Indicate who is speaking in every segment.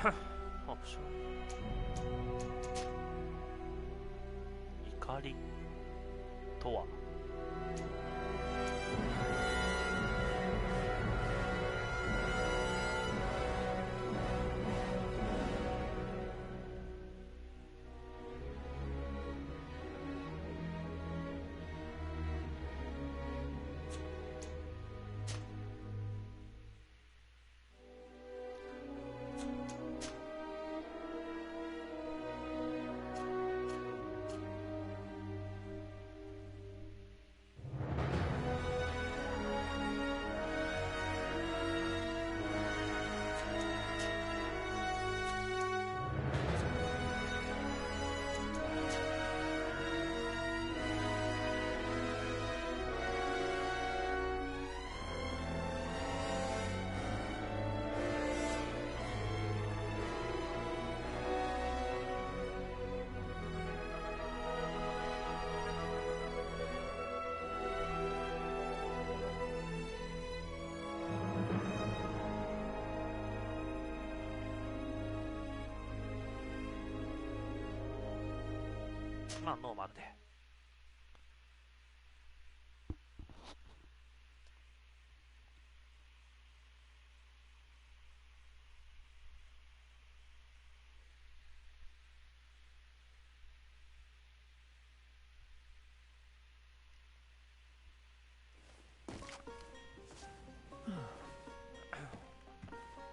Speaker 1: オプション。怒りとは。まあノーマルで。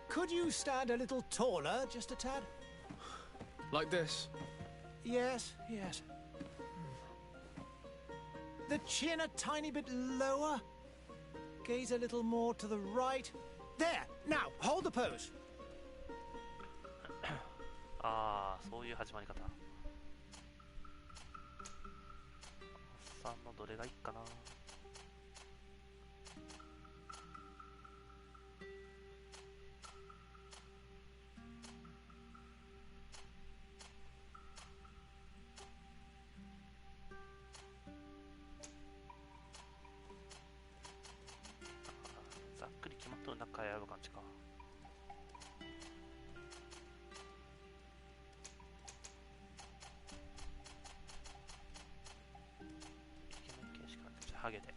Speaker 2: Could you stand a little taller, just a tad?
Speaker 3: Like this?
Speaker 2: Yes, yes. The chin a tiny bit lower. Gaze a little more to the right. There! Now, hold the pose.
Speaker 1: ああ、そういう始まり方。おっさんのどれがいいかな。ざっくり決まっとる中やる感じか。イケメン系しかない。じゃあハゲで。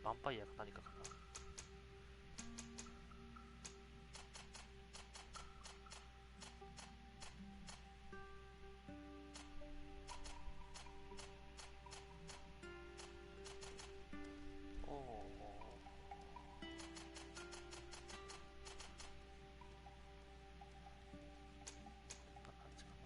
Speaker 1: ヴァンパイアか何かかな。おお。こんな感じかな。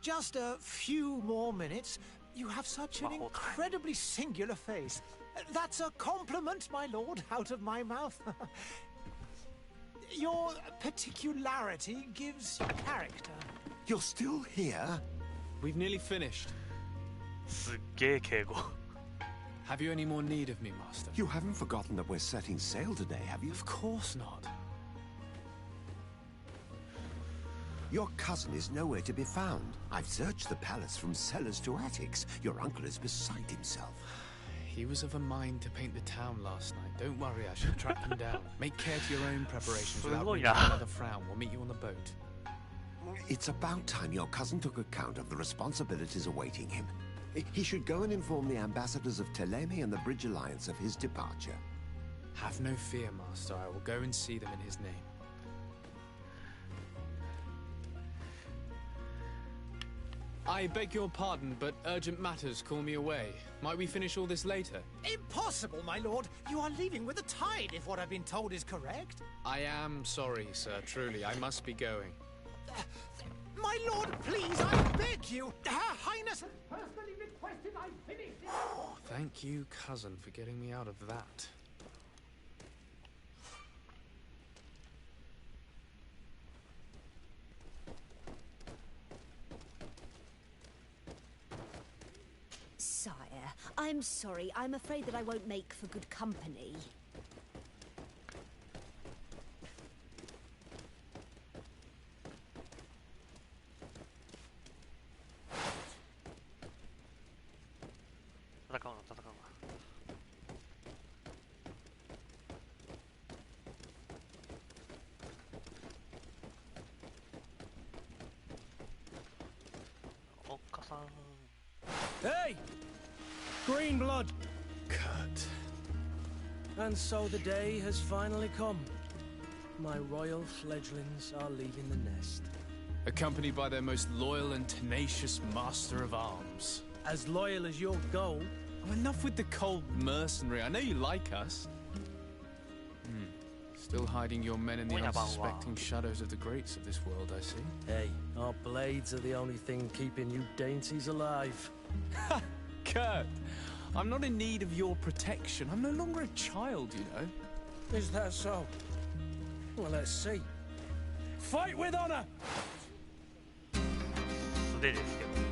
Speaker 2: just a few more minutes. You have such an incredibly singular face. That's a compliment, my lord, out of my mouth. Your particularity gives character.
Speaker 4: You're still here?
Speaker 3: We've nearly finished.
Speaker 1: すっげえ敬語。
Speaker 3: Have you any more need of me, Master?
Speaker 4: You haven't forgotten that we're setting sail today, have you?
Speaker 3: Of course not.
Speaker 4: Your cousin is nowhere to be found. I've searched the palace from cellars to attics. Your uncle is beside himself.
Speaker 3: He was of a mind to paint the town last night. Don't worry, I shall track him down. Make care to your own preparations without making another frown. We'll meet you on the boat.
Speaker 4: It's about time your cousin took account of the responsibilities awaiting him. He should go and inform the ambassadors of Teleme and the Bridge Alliance of his departure.
Speaker 3: Have no fear, Master. I will go and see them in his name. I beg your pardon, but urgent matters call me away. Might we finish all this later?
Speaker 2: Impossible, my lord. You are leaving with the tide, if what I've been told is correct.
Speaker 3: I am sorry, sir. Truly, I must be going.
Speaker 2: My lord, please, I beg you. Her Highness has personally requested I finish this.
Speaker 3: Thank you, cousin, for getting me out of that.
Speaker 5: Sire, I'm sorry. I'm afraid that I won't make for good company.
Speaker 6: Hey! Green blood!
Speaker 3: Kurt.
Speaker 6: And so the day has finally come. My royal fledglings are leaving the nest.
Speaker 3: Accompanied by their most loyal and tenacious master of arms.
Speaker 6: As loyal as you'll go.
Speaker 3: Oh, enough with the cold mercenary. I know you like us. Still hiding your men in the unsuspecting shadows of the greats of this world, I see.
Speaker 6: Hey, our blades are the only thing keeping you dainties alive.
Speaker 3: Ha! Kurt! I'm not in need of your protection. I'm no longer a child, you know.
Speaker 6: Is that so? Well, let's see. Fight with honor!
Speaker 1: 素手ですけど。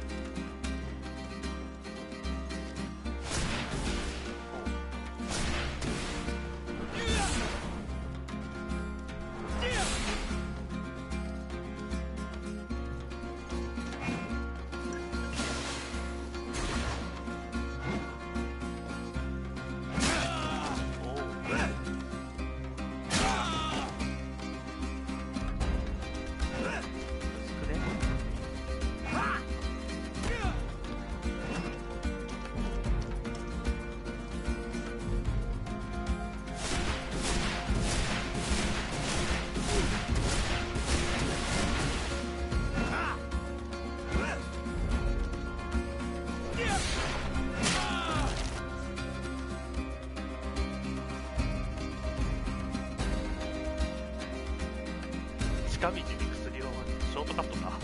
Speaker 1: 近道に薬をショートカットか。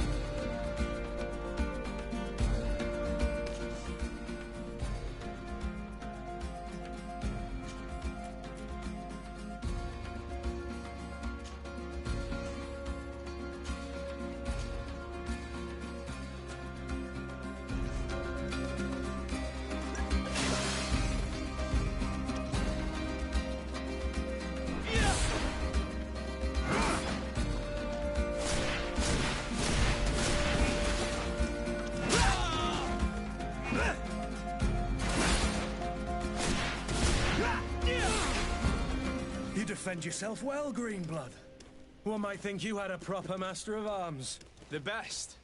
Speaker 6: You defend yourself well, Greenblood. One might think you had a proper master of arms.
Speaker 3: The best.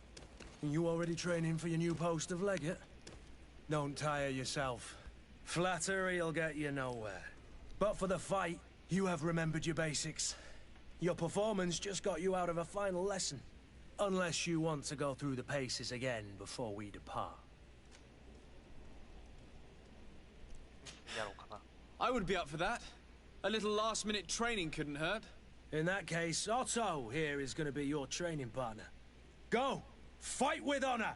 Speaker 6: You already training for your new post of legate? Don't tire yourself. Flattery'll get you nowhere. But for the fight, you have remembered your basics. Your performance just got you out of a final lesson. Unless you want to go through the paces again before we depart.
Speaker 3: I would be up for that. A little last-minute training couldn't hurt.
Speaker 6: In that case, Otto here is going to be your training partner. Go! Fight with honor!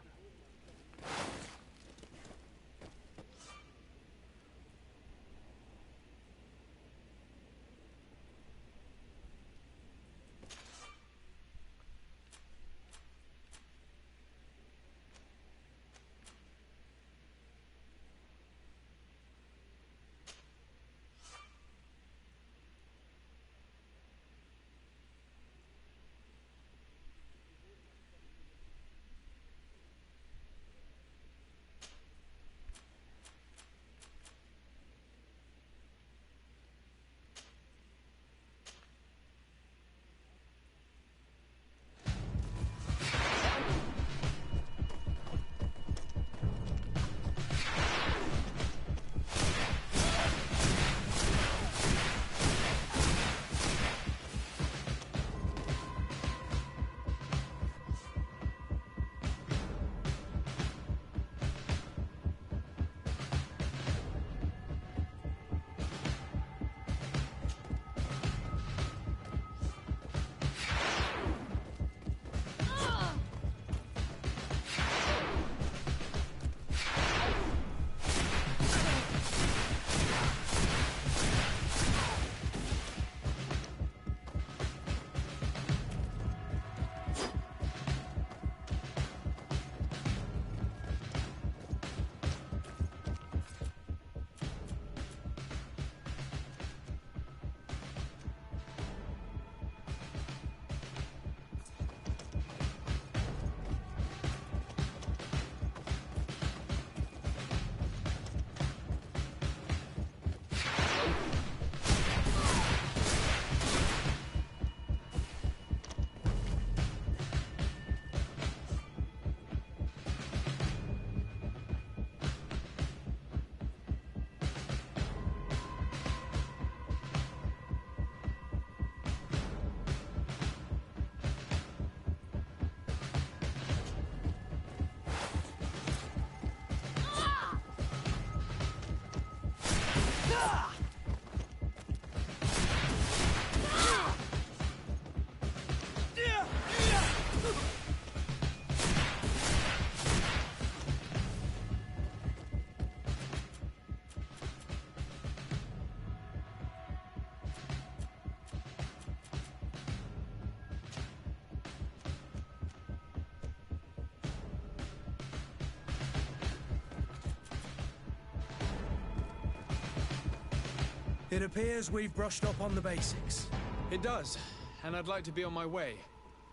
Speaker 6: It appears we've brushed up on the basics.
Speaker 3: It does, and I'd like to be on my way.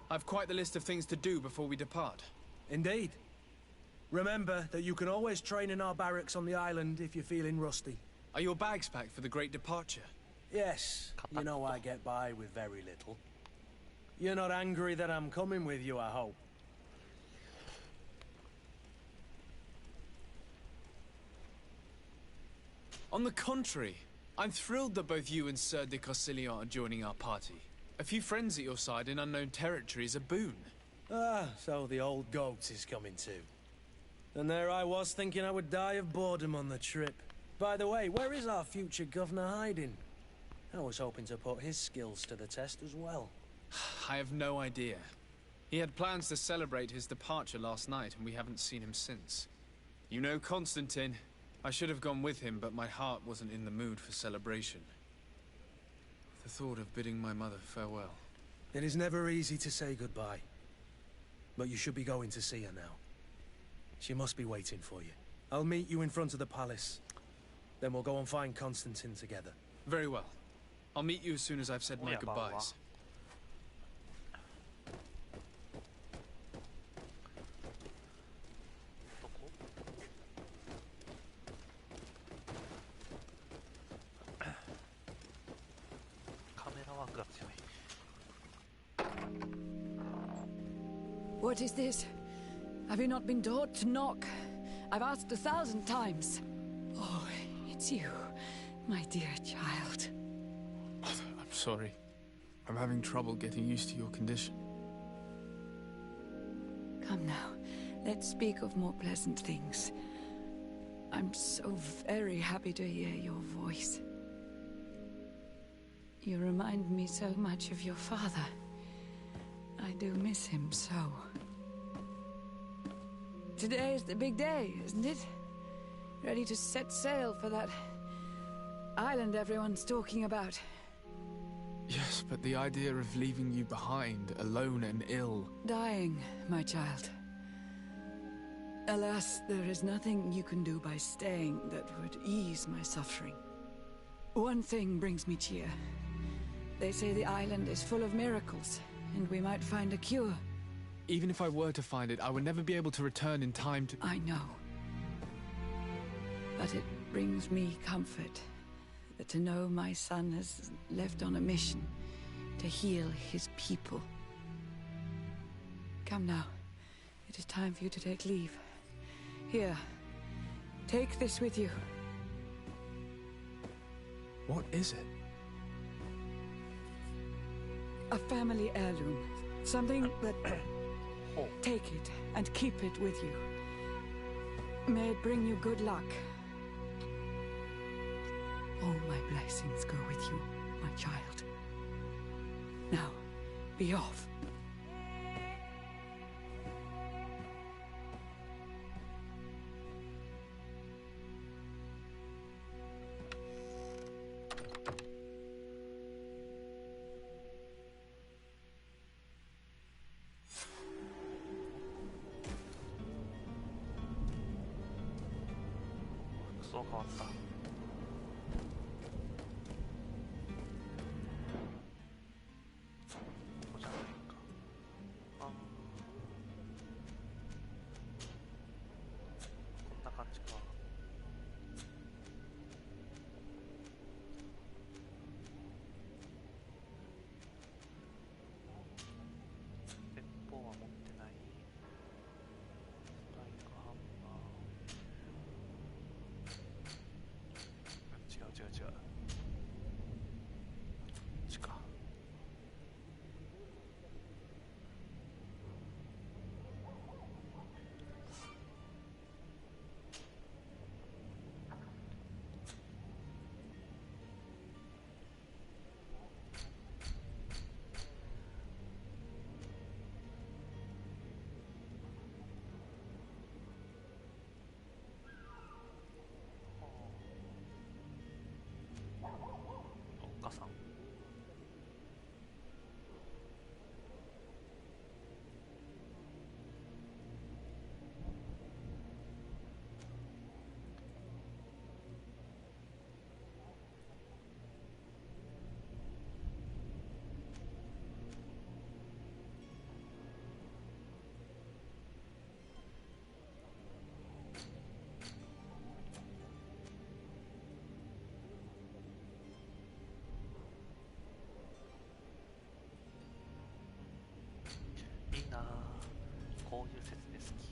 Speaker 3: I've quite the list of things to do before we depart.
Speaker 6: Indeed. Remember that you can always train in our barracks on the island if you're feeling rusty.
Speaker 3: Are your bags packed for the great departure?
Speaker 6: Yes, you know I get by with very little. You're not angry that I'm coming with you, I hope.
Speaker 3: On the contrary, I'm thrilled that both you and Sir de Corsilion are joining our party. A few friends at your side in unknown territory is a boon.
Speaker 6: Ah, so the old goat is coming too. And there I was thinking I would die of boredom on the trip. By the way, where is our future governor hiding? I was hoping to put his skills to the test as well.
Speaker 3: I have no idea. He had plans to celebrate his departure last night, and we haven't seen him since. You know Constantine. I should have gone with him, but my heart wasn't in the mood for celebration. The thought of bidding my mother farewell.
Speaker 6: It is never easy to say goodbye. But you should be going to see her now. She must be waiting for you. I'll meet you in front of the palace. Then we'll go and find Constantine together.
Speaker 3: Very well. I'll meet you as soon as I've said my goodbyes.
Speaker 1: カメラワークが強い。
Speaker 7: What is this? Have you not been taught to knock? I've asked 1,000 times. Oh, it's you, my dear child.
Speaker 3: I'm sorry. I'm having trouble getting used to your condition.
Speaker 7: Come now, let's speak of more pleasant things. I'm so very happy to hear your voice. You remind me so much of your father. I do miss him so. Today is the big day, isn't it? Ready to set sail for that island everyone's talking about.
Speaker 3: Yes, but the idea of leaving you behind, alone and ill...
Speaker 7: Dying, my child. Alas, there is nothing you can do by staying that would ease my suffering. One thing brings me cheer. They say the island is full of miracles, and we might find a cure.
Speaker 3: Even if I were to find it, I would never be able to return in time to...
Speaker 7: I know. But it brings me comfort to know my son has left on a mission to heal his people. Come now. It is time for you to take leave. Here, take this with you.
Speaker 3: What is it?
Speaker 7: A family heirloom. Something that... Take it and keep it with you. May it bring you good luck. All my blessings go with you, my child. Now, be off.
Speaker 1: そう変わった。ここじゃないか。こんな感じか。鉄砲は持ってない。スパイクハンマー。違う。こっちか。おっかさん。いいなあ、こういう説で好き。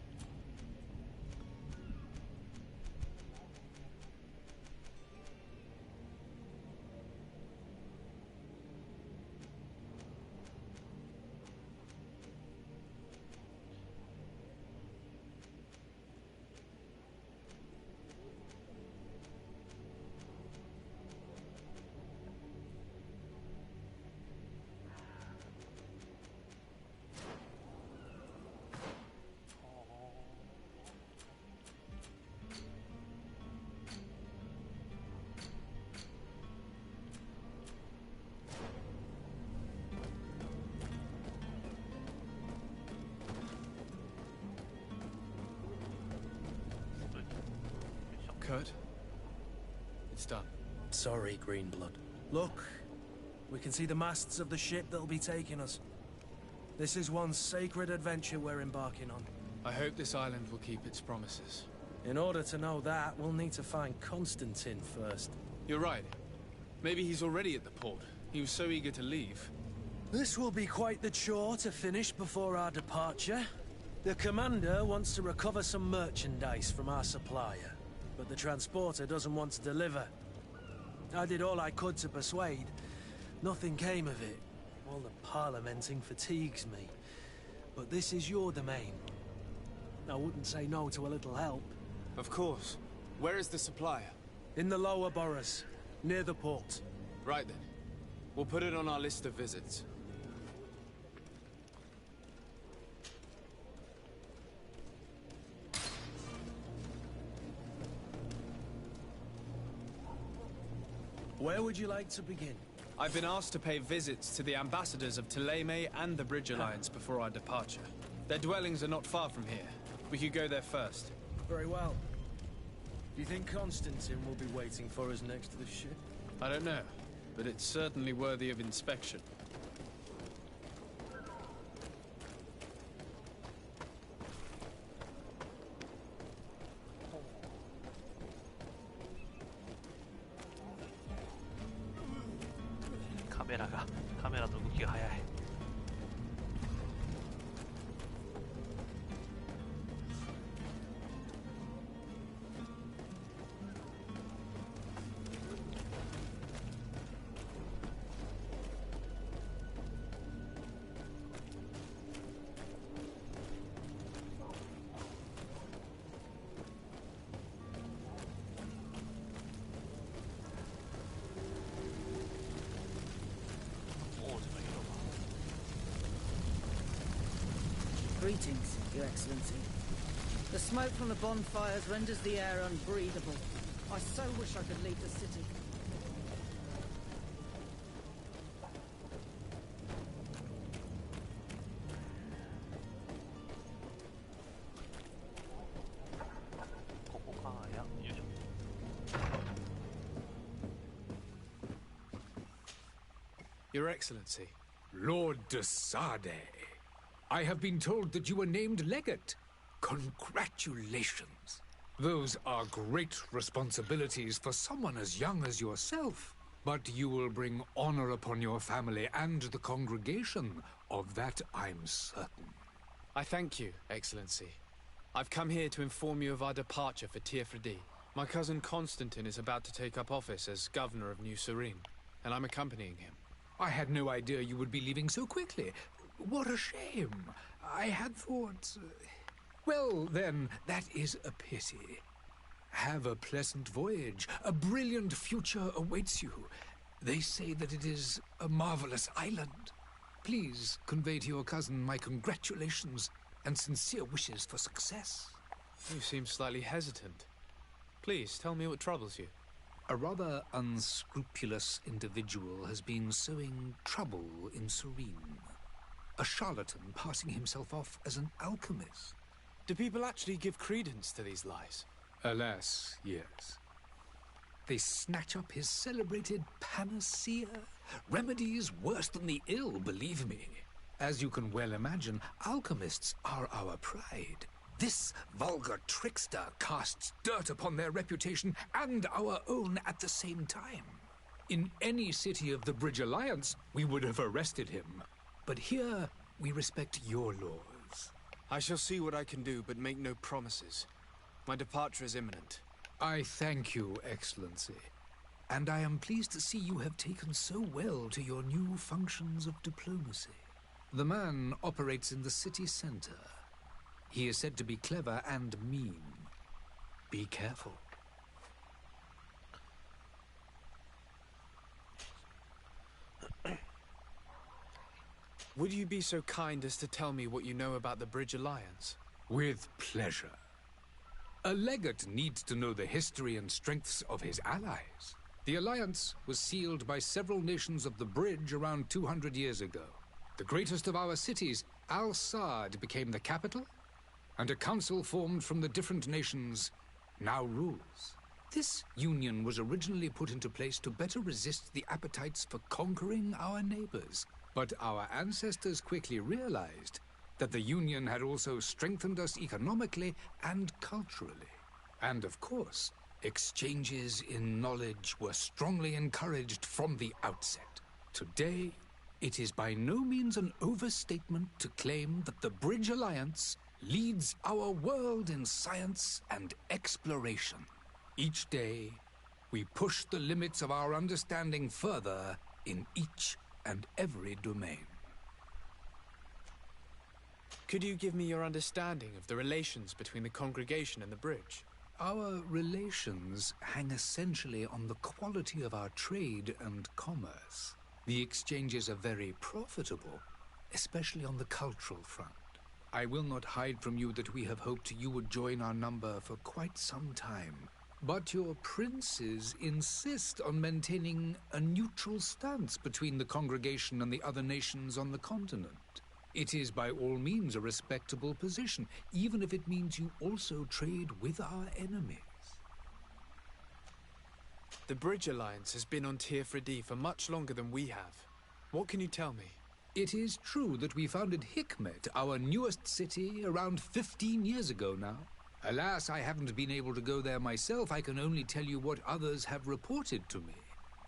Speaker 3: Kurt? It's done.
Speaker 6: Sorry, Greenblood. Look, we can see the masts of the ship that'll be taking us. This is one sacred adventure we're embarking on.
Speaker 3: I hope this island will keep its promises.
Speaker 6: In order to know that, we'll need to find Constantine first.
Speaker 3: You're right. Maybe he's already at the port. He was so eager to leave.
Speaker 6: This will be quite the chore to finish before our departure. The commander wants to recover some merchandise from our supplier, but the transporter doesn't want to deliver. I did all I could to persuade. Nothing came of it. All the parliamenting fatigues me. But this is your domain. I wouldn't say no to a little help.
Speaker 3: Of course. Where is the supplier?
Speaker 6: In the lower boroughs, near the port.
Speaker 3: Right then. We'll put it on our list of visits.
Speaker 6: Where would you like to begin?
Speaker 3: I've been asked to pay visits to the ambassadors of Thélème and the Bridge Alliance before our departure. Their dwellings are not far from here. We could go there first.
Speaker 6: Very well. Do you think Constantine will be waiting for us next to the ship?
Speaker 3: I don't know, but it's certainly worthy of inspection.
Speaker 1: カメラの動きが速い。
Speaker 8: Greetings, Your Excellency. The smoke from the bonfires renders the air unbreathable. I so wish I could leave the city.
Speaker 3: Your Excellency.
Speaker 9: Lord de Sade. I have been told that you were named Legate. Congratulations. Those are great responsibilities for someone as young as yourself. But you will bring honor upon your family and the congregation. Of that I'm certain.
Speaker 3: I thank you, Excellency. I've come here to inform you of our departure for Tiefredi. My cousin Constantine is about to take up office as governor of New Serene, and I'm accompanying him.
Speaker 9: I had no idea you would be leaving so quickly. What a shame. I had thought... Well, then, that is a pity. Have a pleasant voyage. A brilliant future awaits you. They say that it is a marvelous island. Please convey to your cousin my congratulations and sincere wishes for success.
Speaker 3: You seem slightly hesitant. Please, tell me what troubles you.
Speaker 9: A rather unscrupulous individual has been sowing trouble in Serene. A charlatan passing himself off as an alchemist.
Speaker 3: Do people actually give credence to these lies?
Speaker 9: Alas, yes. They snatch up his celebrated panacea. Remedies worse than the ill, believe me. As you can well imagine, alchemists are our pride. This vulgar trickster casts dirt upon their reputation and our own at the same time. In any city of the Bridge Alliance, we would have arrested him. But here, we respect your laws.
Speaker 3: I shall see what I can do, but make no promises. My departure is imminent.
Speaker 9: I thank you, Excellency. And I am pleased to see you have taken so well to your new functions of diplomacy. The man operates in the city center. He is said to be clever and mean. Be careful.
Speaker 3: Would you be so kind as to tell me what you know about the Bridge Alliance?
Speaker 9: With pleasure. A legate needs to know the history and strengths of his allies. The alliance was sealed by several nations of the Bridge around 200 years ago. The greatest of our cities, Al-Sad, became the capital, and a council formed from the different nations now rules. This union was originally put into place to better resist the appetites for conquering our neighbors. But our ancestors quickly realized that the union had also strengthened us economically and culturally. And of course, exchanges in knowledge were strongly encouraged from the outset. Today, it is by no means an overstatement to claim that the Bridge Alliance leads our world in science and exploration. Each day, we push the limits of our understanding further in each and every domain.
Speaker 3: Could you give me your understanding of the relations between the congregation and the bridge?
Speaker 9: Our relations hang essentially on the quality of our trade and commerce. The exchanges are very profitable, especially on the cultural front. I will not hide from you that we have hoped you would join our number for quite some time. But your princes insist on maintaining a neutral stance between the congregation and the other nations on the continent. It is by all means a respectable position, even if it means you also trade with our enemies.
Speaker 3: The Bridge Alliance has been on Teofredi for much longer than we have. What can you tell me?
Speaker 9: It is true that we founded Hikmet, our newest city, around 15 years ago now. Alas, I haven't been able to go there myself. I can only tell you what others have reported to me.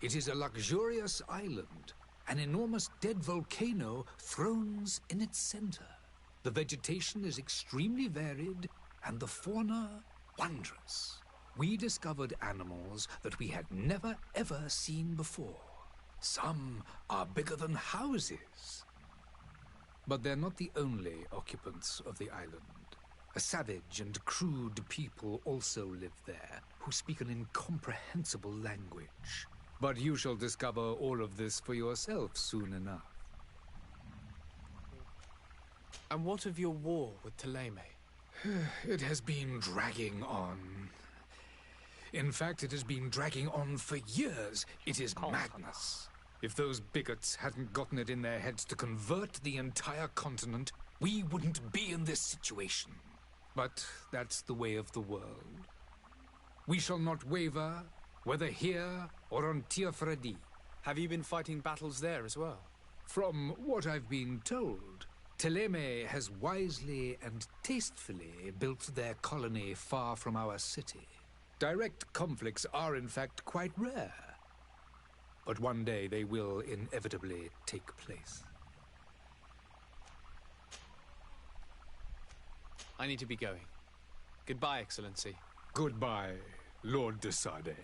Speaker 9: It is a luxurious island. An enormous dead volcano thrones in its center. The vegetation is extremely varied, and the fauna wondrous. We discovered animals that we had never ever seen before. Some are bigger than houses. But they're not the only occupants of the island. A savage and crude people also live there, who speak an incomprehensible language. But you shall discover all of this for yourself soon enough.
Speaker 3: And what of your war with Thélème?
Speaker 9: It has been dragging on. In fact, it has been dragging on for years. It is madness. If those bigots hadn't gotten it in their heads to convert the entire continent, we wouldn't be in this situation. But that's the way of the world. We shall not waver, whether here or on Teofredi.
Speaker 3: Have you been fighting battles there as well?
Speaker 9: From what I've been told, Thélème has wisely and tastefully built their colony far from our city. Direct conflicts are in fact quite rare. But one day they will inevitably take place.
Speaker 3: I need to be going. Goodbye, Excellency.
Speaker 9: Goodbye, Lord de Sade.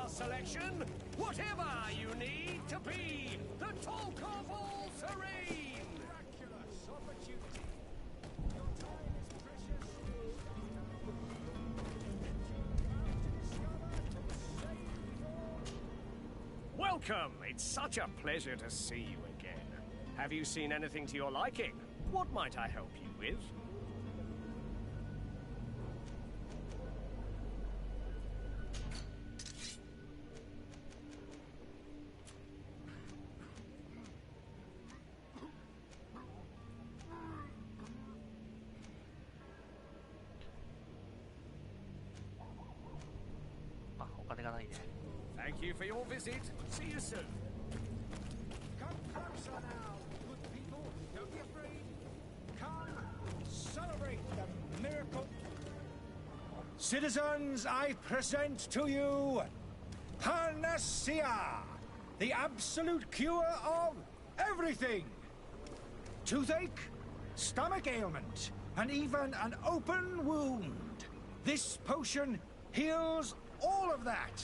Speaker 10: Selection, whatever you need to be the talk of all terrain. Miraculous opportunity. Your time is precious. Welcome. It's such a pleasure to see you again. Have you seen anything to your liking? What might I help you with? Thank you for your visit. See you soon.
Speaker 6: Come closer now, good people. Don't be afraid. Come, celebrate the miracle. Citizens, I present to you Panacea, the absolute cure of everything. Toothache, stomach ailment, and even an open wound. This potion heals all of that.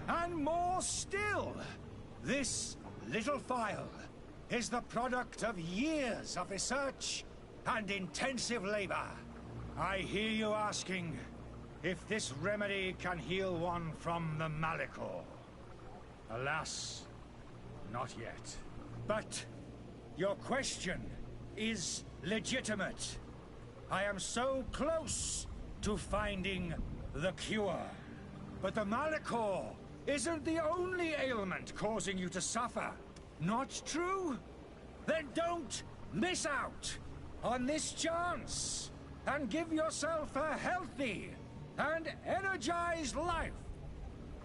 Speaker 6: And more still, this little phial is the product of years of research and intensive labor. I hear you asking if this remedy can heal one from the Malicor. Alas, not yet. But your question is legitimate. I am so close to finding the cure. But the Malicor isn't the only ailment causing you to suffer. Not true? Then don't miss out on this chance and give yourself a healthy and energized life.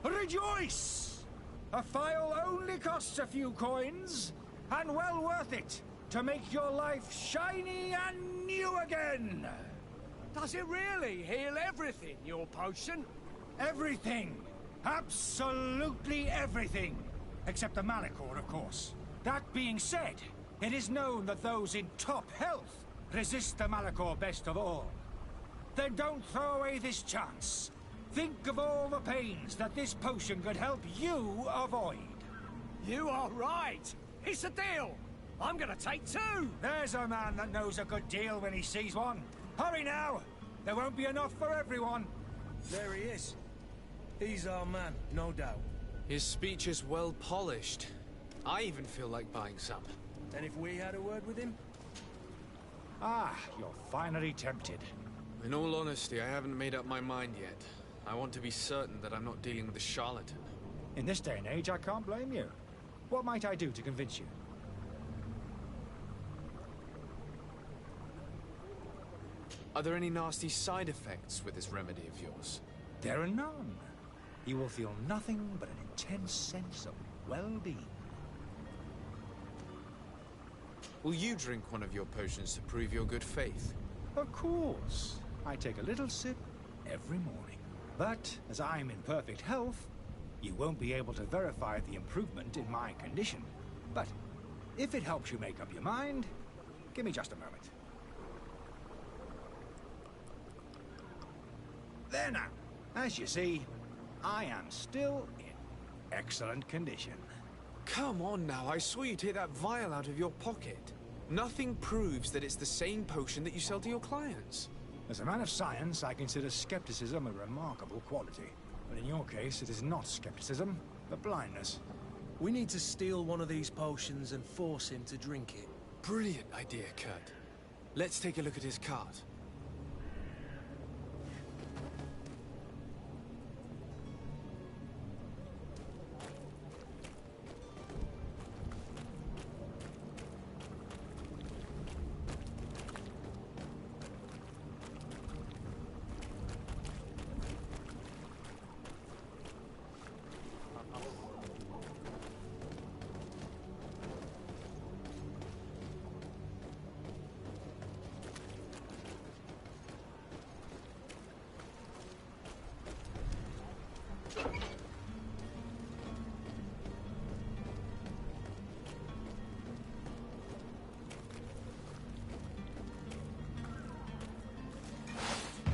Speaker 6: Rejoice!
Speaker 10: A file only costs a few coins, and well worth it to make your life shiny and new again.
Speaker 6: Does it really heal everything, your potion?
Speaker 10: Everything. Absolutely everything. Except the Malachor, of course. That being said, it is known that those in top health resist the Malachor best of all. Then don't throw away this chance. Think of all the pains that this potion could help you avoid.
Speaker 6: You are right. It's a deal. I'm gonna take 2.
Speaker 10: There's a man that knows a good deal when he sees one. Hurry now. There won't be enough for everyone.
Speaker 6: There he is. He's our man, no doubt.
Speaker 3: His speech is well polished. I even feel like buying some.
Speaker 6: And if we had a word with him?
Speaker 10: Ah, you're finally tempted.
Speaker 3: In all honesty, I haven't made up my mind yet. I want to be certain that I'm not dealing with a charlatan.
Speaker 10: In this day and age, I can't blame you. What might I do to convince you?
Speaker 3: Are there any nasty side effects with this remedy of yours?
Speaker 10: There are none. You will feel nothing but an intense sense of well-being.
Speaker 3: Will you drink one of your potions to prove your good faith?
Speaker 10: Of course. I take a little sip every morning. But as I'm in perfect health, you won't be able to verify the improvement in my condition. But if it helps you make up your mind, give me just a moment. There now. As you see, I am still in excellent condition.
Speaker 3: Come on now, I saw you take that vial out of your pocket. Nothing proves that it's the same potion that you sell to your clients.
Speaker 10: As a man of science, I consider skepticism a remarkable quality. But in your case, it is not skepticism, but blindness.
Speaker 6: We need to steal one of these potions and force him to drink it.
Speaker 3: Brilliant idea, Kurt. Let's take a look at his cart.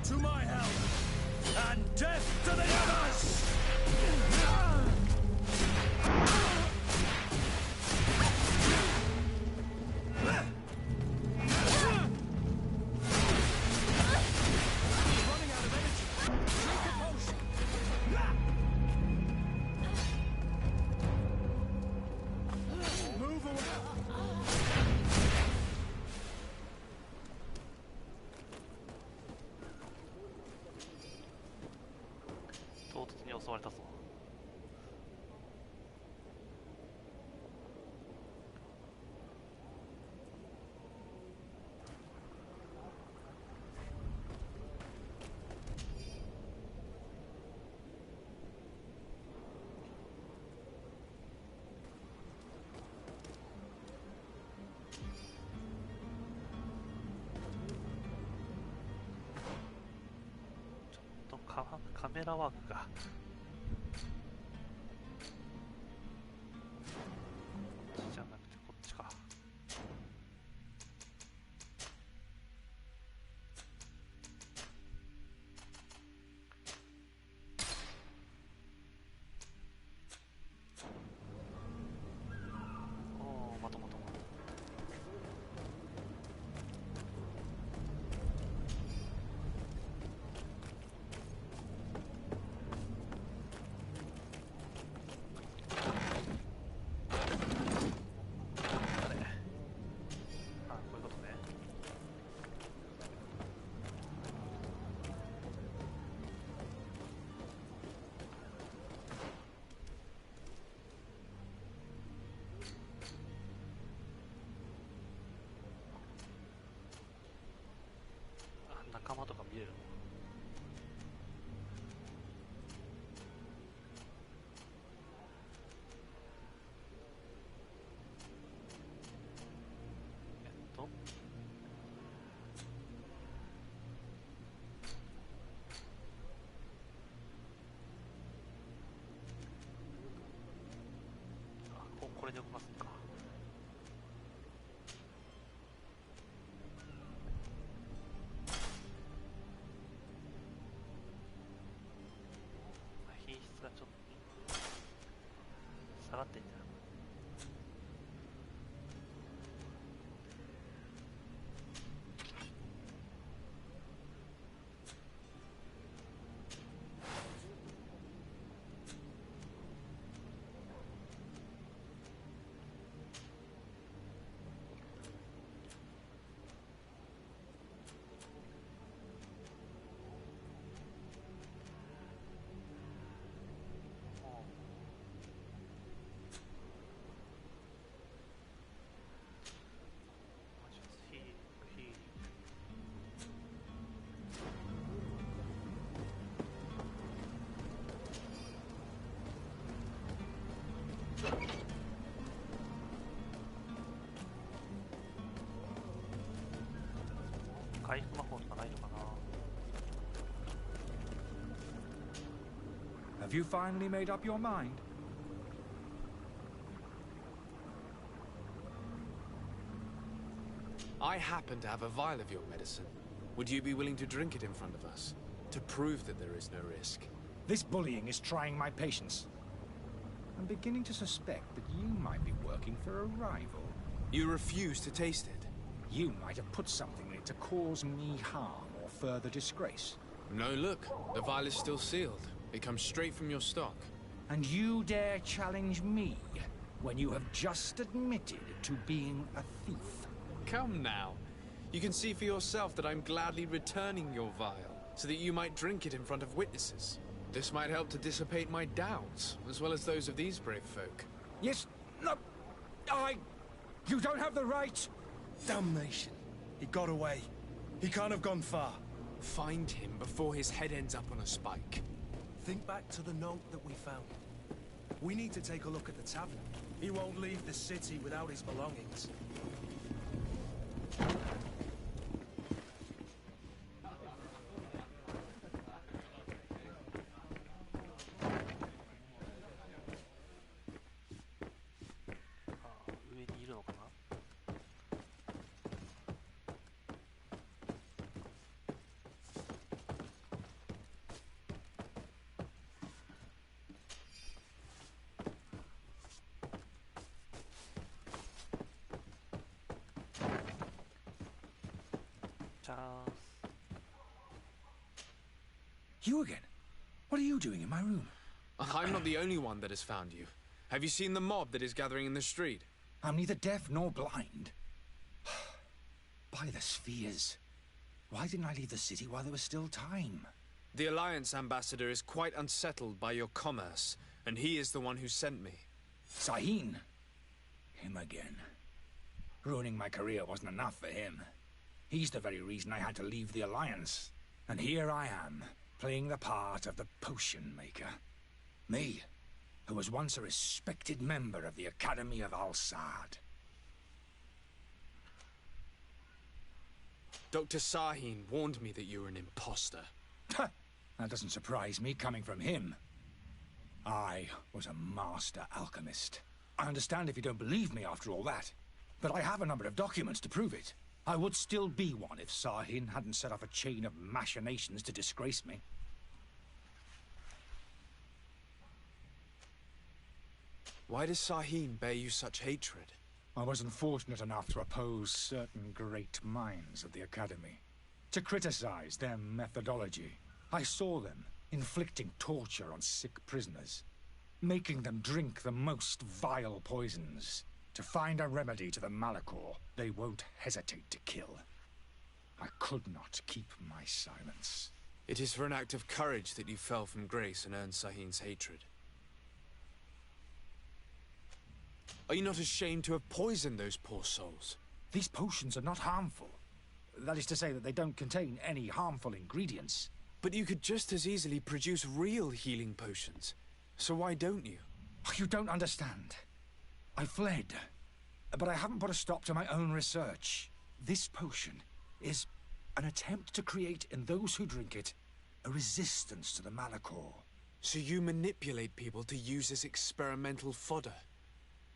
Speaker 10: To my help, and death to the others! Running out of energy. Drink a potion. Move away.
Speaker 1: 唐突に襲われたぞ。ちょっとカメラワークが。じゃなくてこっちか。おお、まとまとま。仲間とか見れるの？ってんじゃん。回復魔法とかないのかな。
Speaker 10: Have you finally made up your mind?
Speaker 3: I happen to have a vial of your medicine. Would you be willing to drink it in front of us? To prove that there is no risk?
Speaker 10: This bullying is trying my patience. I'm beginning to suspect that you might be working for a rival.
Speaker 3: You refuse to taste it?
Speaker 10: You might have put something in it to cause me harm or further disgrace.
Speaker 3: No, look. The vial is still sealed. It comes straight from your stock.
Speaker 10: And you dare challenge me when you have just admitted to being a thief?
Speaker 3: Come now. You can see for yourself that I'm gladly returning your vial, so that you might drink it in front of witnesses. This might help to dissipate my doubts, as well as those of these brave folk.
Speaker 10: Yes, no, You don't have the right!
Speaker 6: Damnation. He got away. He can't have gone far.
Speaker 3: Find him before his head ends up on a spike.
Speaker 6: Think back to the note that we found. We need to take a look at the tavern. He won't leave the city without his belongings.
Speaker 10: You again? What are you doing in my room?
Speaker 3: I'm not the only one that has found you. Have you seen the mob that is gathering in the street?
Speaker 10: I'm neither deaf nor blind. By the spheres. Why didn't I leave the city while there was still time?
Speaker 3: The Alliance ambassador is quite unsettled by your commerce, and he is the one who sent me.
Speaker 10: Sahin? Him again. Ruining my career wasn't enough for him. He's the very reason I had to leave the Alliance. And here I am, playing the part of the potion maker. Me, who was once a respected member of the Academy of Al-Sad.
Speaker 3: Dr. Sahin warned me that you were an imposter.
Speaker 10: That doesn't surprise me, coming from him. I was a master alchemist. I understand if you don't believe me after all that, but I have a number of documents to prove it. I would still be one if Sahin hadn't set off a chain of machinations to disgrace me.
Speaker 3: Why does Sahin bear you such hatred?
Speaker 10: I wasn't fortunate enough to oppose certain great minds of the Academy. To criticize their methodology. I saw them inflicting torture on sick prisoners. Making them drink the most vile poisons. To find a remedy to the Malachor they won't hesitate to kill. I could not keep my silence.
Speaker 3: It is for an act of courage that you fell from grace and earned Sahin's hatred. Are you not ashamed to have poisoned those poor souls?
Speaker 10: These potions are not harmful. That is to say that they don't contain any harmful ingredients.
Speaker 3: But you could just as easily produce real healing potions. So why don't you?
Speaker 10: You don't understand. I fled, but I haven't put a stop to my own research. This potion is an attempt to create in those who drink it a resistance to the Malachor.
Speaker 3: So you manipulate people to use as experimental fodder?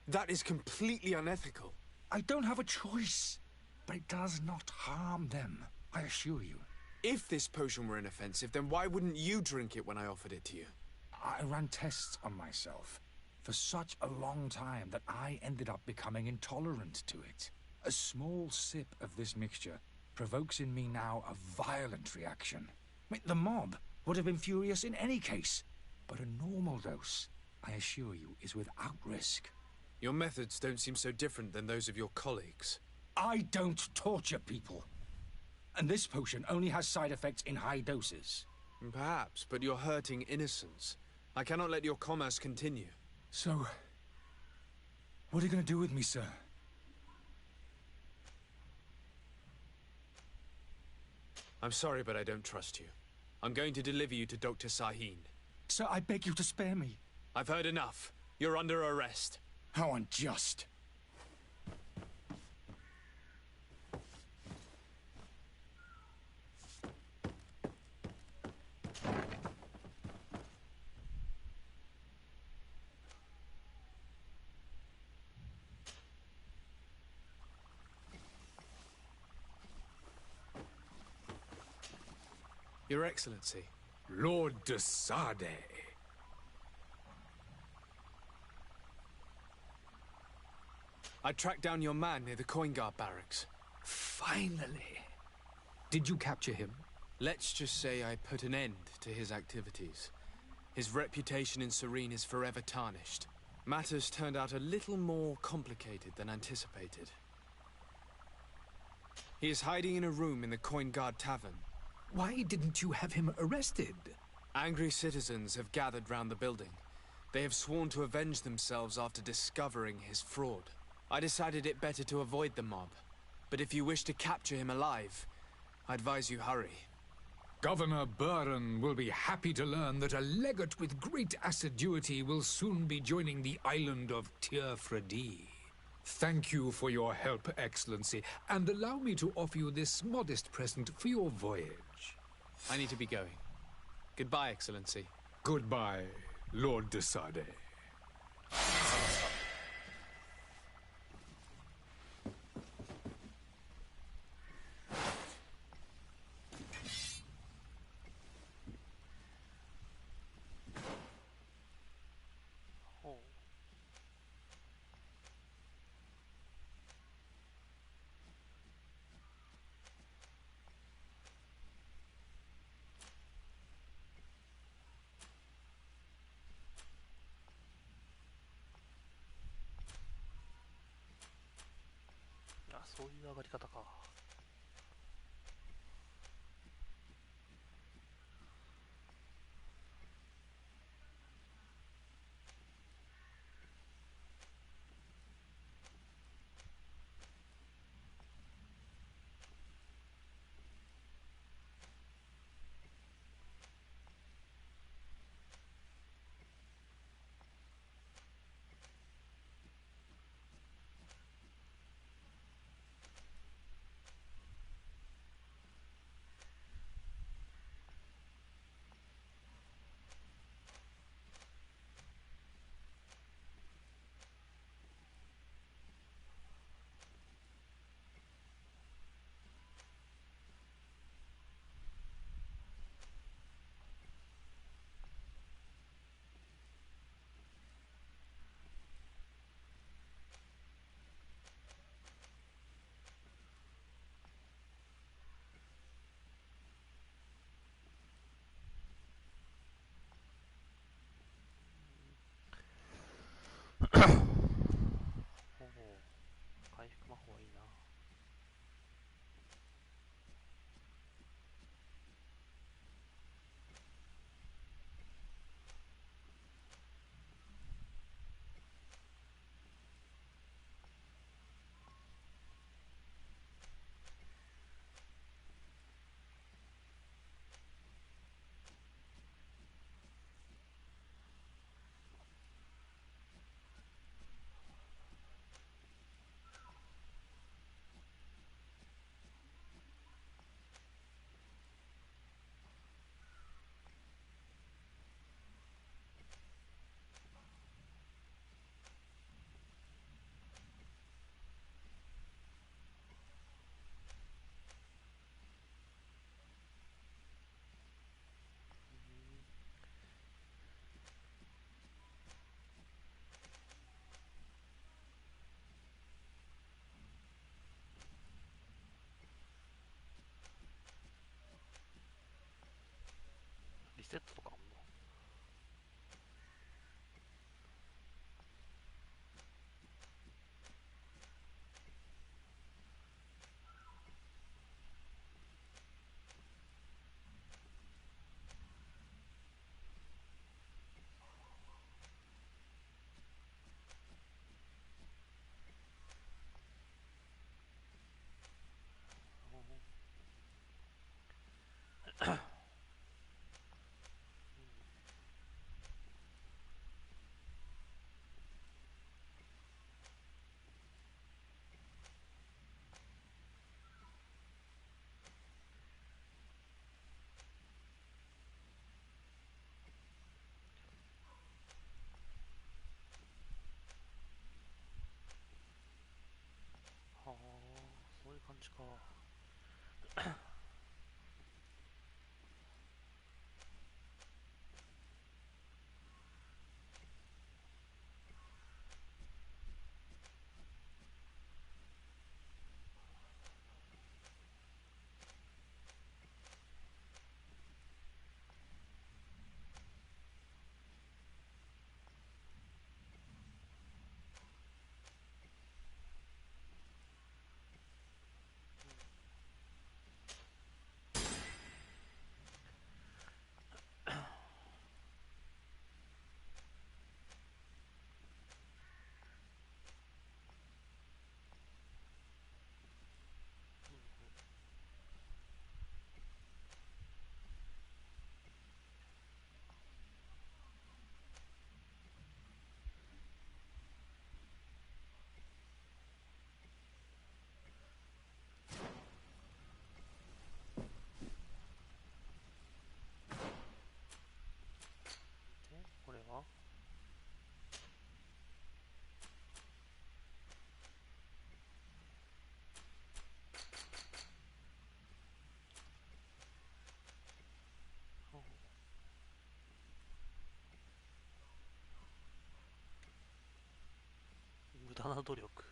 Speaker 3: That is completely unethical.
Speaker 10: I don't have a choice, but it does not harm them, I assure you.
Speaker 3: If this potion were inoffensive, then why wouldn't you drink it when I offered it to you?
Speaker 10: I ran tests on myself. for such a long time that I ended up becoming intolerant to it. A small sip of this mixture provokes in me now a violent reaction. I mean, the mob would have been furious in any case, but a normal dose, I assure you, is without risk.
Speaker 3: Your methods don't seem so different than those of your colleagues.
Speaker 10: I don't torture people. And this potion only has side effects in high doses.
Speaker 3: Perhaps, but you're hurting innocents. I cannot let your commerce continue.
Speaker 10: So, what are you going to do with me, sir?
Speaker 3: I'm sorry, but I don't trust you. I'm going to deliver you to Dr. Sahin.
Speaker 10: Sir, I beg you to spare me.
Speaker 3: I've heard enough. You're under arrest.
Speaker 10: How unjust.
Speaker 3: Your Excellency.
Speaker 9: Lord de Sade.
Speaker 3: I tracked down your man near the Coin Guard barracks.
Speaker 9: Finally. Did you capture him?
Speaker 3: Let's just say I put an end to his activities. His reputation in Serene is forever tarnished. Matters turned out a little more complicated than anticipated. He is hiding in a room in the Coin Guard Tavern.
Speaker 9: Why didn't you have him arrested?
Speaker 3: Angry citizens have gathered round the building. They have sworn to avenge themselves after discovering his fraud. I decided it better to avoid the mob. But if you wish to capture him alive, I advise you hurry.
Speaker 9: Governor Buren will be happy to learn that a legate with great assiduity will soon be joining the island of Tir-Fredi. Thank you for your help, Excellency, and allow me to offer you this modest present for your voyage.
Speaker 3: I need to be going. Goodbye, Excellency.
Speaker 9: Goodbye, Lord de Sade.
Speaker 1: Oh.あ、そういう上がり方か。セットとかあんの？はあ、そういう感じか。で、これは無駄な努力。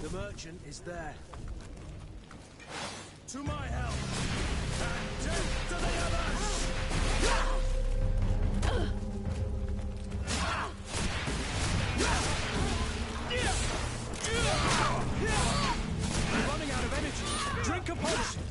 Speaker 6: The merchant is there. To my help! And death to the others! I'm running out of energy. Drink a potion.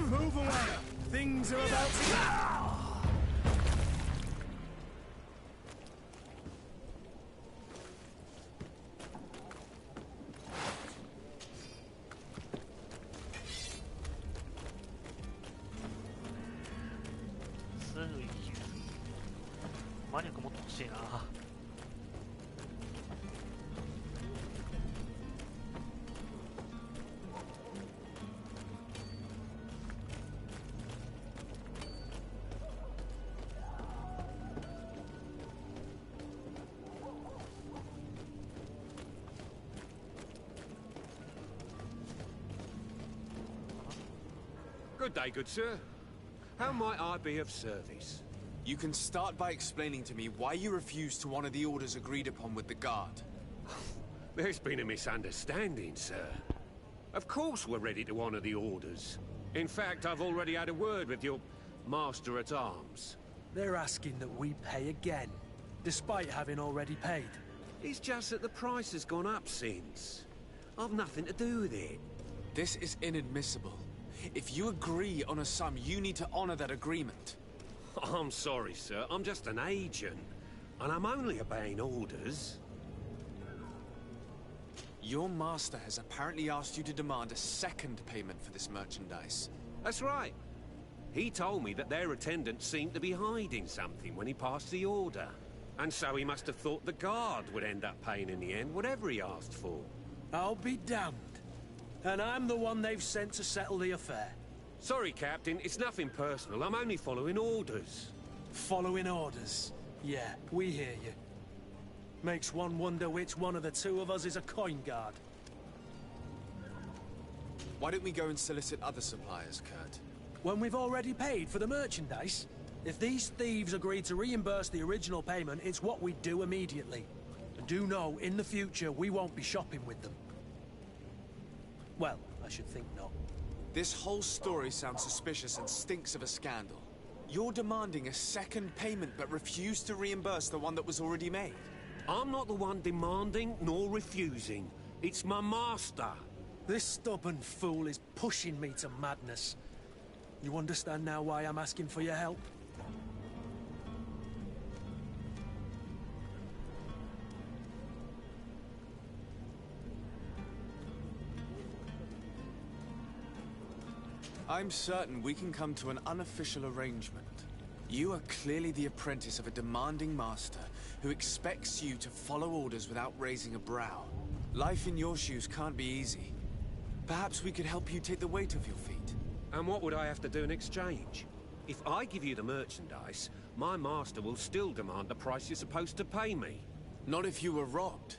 Speaker 6: Move away! Things are about to...
Speaker 1: 魔力もっと欲しいな。
Speaker 11: Good day, good sir. How might I be of service?
Speaker 3: You can start by explaining to me why you refused to honor the orders agreed upon with the guard.
Speaker 11: There's been a misunderstanding, sir. Of course we're ready to honor the orders. In fact, I've already had a word with your master-at-arms.
Speaker 6: They're asking that we pay again, despite having already paid.
Speaker 11: It's just that the price has gone up since. I've nothing to do with it.
Speaker 3: This is inadmissible. If you agree on a sum, you need to honor that agreement.
Speaker 11: I'm sorry, sir. I'm just an agent. And I'm only obeying orders.
Speaker 3: Your master has apparently asked you to demand a second payment for this merchandise.
Speaker 11: That's right. He told me that their attendant seemed to be hiding something when he passed the order. And so he must have thought the guard would end up paying in the end, whatever he asked for.
Speaker 6: I'll be damned. And I'm the one they've sent to settle the affair.
Speaker 11: Sorry, Captain. It's nothing personal. I'm only following orders.
Speaker 6: Following orders? Yeah, we hear you. Makes one wonder which one of the two of us is a coin guard.
Speaker 3: Why don't we go and solicit other suppliers, Kurt?
Speaker 6: When we've already paid for the merchandise? If these thieves agree to reimburse the original payment, it's what we do immediately. And do know, in the future, we won't be shopping with them. Well, I should think not.
Speaker 3: This whole story sounds suspicious and stinks of a scandal. You're demanding a second payment but refuse to reimburse the one that was already made.
Speaker 11: I'm not the one demanding nor refusing. It's my master.
Speaker 6: This stubborn fool is pushing me to madness. You understand now why I'm asking for your help?
Speaker 3: I'm certain we can come to an unofficial arrangement. You are clearly the apprentice of a demanding master who expects you to follow orders without raising a brow. Life in your shoes can't be easy. Perhaps we could help you take the weight off your feet.
Speaker 11: And what would I have to do in exchange? If I give you the merchandise, my master will still demand the price you're supposed to pay me.
Speaker 3: Not if you were robbed.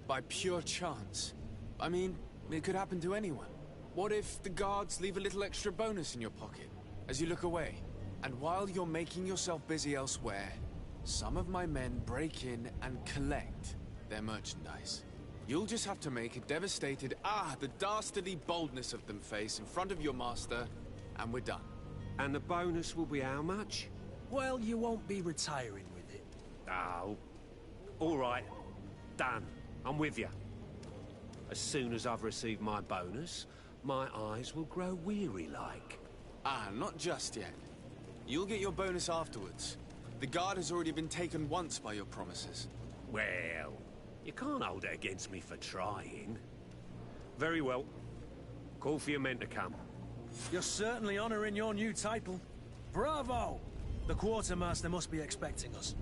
Speaker 3: By pure chance. I mean, it could happen to anyone. What if the guards leave a little extra bonus in your pocket as you look away? And while you're making yourself busy elsewhere, some of my men break in and collect their merchandise. You'll just have to make a devastated, the dastardly boldness of them face in front of your master, and we're done.
Speaker 11: And the bonus will be how much?
Speaker 6: Well, you won't be retiring with it.
Speaker 11: Oh. All right. Done. I'm with you. As soon as I've received my bonus, my eyes will grow weary-like.
Speaker 3: Not just yet. You'll get your bonus afterwards. The guard has already been taken once by your promises.
Speaker 11: Well, you can't hold it against me for trying. Very well. Call for your men to come.
Speaker 6: You're certainly honoring your new title. Bravo! The quartermaster must be expecting us.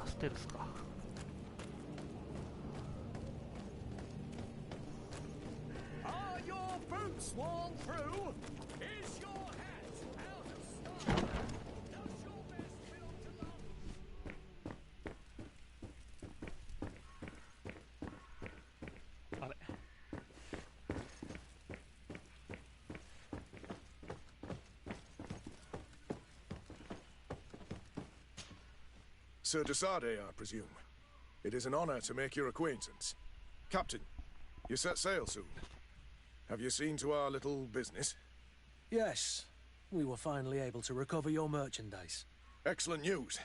Speaker 1: ステルスか。
Speaker 12: Are your boots worn through? Is your hat out of stock? Does your best belong to love?
Speaker 1: あれ。
Speaker 13: Sir Desade, I presume. It is an honor to make your acquaintance. Captain, you set sail soon. Have you seen to our little business?
Speaker 6: Yes. We were finally able to recover your merchandise.
Speaker 13: Excellent news.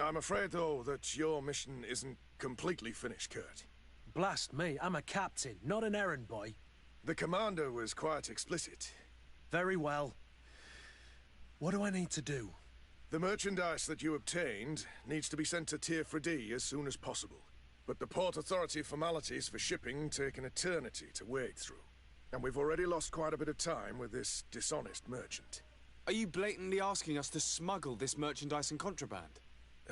Speaker 13: I'm afraid, though, that your mission isn't completely finished, Kurt.
Speaker 6: Blast me, I'm a captain, not an errand boy.
Speaker 13: The commander was quite explicit.
Speaker 6: Very well. What do I need to do?
Speaker 13: The merchandise that you obtained needs to be sent to Tier 4D as soon as possible. But the Port Authority formalities for shipping take an eternity to wade through. And we've already lost quite a bit of time with this dishonest merchant.
Speaker 3: Are you blatantly asking us to smuggle this merchandise and contraband?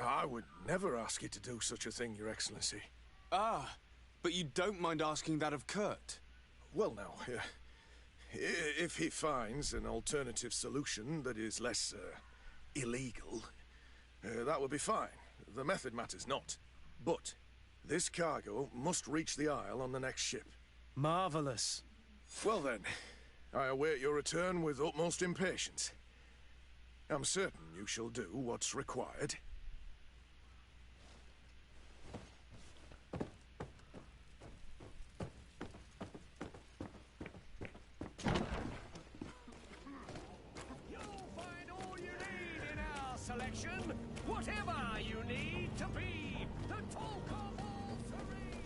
Speaker 13: I would never ask you to do such a thing, Your Excellency.
Speaker 3: But you don't mind asking that of Kurt?
Speaker 13: Well, now, if he finds an alternative solution that is less, illegal, that would be fine. The method matters not. But this cargo must reach the Isle on the next ship.
Speaker 6: Marvelous.
Speaker 13: Well then, I await your return with utmost impatience. I'm certain you shall do what's required.
Speaker 12: You'll find all you need in our selection. Whatever you need to be the talk of all Serene.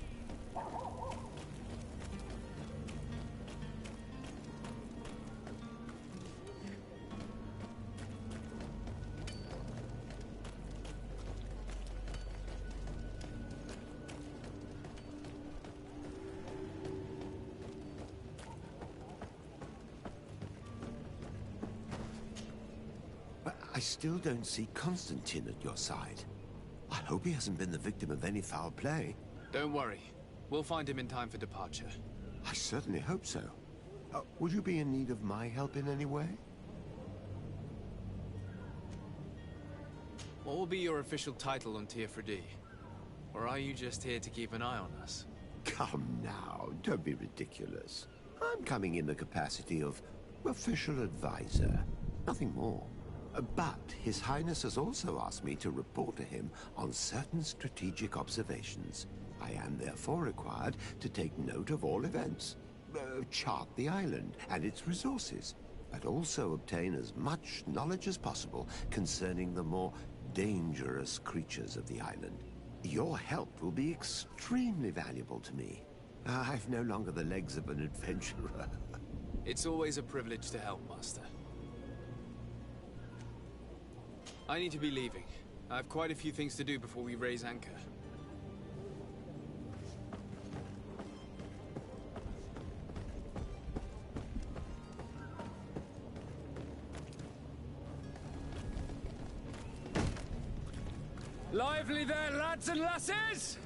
Speaker 4: But I still don't see Constantine at your side. I hope he hasn't been the victim of any foul play.
Speaker 3: Don't worry. We'll find him in time for departure.
Speaker 4: I certainly hope so. Would you be in need of my help in any way?
Speaker 3: What will be your official title on Tier Or are you just here to keep an eye on us?
Speaker 4: Come now, don't be ridiculous. I'm coming in the capacity of official advisor, nothing more. But His Highness has also asked me to report to him on certain strategic observations. I am therefore required to take note of all events, chart the island and its resources, but also obtain as much knowledge as possible concerning the more dangerous creatures of the island. Your help will be extremely valuable to me. I've no longer the legs of an adventurer.
Speaker 3: It's always a privilege to help, Master. I need to be leaving. I have quite a few things to do before we raise anchor.
Speaker 14: Lively there, lads and lasses!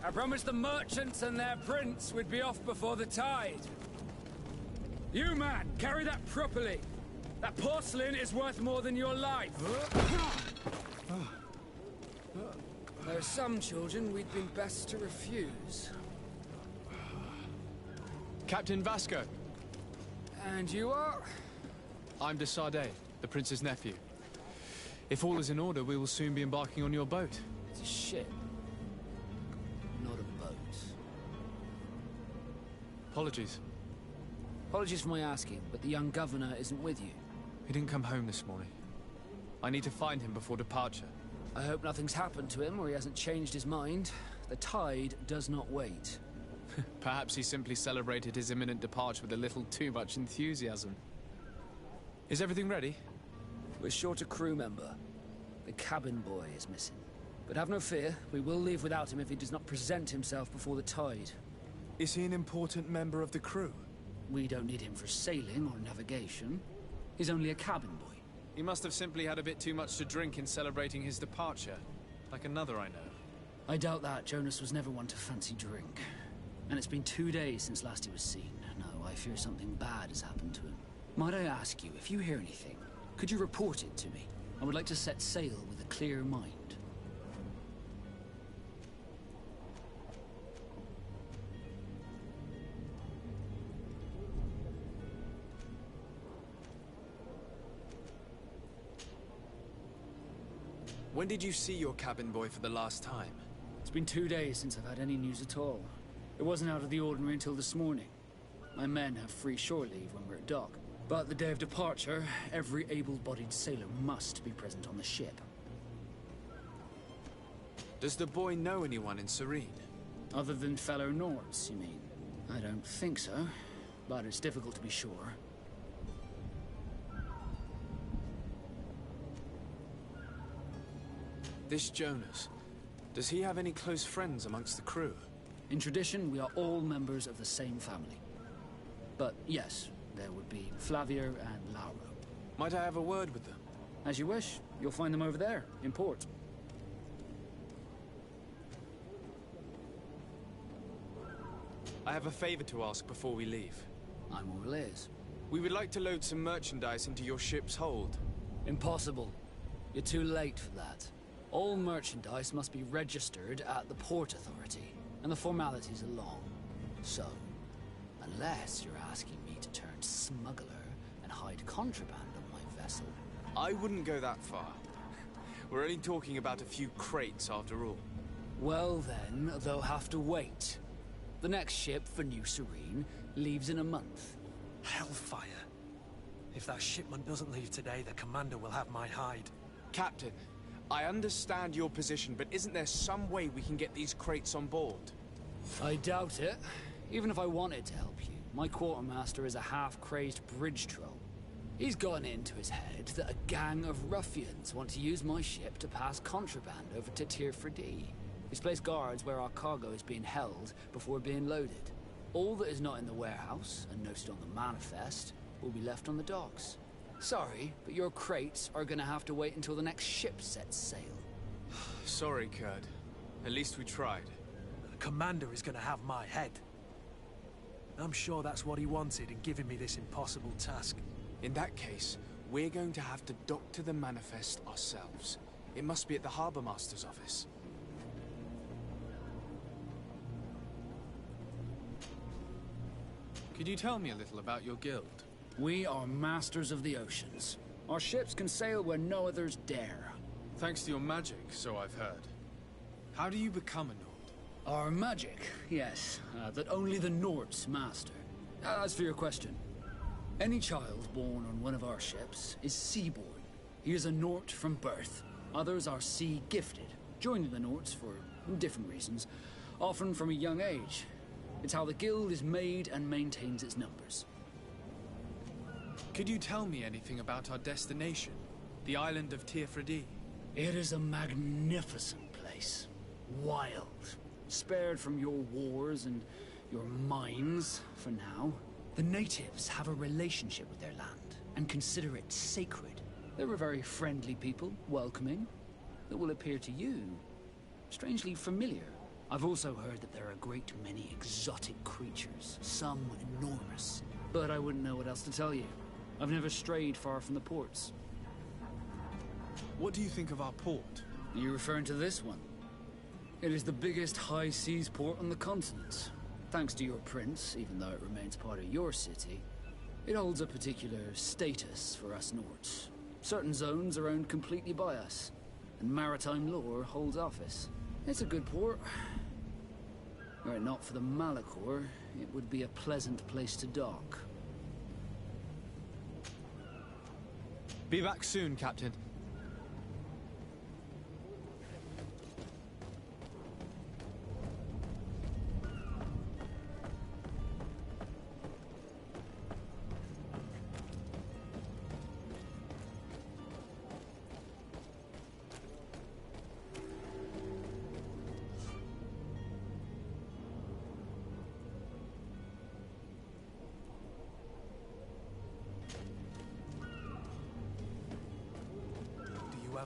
Speaker 14: I promised the merchants and their prince we'd be off before the tide. You, man, carry that properly. That porcelain is worth more than your life. There are some children we'd been best to refuse.
Speaker 3: Captain Vasco.
Speaker 14: And you are?
Speaker 3: I'm de Sardet, the prince's nephew. If all is in order, we will soon be embarking on your boat.
Speaker 14: It's a ship, not a boat.
Speaker 3: Apologies.
Speaker 14: Apologies for my asking, but the young governor isn't with you.
Speaker 3: He didn't come home this morning. I need to find him before departure.
Speaker 14: I hope nothing's happened to him or he hasn't changed his mind. The tide does not wait.
Speaker 3: Perhaps he simply celebrated his imminent departure with a little too much enthusiasm. Is everything ready?
Speaker 14: We're short a crew member. The cabin boy is missing. But have no fear, we will leave without him if he does not present himself before the tide.
Speaker 3: Is he an important member of the crew?
Speaker 14: We don't need him for sailing or navigation. He's only a cabin boy.
Speaker 3: He must have simply had a bit too much to drink in celebrating his departure. Like another I know.
Speaker 14: I doubt that. Jonas was never one to fancy drink. And it's been 2 days since last he was seen. No, I fear something bad has happened to him. Might I ask you, if you hear anything, could you report it to me? I would like to set sail with a clear mind.
Speaker 3: When did you see your cabin boy for the last time?
Speaker 14: It's been 2 days since I've had any news at all. It wasn't out of the ordinary until this morning. My men have free shore leave when we're at dock. But the day of departure, every able-bodied sailor must be present on the ship.
Speaker 3: Does the boy know anyone in Serene?
Speaker 14: Other than fellow Nords, you mean? I don't think so, but it's difficult to be sure.
Speaker 3: This Jonas, does he have any close friends amongst the crew?
Speaker 14: In tradition, we are all members of the same family. But yes, there would be Flavia and Lauro.
Speaker 3: Might I have a word with them?
Speaker 14: As you wish. You'll find them over there, in port.
Speaker 3: I have a favor to ask before we leave.
Speaker 14: I'm all ears.
Speaker 3: We would like to load some merchandise into your ship's hold.
Speaker 14: Impossible. You're too late for that. All merchandise must be registered at the Port Authority, and the formalities are long. So, Unless you're asking me to turn smuggler and hide contraband on my vessel.
Speaker 3: I wouldn't go that far. We're only talking about a few crates after all.
Speaker 14: Well then, they'll have to wait. The next ship for New Serene leaves in a month.
Speaker 6: Hellfire. If that shipment doesn't leave today, the commander will have my hide.
Speaker 3: Captain, I understand your position, but isn't there some way we can get these crates on board?
Speaker 14: I doubt it. Even if I wanted to help you, my quartermaster is a half-crazed bridge troll. He's gotten it into his head that a gang of ruffians want to use my ship to pass contraband over to Tier 4D. He's placed guards where our cargo is being held before being loaded. All that is not in the warehouse, and noted on the manifest, will be left on the docks. Sorry, but your crates are gonna have to wait until the next ship sets sail.
Speaker 3: Sorry, Kurd. At least we tried.
Speaker 6: The commander is gonna have my head. I'm sure that's what he wanted in giving me this impossible task.
Speaker 3: In that case, we're going to have to doctor the manifest ourselves. It must be at the Harbour Master's office. Could you tell me a little about your guild?
Speaker 14: We are masters of the oceans. Our ships can sail where no others dare.
Speaker 3: Thanks to your magic, so I've heard. How do you become a Nord?
Speaker 14: Our magic, yes, that only the Nords master. As for your question, any child born on one of our ships is seaborn. He is a Nord from birth. Others are sea-gifted, joining the Nords for different reasons, often from a young age. It's how the guild is made and maintains its numbers.
Speaker 3: Could you tell me anything about our destination? The island of Tier 4D?
Speaker 14: It is a magnificent place. Wild. Spared from your wars and your mines, for now. The natives have a relationship with their land, and consider it sacred. They're a very friendly people, welcoming, that will appear to you strangely familiar. I've also heard that there are a great many exotic creatures, some enormous. But I wouldn't know what else to tell you. I've never strayed far from the ports.
Speaker 3: What do you think of our port?
Speaker 14: Are you referring to this one? It is the biggest high seas port on the continent. Thanks to your prince, even though it remains part of your city, it holds a particular status for us Nords. Certain zones are owned completely by us, and maritime law holds office. It's a good port. Were it not for the Malachor, it would be a pleasant place to dock.
Speaker 3: Be back soon, Captain.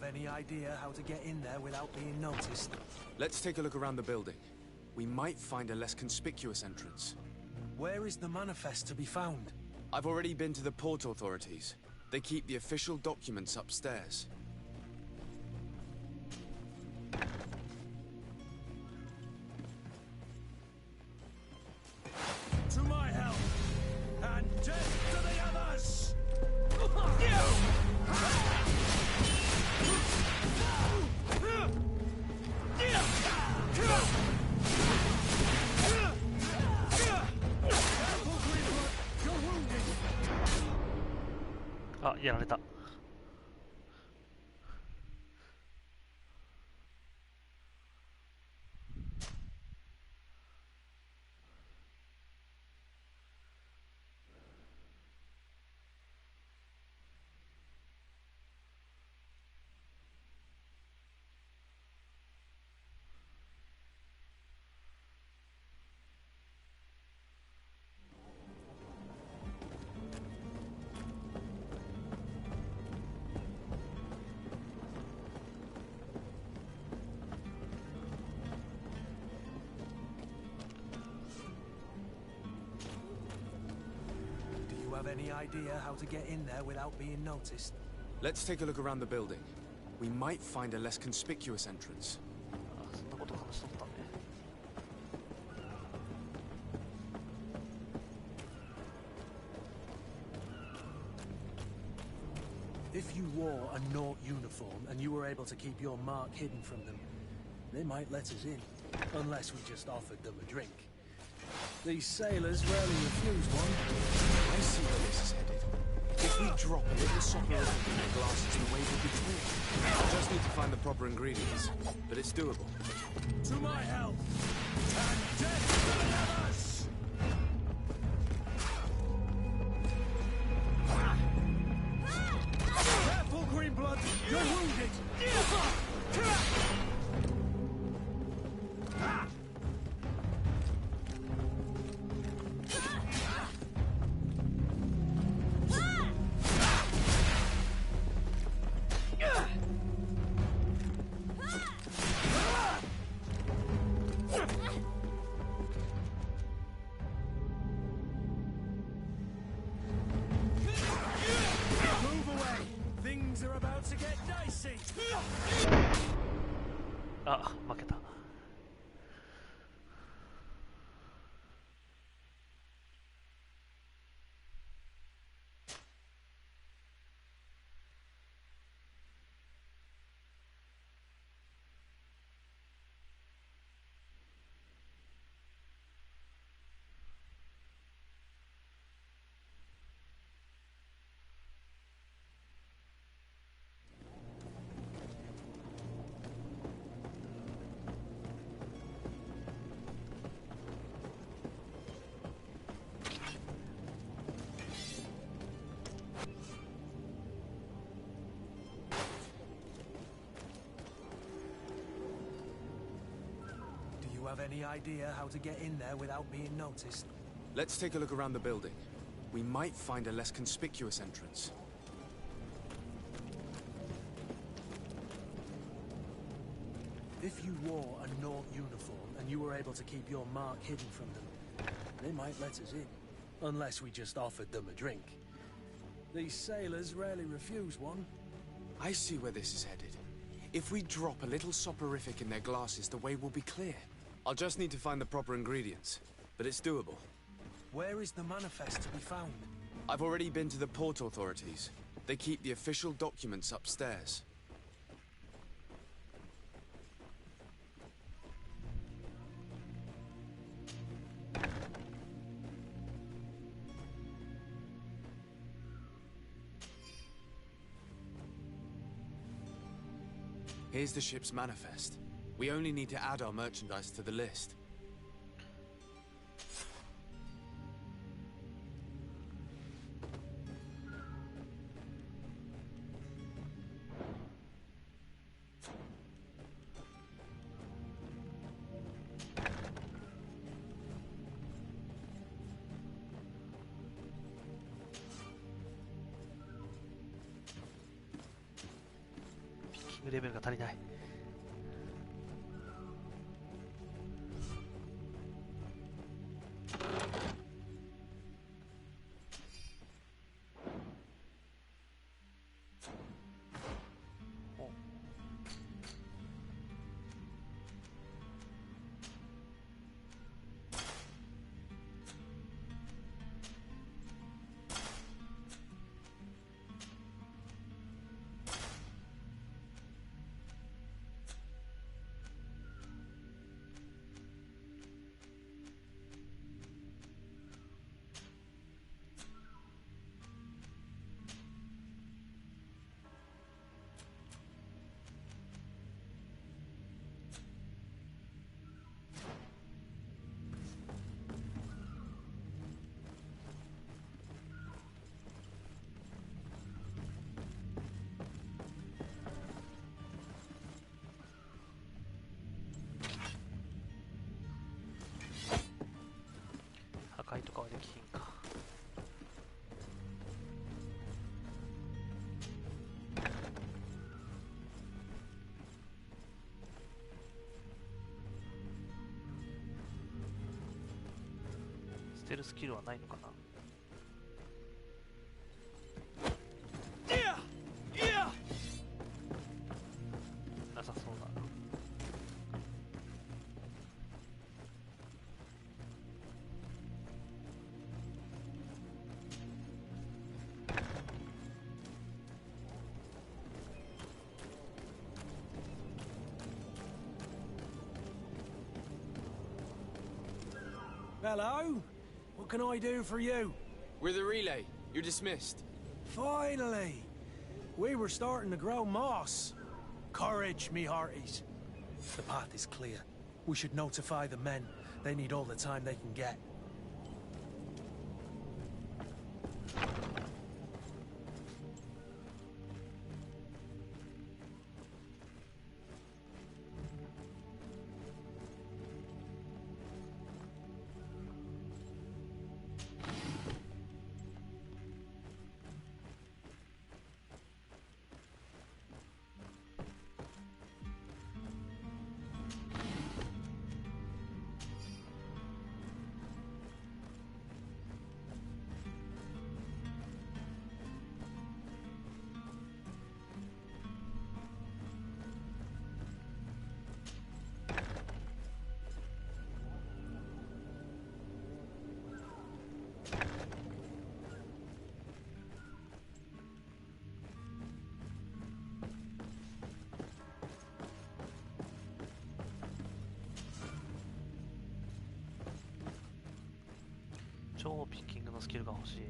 Speaker 6: Any idea how to get in there without being noticed?
Speaker 3: Let's take a look around the building. We might find a less conspicuous entrance.
Speaker 6: Where is the manifest to be found?
Speaker 3: I've already been to the port authorities. They keep the official documents upstairs.
Speaker 10: To my help! And death to the others!
Speaker 1: あ、やられた。
Speaker 6: Have any idea how to get in there without being noticed?
Speaker 3: Let's take a look around the building. We might find a less conspicuous entrance.
Speaker 1: そんなこと話しとったね。
Speaker 6: If you wore a Naut uniform and you were able to keep your mark hidden from them, they might let us in, unless we just offered them a drink. These sailors rarely refuse one.
Speaker 3: I see where this is headed. If we drop a little soporific in the glasses, the way will be clear. I just need to find the proper ingredients, but it's doable.
Speaker 6: To my help, and death deliver us! Careful, Greenblood! You're wounded!
Speaker 1: あ、負けた。
Speaker 6: Have any idea how to get in there without being noticed?
Speaker 3: Let's take a look around the building. We might find a less conspicuous entrance.
Speaker 6: If you wore a Naut uniform and you were able to keep your mark hidden from them, they might let us in, unless we just offered them a drink. These sailors rarely refuse one.
Speaker 3: I see where this is headed. If we drop a little soporific in their glasses, the way will be clear. I'll just need to find the proper ingredients, but it's doable.
Speaker 6: Where is the manifest to be found?
Speaker 3: I've already been to the port authorities. They keep the official documents upstairs. Here's the ship's manifest. We only need to add our merchandise to the list.
Speaker 1: ピッキングレベルが足りない。破壊とかはできひんか。捨てるスキルはないのかな。なさそうだ。
Speaker 6: Hello? What can I do for you?
Speaker 3: We're the relay. You're dismissed.
Speaker 6: Finally! We were starting to grow moss. Courage, me hearties. The path is clear. We should notify the men. They need all the time they can get.
Speaker 1: 超ピッキングのスキルが欲しい。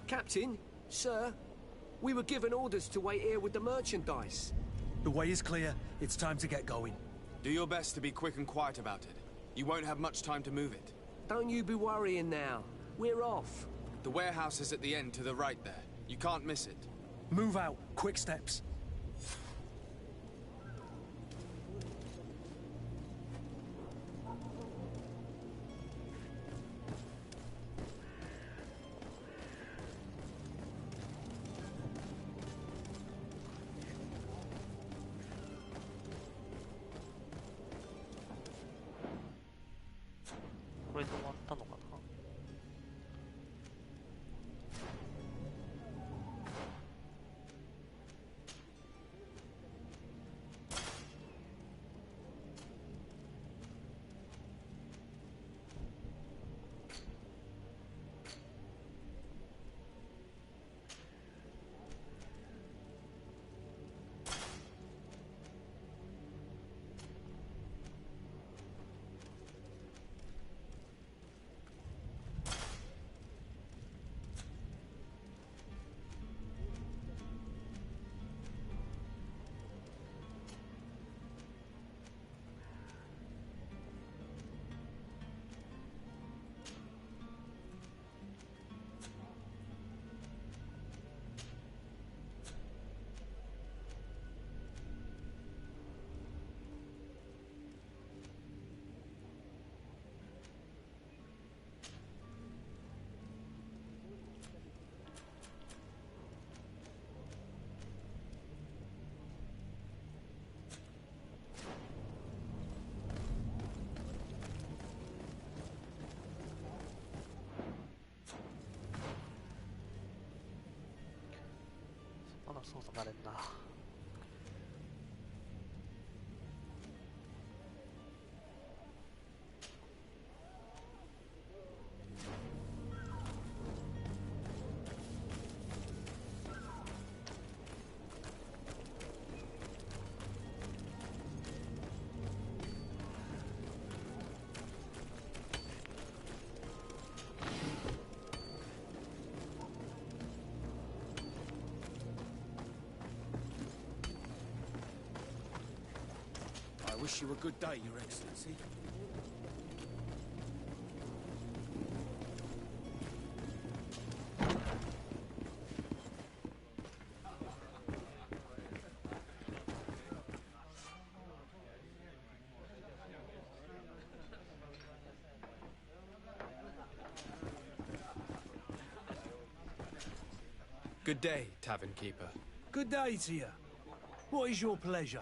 Speaker 12: Captain, sir, we were given orders to wait here with the merchandise.
Speaker 6: The way is clear. It's time to get going.
Speaker 3: Do your best to be quick and quiet about it. You won't have much time to move it.
Speaker 12: Don't you be worrying now. We're off.
Speaker 3: The warehouse is at the end to the right there. You can't miss it.
Speaker 6: Move out. Quick steps.
Speaker 1: これで終わったのかな。の操作慣れんな。
Speaker 12: I wish you a good day, Your Excellency.
Speaker 3: Good day, tavern keeper.
Speaker 6: Good day to you. What is your pleasure?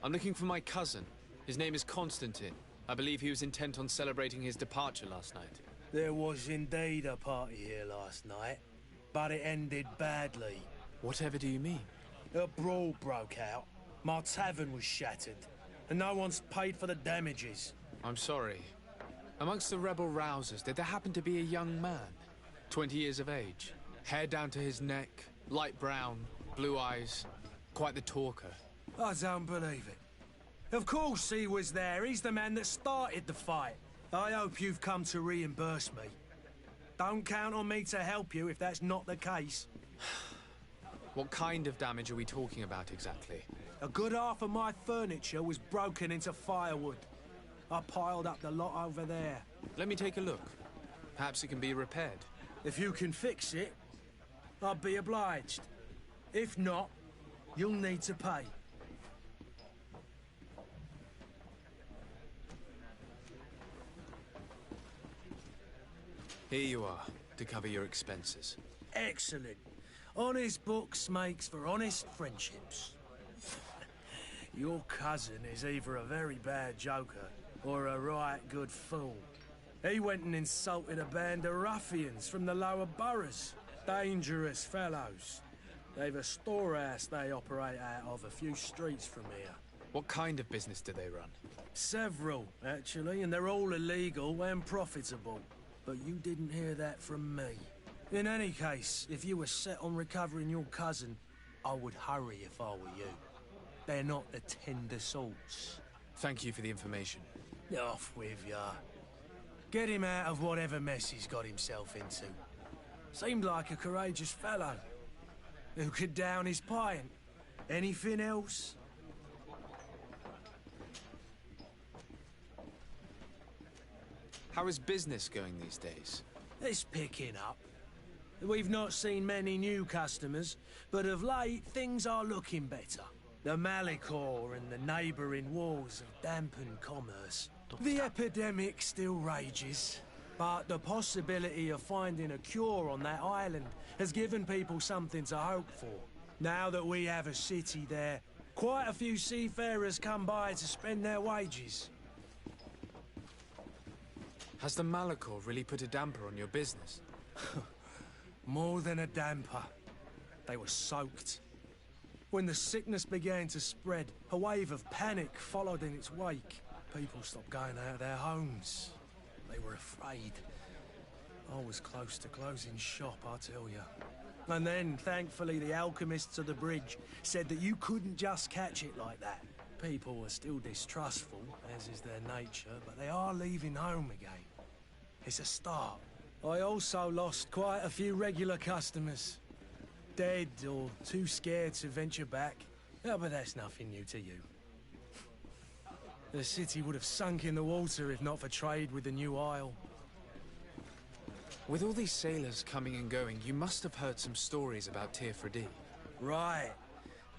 Speaker 3: I'm looking for my cousin. His name is Constantine. I believe he was intent on celebrating his departure last night.
Speaker 6: There was indeed a party here last night, but it ended badly.
Speaker 3: Whatever do you mean?
Speaker 6: A brawl broke out. My tavern was shattered, and no one's paid for the damages.
Speaker 3: I'm sorry. Amongst the rebel rousers, did there happen to be a young man? 20 years of age, hair down to his neck, light brown, blue eyes, quite the talker.
Speaker 6: I don't believe it. Of course he was there. He's the man that started the fight. I hope you've come to reimburse me. Don't count on me to help you if that's not the case.
Speaker 3: What kind of damage are we talking about exactly?
Speaker 6: A good half of my furniture was broken into firewood. I piled up the lot over there.
Speaker 3: Let me take a look. Perhaps it can be repaired.
Speaker 6: If you can fix it, I'd be obliged. If not, you'll need to pay.
Speaker 3: Here you are, to cover your expenses.
Speaker 6: Excellent. Honest books makes for honest friendships. Your cousin is either a very bad joker or a right good fool. He went and insulted a band of ruffians from the lower boroughs. Dangerous fellows. They've a storehouse they operate out of a few streets from here.
Speaker 3: What kind of business do they run?
Speaker 6: Several, actually, and they're all illegal and profitable. But you didn't hear that from me. In any case, if you were set on recovering your cousin, I would hurry if I were you. They're not the tender sorts.
Speaker 3: Thank you for the information.
Speaker 6: Off with ya. Get him out of whatever mess he's got himself into. Seemed like a courageous fellow. Who could down his pint? Anything else?
Speaker 3: How is business going these days?
Speaker 6: It's picking up. We've not seen many new customers, but of late things are looking better. The Malicor and the neighbouring wars have dampened commerce. The epidemic still rages, but the possibility of finding a cure on that island has given people something to hope for. Now that we have a city there, quite a few seafarers come by to spend their wages.
Speaker 3: Has the Malicor really put a damper on your business?
Speaker 6: More than a damper. They were soaked. When the sickness began to spread, a wave of panic followed in its wake. People stopped going out of their homes. They were afraid. I was close to closing shop, I tell you. And then, thankfully, the alchemists of the bridge said that you couldn't just catch it like that. People were still distrustful, as is their nature, but they are leaving home again. It's a start. I also lost quite a few regular customers. Dead or too scared to venture back. Oh, but that's nothing new to you. The city would have sunk in the water if not for trade with the new isle.
Speaker 3: With all these sailors coming and going, you must have heard some stories about Tirfredi.
Speaker 6: Right.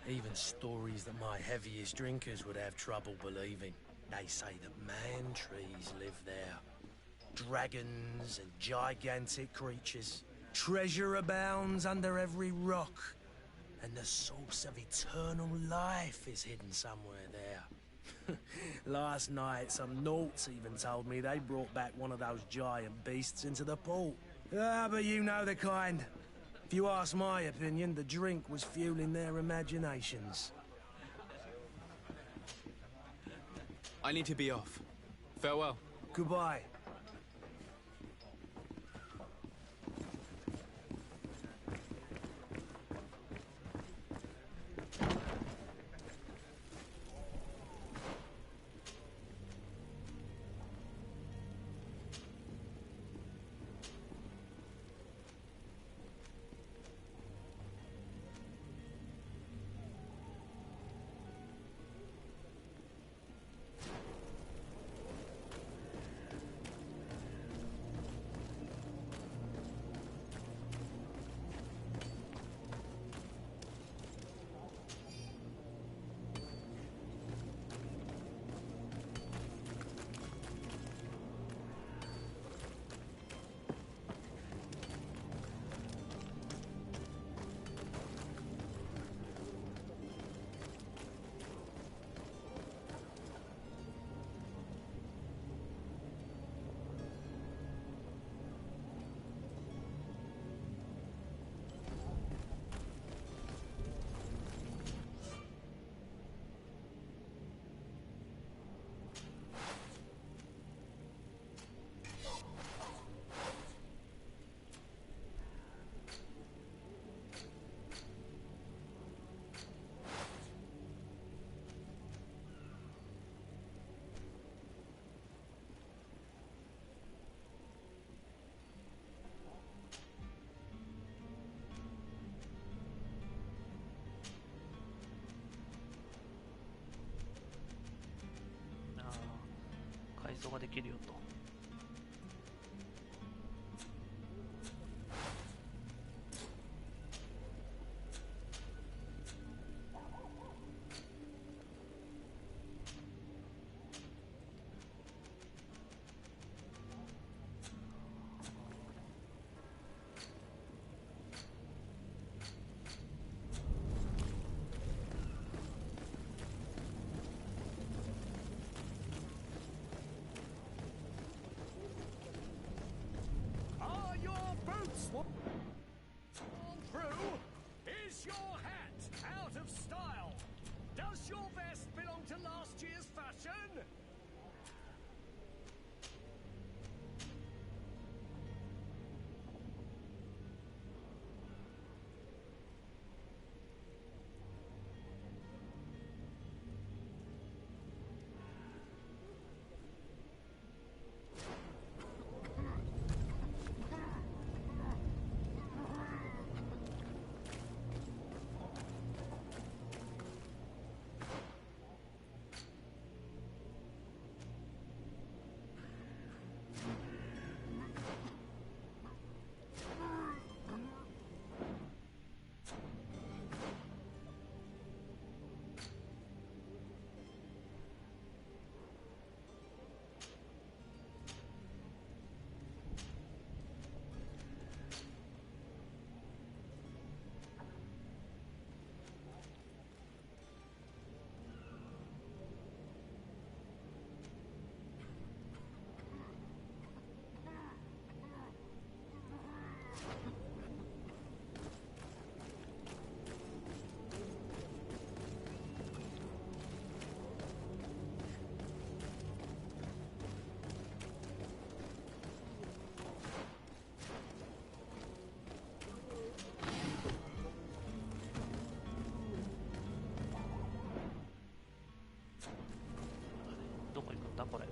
Speaker 6: Even stories that my heaviest drinkers would have trouble believing. They say that man-trees live there. Dragons and gigantic creatures. Treasure abounds under every rock. And the source of eternal life is hidden somewhere there. Last night, some Nauts even told me they brought back one of those giant beasts into the port. Ah, but you know the kind. If you ask my opinion, the drink was fueling their imaginations.
Speaker 3: I need to be off. Farewell.
Speaker 6: Goodbye.
Speaker 1: Ah, 改造ができるよと。
Speaker 12: Are your boots worn through? Is your hat out of style? Does your vest belong to last year's fashion?どこ行くんだこれ。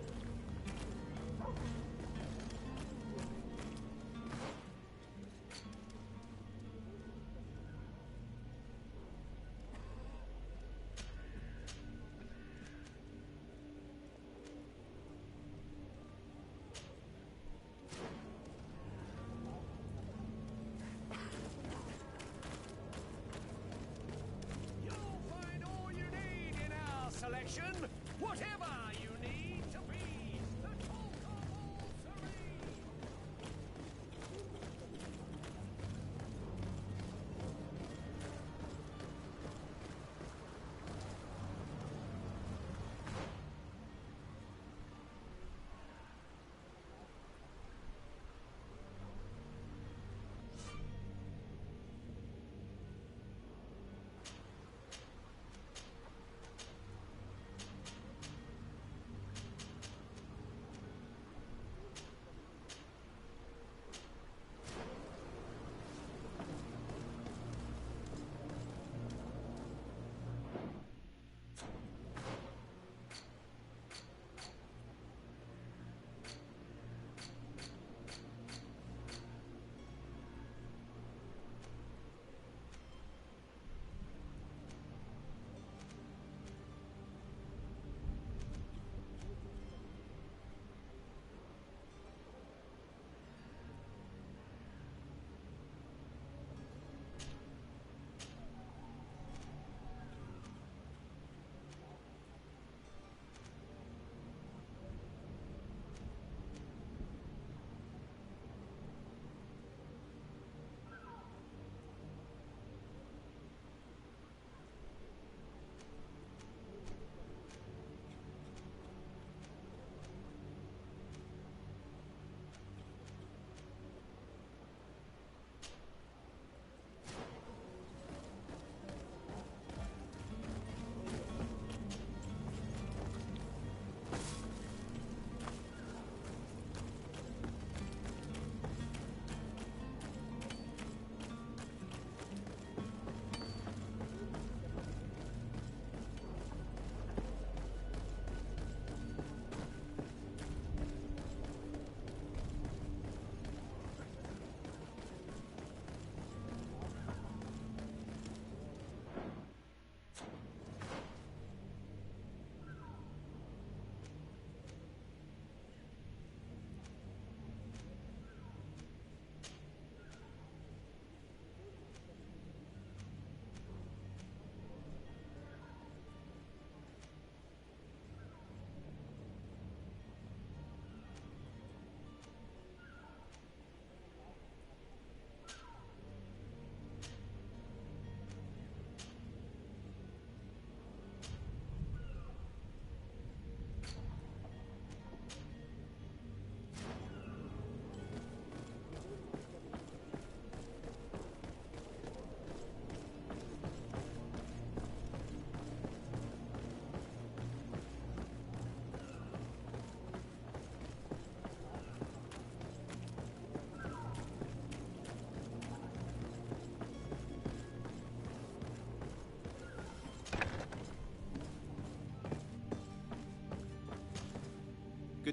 Speaker 12: You'll find all you need in our selection. Whatever you need to be the talk of all serene.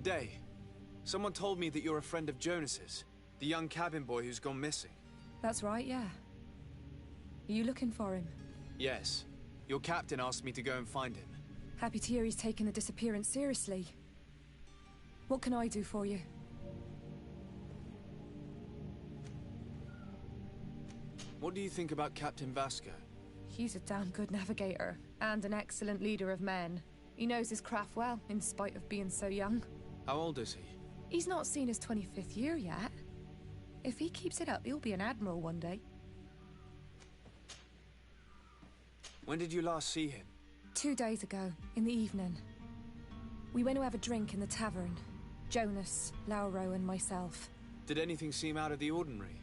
Speaker 3: Good day. Someone told me that you're a friend of Jonas's, the young cabin boy who's gone missing.
Speaker 15: That's right, yeah. Are you looking for him?
Speaker 3: Yes. Your captain asked me to go and find him.
Speaker 15: Happy to hear he's taken the disappearance seriously. What can I do for you?
Speaker 3: What do you think about Captain Vasco?
Speaker 15: He's a damn good navigator, and an excellent leader of men. He knows his craft well, in spite of being so young.
Speaker 3: How old is he?
Speaker 15: He's not seen his 25th year yet. If he keeps it up, he'll be an admiral one day.
Speaker 3: When did you last see him?
Speaker 15: 2 days ago, in the evening. We went to have a drink in the tavern. Jonas, Lauro, and myself.
Speaker 3: Did anything seem out of the ordinary?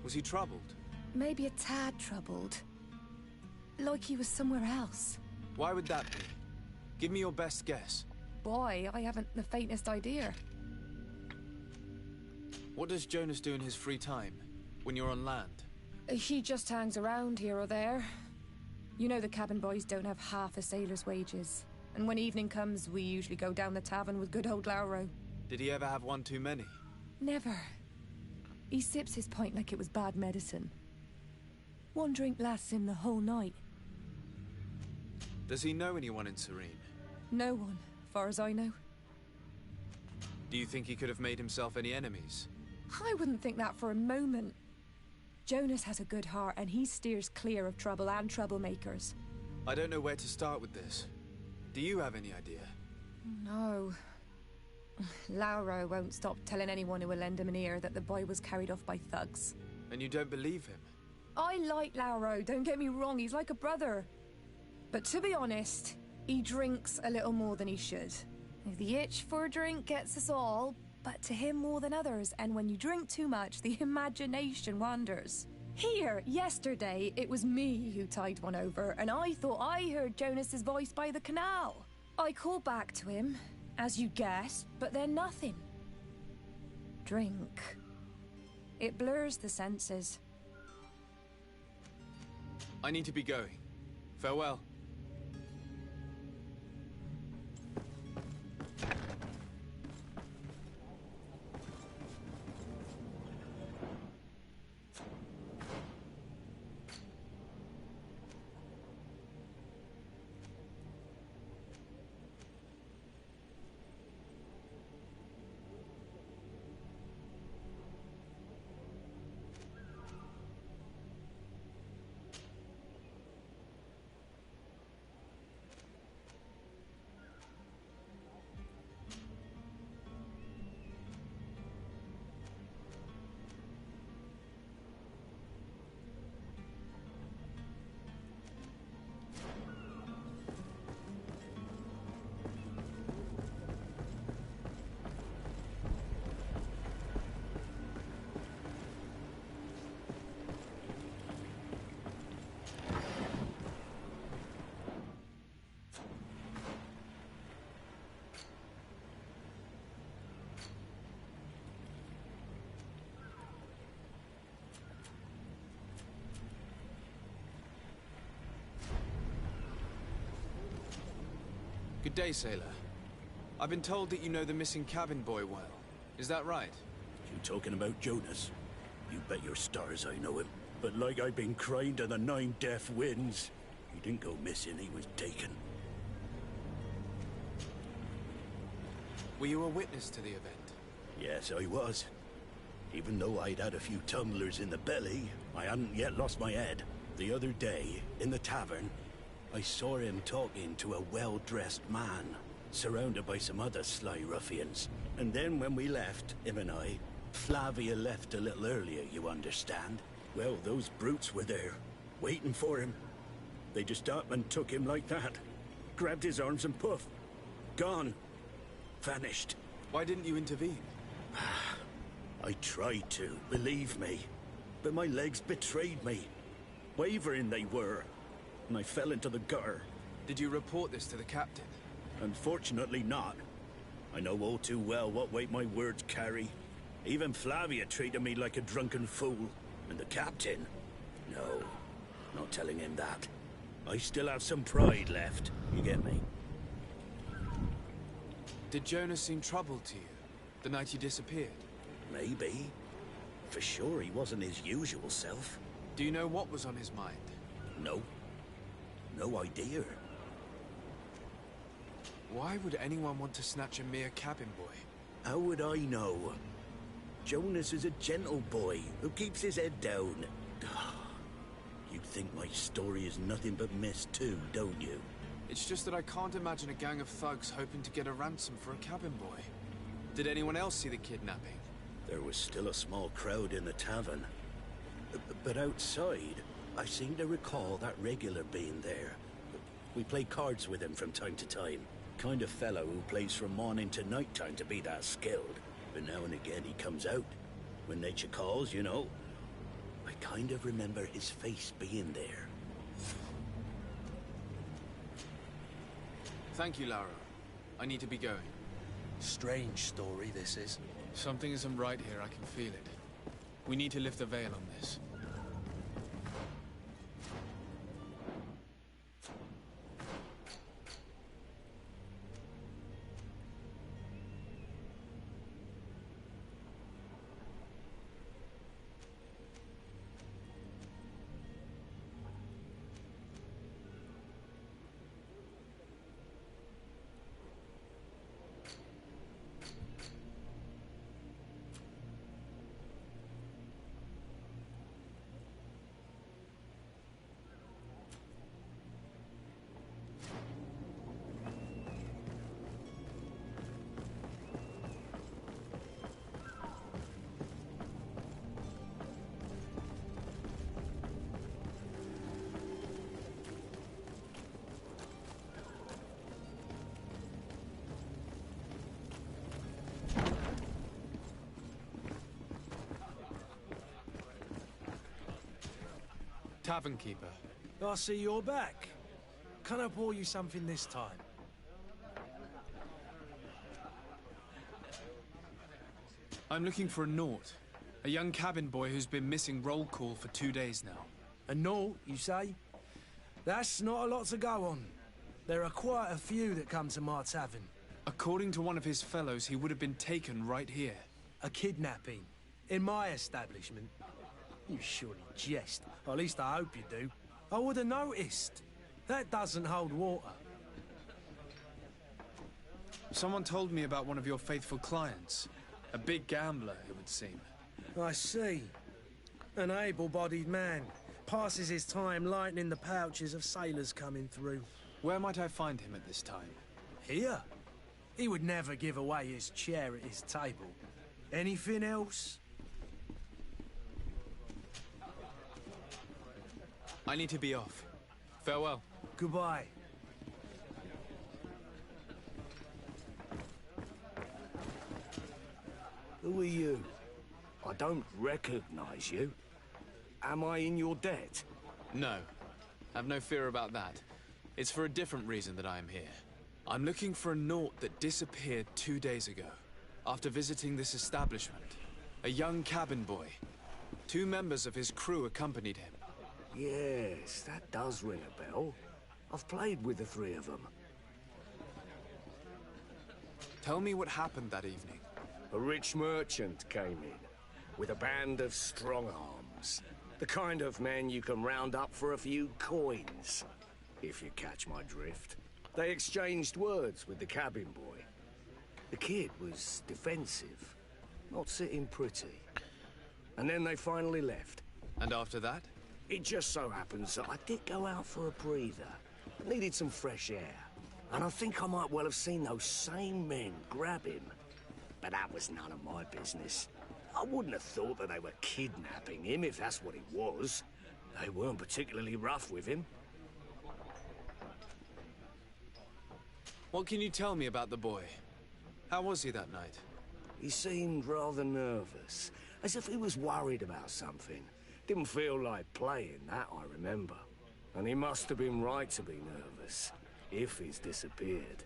Speaker 3: Was he troubled?
Speaker 15: Maybe a tad troubled. Like he was somewhere else.
Speaker 3: Why would that be? Give me your best guess.
Speaker 15: Boy, I haven't the faintest idea.
Speaker 3: What does Jonas do in his free time, when you're on land?
Speaker 15: He just hangs around here or there. You know the cabin boys don't have half a sailor's wages. And when evening comes, we usually go down the tavern with good old Lauro.
Speaker 3: Did he ever have one too many?
Speaker 15: Never. He sips his pint like it was bad medicine. One drink lasts him the whole night.
Speaker 3: Does he know anyone in Serene?
Speaker 15: No one, far as I know.
Speaker 3: Do you think he could have made himself any enemies?
Speaker 15: I wouldn't think that for a moment. Jonas has a good heart, and he steers clear of trouble and troublemakers.
Speaker 3: I don't know where to start with this. Do you have any idea?
Speaker 15: No. Lauro won't stop telling anyone who will lend him an ear that the boy was carried off by thugs.
Speaker 3: And you don't believe him?
Speaker 15: I like Lauro, don't get me wrong, he's like a brother. But to be honest, he drinks a little more than he should. The itch for a drink gets us all, but to him more than others, and when you drink too much, the imagination wanders. Here, yesterday, it was me who tied one over, and I thought I heard Jonas's voice by the canal. I called back to him, as you guessed, but then nothing. Drink. It blurs the senses.
Speaker 3: I need to be going. Farewell. Good day, sailor. I've been told that you know the missing cabin boy well. Is that right?
Speaker 16: You talking about Jonas? You bet your stars I know him. But like I've been crying to the 9 deaf winds, he didn't go missing, he was taken.
Speaker 3: Were you a witness to the event?
Speaker 16: Yes, I was. Even though I'd had a few tumblers in the belly, I hadn't yet lost my head. The other day, in the tavern, I saw him talking to a well-dressed man, surrounded by some other sly ruffians. And then when we left, him and I, Flavia left a little earlier, you understand. Well, those brutes were there, waiting for him. They just up and took him like that. Grabbed his arms and poof. Gone. Vanished.
Speaker 3: Why didn't you intervene?
Speaker 16: I tried to, believe me. But my legs betrayed me. Wavering they were. And I fell into the gutter.
Speaker 3: Did you report this to the captain?
Speaker 16: Unfortunately not. I know all too well what weight my words carry. Even Flavia treated me like a drunken fool. And the captain? No, not telling him that. I still have some pride left, you get me?
Speaker 3: Did Jonas seem troubled to you the night he disappeared?
Speaker 16: Maybe. For sure he wasn't his usual self.
Speaker 3: Do you know what was on his mind?
Speaker 16: No. No idea.
Speaker 3: Why would anyone want to snatch a mere cabin boy?
Speaker 16: How would I know? Jonas is a gentle boy who keeps his head down. You think my story is nothing but mess too, don't you?
Speaker 3: It's just that I can't imagine a gang of thugs hoping to get a ransom for a cabin boy. Did anyone else see the kidnapping?
Speaker 16: There was still a small crowd in the tavern. But outside, I seem to recall that regular being there. We play cards with him from time to time. Kind of fellow who plays from morning to night time to be that skilled. But now and again he comes out. When nature calls, you know. I kind of remember his face being there.
Speaker 3: Thank you, Lara. I need to be going.
Speaker 6: Strange story, this is.
Speaker 3: Something isn't right here, I can feel it. We need to lift the veil on this. Tavern keeper.
Speaker 6: I see you're back. Can I pour you something this time?
Speaker 3: I'm looking for a Naut. A young cabin boy who's been missing roll call for 2 days now.
Speaker 6: A Naut, you say? That's not a lot to go on. There are quite a few that come to my tavern.
Speaker 3: According to one of his fellows, he would have been taken right here.
Speaker 6: A kidnapping? In my establishment? You surely jest. Or at least I hope you do. I would have noticed. That doesn't hold water.
Speaker 3: Someone told me about one of your faithful clients. A big gambler, it would seem.
Speaker 6: I see. An able-bodied man. Passes his time lightening the pouches of sailors coming through.
Speaker 3: Where might I find him at this time?
Speaker 6: Here? He would never give away his chair at his table. Anything else?
Speaker 3: I need to be off. Farewell.
Speaker 6: Goodbye.
Speaker 12: Who are you? I don't recognize you. Am I in your debt?
Speaker 3: No. Have no fear about that. It's for a different reason that I am here. I'm looking for a Naut that disappeared 2 days ago, after visiting this establishment. A young cabin boy. 2 members of his crew accompanied him.
Speaker 12: Yes, that does ring a bell. I've played with the 3 of them.
Speaker 3: Tell me what happened that evening.
Speaker 12: A rich merchant came in, with a band of strong-arms. The kind of men you can round up for a few coins, if you catch my drift. They exchanged words with the cabin boy. The kid was defensive, not sitting pretty. And then they finally left.
Speaker 3: And after that?
Speaker 12: It just so happens that I did go out for a breather. I needed some fresh air. And I think I might well have seen those same men grab him. But that was none of my business. I wouldn't have thought that they were kidnapping him if that's what it was. They weren't particularly rough with him.
Speaker 3: What can you tell me about the boy? How was he that night?
Speaker 12: He seemed rather nervous, as if he was worried about something. Didn't feel like playing, that I remember. And he must have been right to be nervous, if he's disappeared.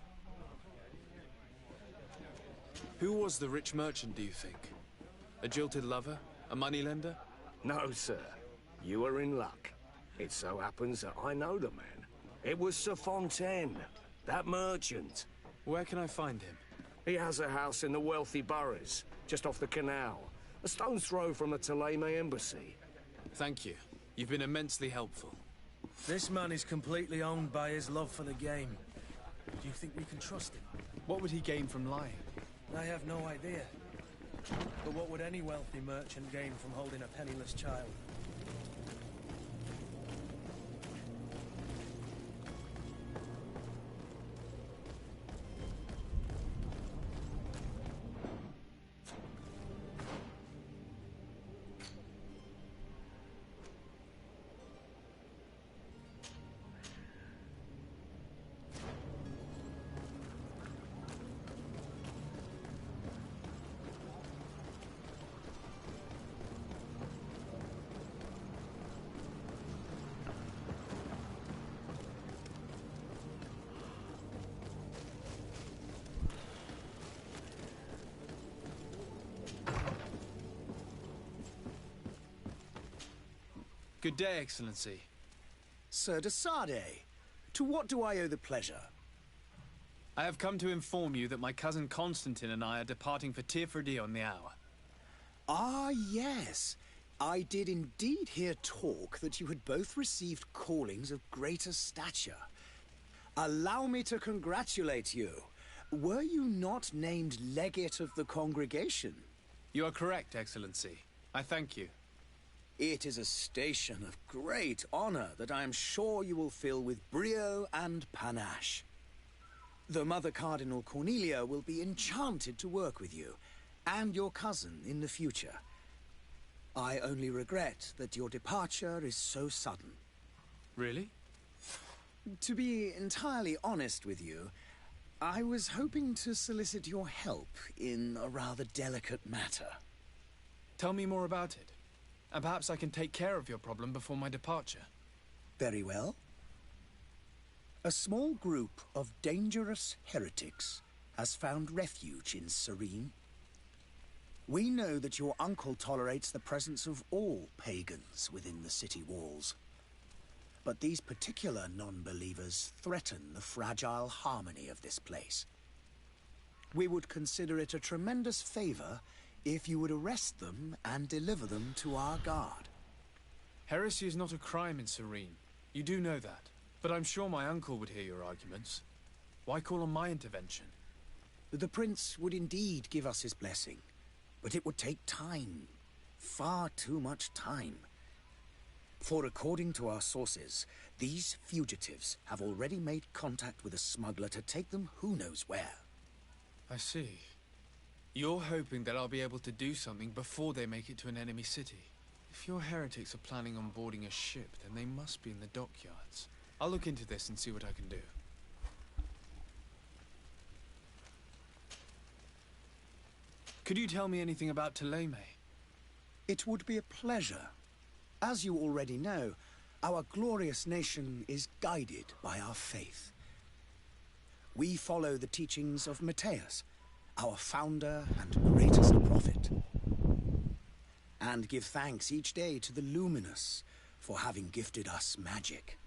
Speaker 3: Who was the rich merchant, do you think? A jilted lover? A moneylender?
Speaker 12: No, sir. You are in luck. It so happens that I know the man. It was Sir Fontaine, that merchant.
Speaker 3: Where can I find him?
Speaker 12: He has a house in the wealthy boroughs, just off the canal. A stone's throw from the Thélème embassy.
Speaker 3: Thank you. You've been immensely helpful.
Speaker 6: This man is completely owned by his love for the game. Do you think we can trust him?
Speaker 3: What would he gain from lying?
Speaker 6: I have no idea. But what would any wealthy merchant gain from holding a penniless child?
Speaker 3: Good day, Excellency.
Speaker 16: Sir de Sade, to what do I owe the pleasure?
Speaker 3: I have come to inform you that my cousin Constantine and I are departing for Tir on the hour.
Speaker 16: Ah, yes. I did indeed hear talk that you had both received callings of greater stature. Allow me to congratulate you. Were you not named legate of the congregation?
Speaker 3: You are correct, Excellency. I thank you.
Speaker 16: It is a station of great honor that I am sure you will fill with brio and panache. The Mother Cardinal Cornelia will be enchanted to work with you, and your cousin in the future. I only regret that your departure is so sudden.
Speaker 3: Really?
Speaker 16: To be entirely honest with you, I was hoping to solicit your help in a rather delicate matter.
Speaker 3: Tell me more about it. And perhaps I can take care of your problem before my departure.
Speaker 16: Very well. A small group of dangerous heretics has found refuge in Serene. We know that your uncle tolerates the presence of all pagans within the city walls. But these particular non-believers threaten the fragile harmony of this place. We would consider it a tremendous favor if you would arrest them and deliver them to our guard.
Speaker 3: Heresy is not a crime in Serene. You do know that. But I'm sure my uncle would hear your arguments. Why call on my intervention?
Speaker 16: The prince would indeed give us his blessing, but it would take time. Far too much time. For according to our sources, these fugitives have already made contact with a smuggler to take them who knows where.
Speaker 3: I see. You're hoping that I'll be able to do something before they make it to an enemy city. If your heretics are planning on boarding a ship, then they must be in the dockyards. I'll look into this and see what I can do. Could you tell me anything about Thélème?
Speaker 16: It would be a pleasure. As you already know, our glorious nation is guided by our faith. We follow the teachings of Matthias, our founder and greatest prophet, and give thanks each day to the Luminous for having gifted us magic.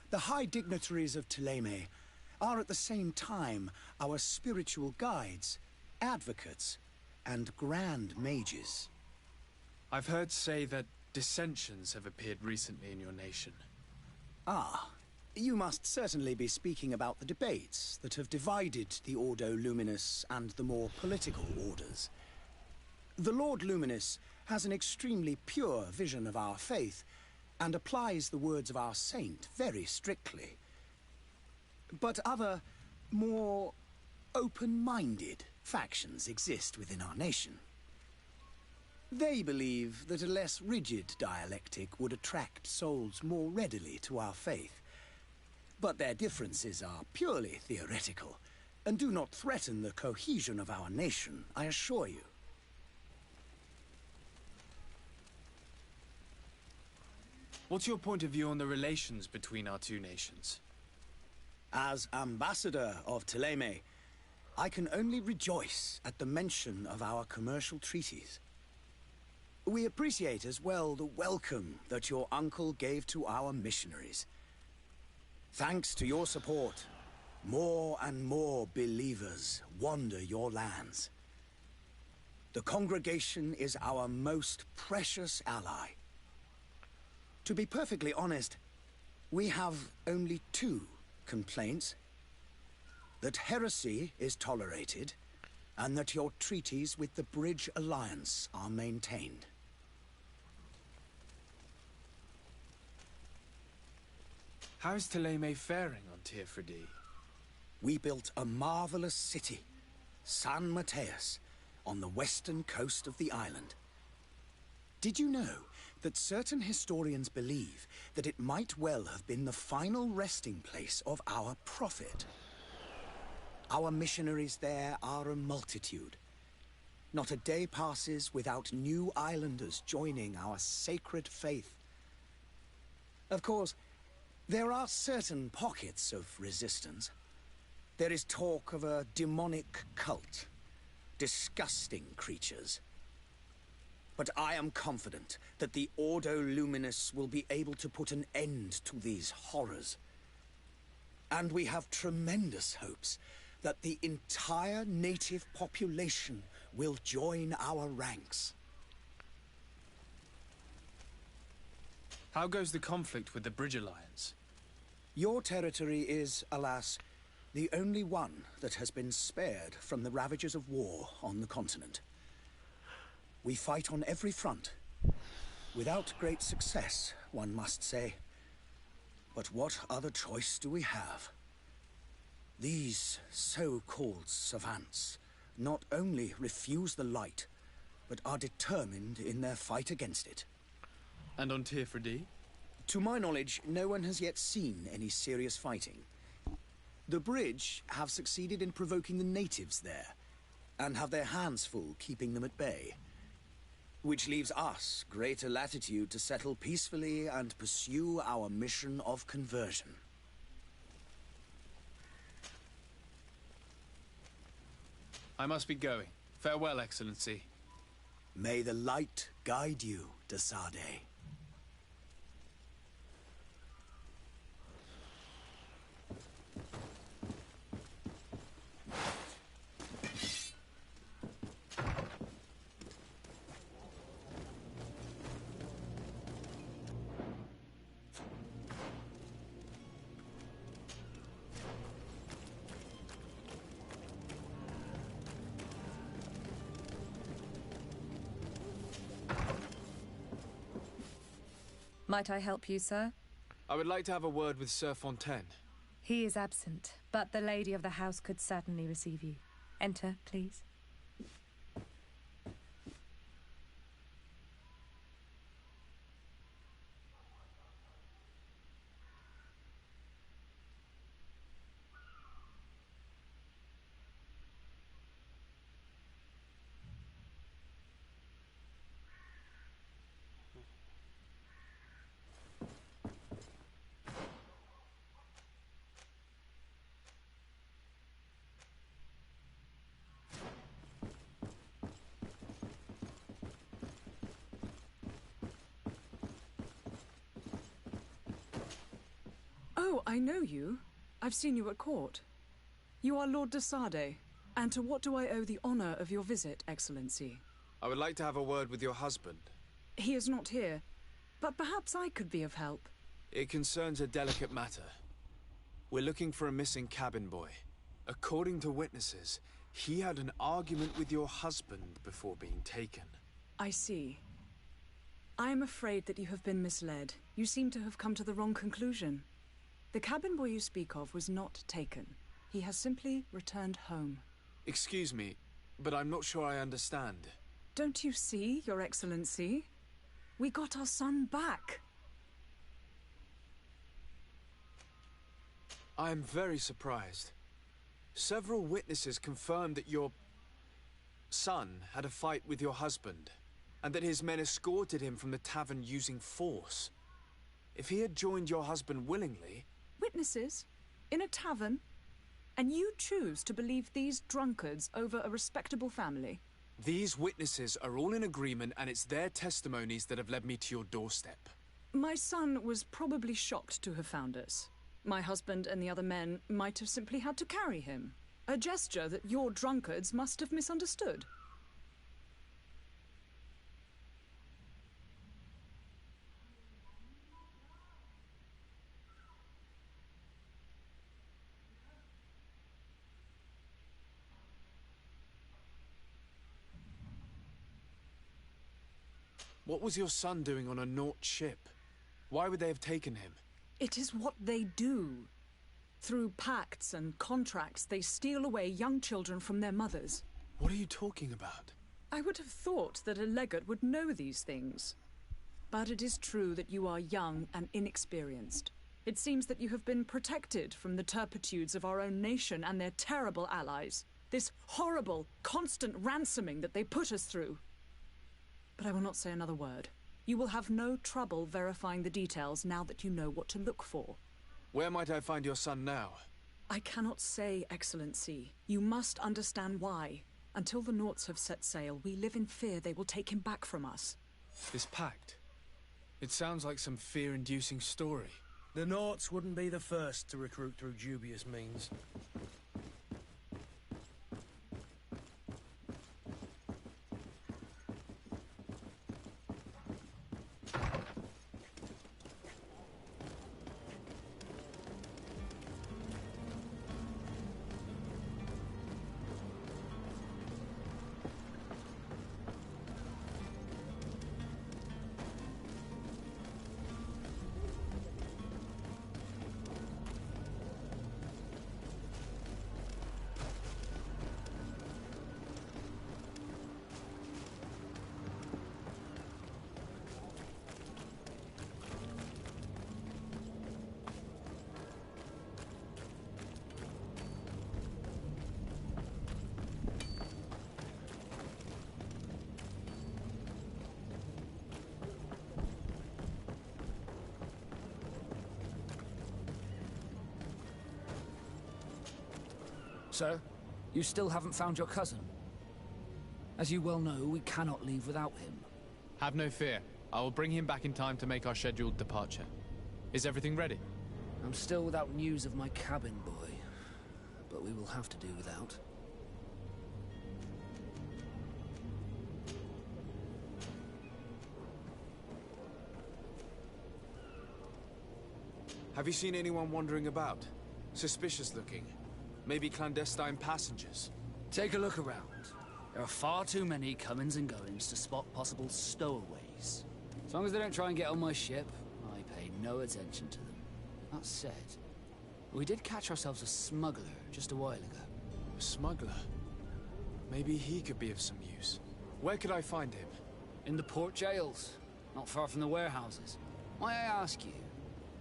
Speaker 16: The high dignitaries of Thélème are at the same time our spiritual guides, advocates, and grand mages.
Speaker 3: I've heard say that dissensions have appeared recently in your nation.
Speaker 16: Ah, you must certainly be speaking about the debates that have divided the Ordo Luminous and the more political orders. The Lord Luminous has an extremely pure vision of our faith and applies the words of our saint very strictly. But other, more open-minded factions exist within our nation. They believe that a less rigid dialectic would attract souls more readily to our faith. But their differences are purely theoretical, and do not threaten the cohesion of our nation, I assure you.
Speaker 3: What's your point of view on the relations between our two nations?
Speaker 16: As ambassador of Thélème, I can only rejoice at the mention of our commercial treaties. We appreciate as well the welcome that your uncle gave to our missionaries. Thanks to your support, more and more believers wander your lands. The congregation is our most precious ally. To be perfectly honest, we have only two complaints. That heresy is tolerated, and that your treaties with the Bridge Alliance are maintained.
Speaker 3: How is Thélème faring on Teofredi?
Speaker 16: We built a marvelous city, San Mateus, on the western coast of the island. Did you know that certain historians believe that it might well have been the final resting place of our prophet? Our missionaries there are a multitude. Not a day passes without new islanders joining our sacred faith. Of course, there are certain pockets of resistance. There is talk of a demonic cult. Disgusting creatures. But I am confident that the Ordo Luminous will be able to put an end to these horrors. And we have tremendous hopes that the entire native population will join our ranks.
Speaker 3: How goes the conflict with the Bridge Alliance?
Speaker 16: Your territory is, alas, the only one that has been spared from the ravages of war on the continent. We fight on every front. Without great success, one must say. But what other choice do we have? These so-called savants not only refuse the light, but are determined in their fight against it.
Speaker 3: And on Teofredi?
Speaker 16: To my knowledge, no one has yet seen any serious fighting. The Bridge have succeeded in provoking the natives there, and have their hands full keeping them at bay. Which leaves us greater latitude to settle peacefully and pursue our mission of conversion.
Speaker 3: I must be going. Farewell, Excellency.
Speaker 16: May the light guide you, de Sade.
Speaker 15: Might I help you, sir?
Speaker 3: I would like to have a word with Sir Fontaine.
Speaker 15: He is absent, but the lady of the house could certainly receive you. Enter, please.
Speaker 7: Oh, I know you. I've seen you at court. You are Lord de Sade. And to what do I owe the honor of your visit, Excellency?
Speaker 3: I would like to have a word with your husband.
Speaker 7: He is not here, but perhaps I could be of help.
Speaker 3: It concerns a delicate matter. We're looking for a missing cabin boy. According to witnesses, he had an argument with your husband before being taken.
Speaker 7: I see. I am afraid that you have been misled. You seem to have come to the wrong conclusion. The cabin boy you speak of was not taken. He has simply returned home.
Speaker 3: Excuse me, but I'm not sure I understand.
Speaker 7: Don't you see, Your Excellency? We got our son back.
Speaker 3: I am very surprised. Several witnesses confirmed that your son had a fight with your husband, and that his men escorted him from the tavern using force. If he had joined your husband willingly...
Speaker 7: Witnesses? In a tavern? And you choose to believe these drunkards over a respectable family?
Speaker 3: These witnesses are all in agreement, and it's their testimonies that have led me to your doorstep.
Speaker 7: My son was probably shocked to have found us. My husband and the other men might have simply had to carry him. A gesture that your drunkards must have misunderstood.
Speaker 3: What was your son doing on a Naut ship? Why would they have taken him?
Speaker 7: It is what they do. Through pacts and contracts, they steal away young children from their mothers.
Speaker 3: What are you talking about?
Speaker 7: I would have thought that a legate would know these things. But it is true that you are young and inexperienced. It seems that you have been protected from the turpitudes of our own nation and their terrible allies. This horrible, constant ransoming that they put us through. But I will not say another word. You will have no trouble verifying the details now that you know what to look for.
Speaker 3: Where might I find your son now?
Speaker 7: I cannot say, Excellency. You must understand why. Until the Nauts have set sail, we live in fear they will take him back from us.
Speaker 3: This pact? It sounds like some fear-inducing story.
Speaker 6: The Nauts wouldn't be the first to recruit through dubious means.
Speaker 14: Sir, you still haven't found your cousin. As you well know, we cannot leave without him.
Speaker 3: Have no fear. I will bring him back in time to make our scheduled departure. Is everything ready?
Speaker 14: I'm still without news of my cabin boy, but we will have to do without.
Speaker 3: Have you seen anyone wandering about? Suspicious looking? Maybe clandestine passengers?
Speaker 14: Take a look around. There are far too many comings and goings to spot possible stowaways. As long as they don't try and get on my ship, I pay no attention to them. That said, we did catch ourselves a smuggler just a while ago.
Speaker 3: A smuggler? Maybe he could be of some use. Where could I find him?
Speaker 14: In the port jails, not far from the warehouses. May I ask you,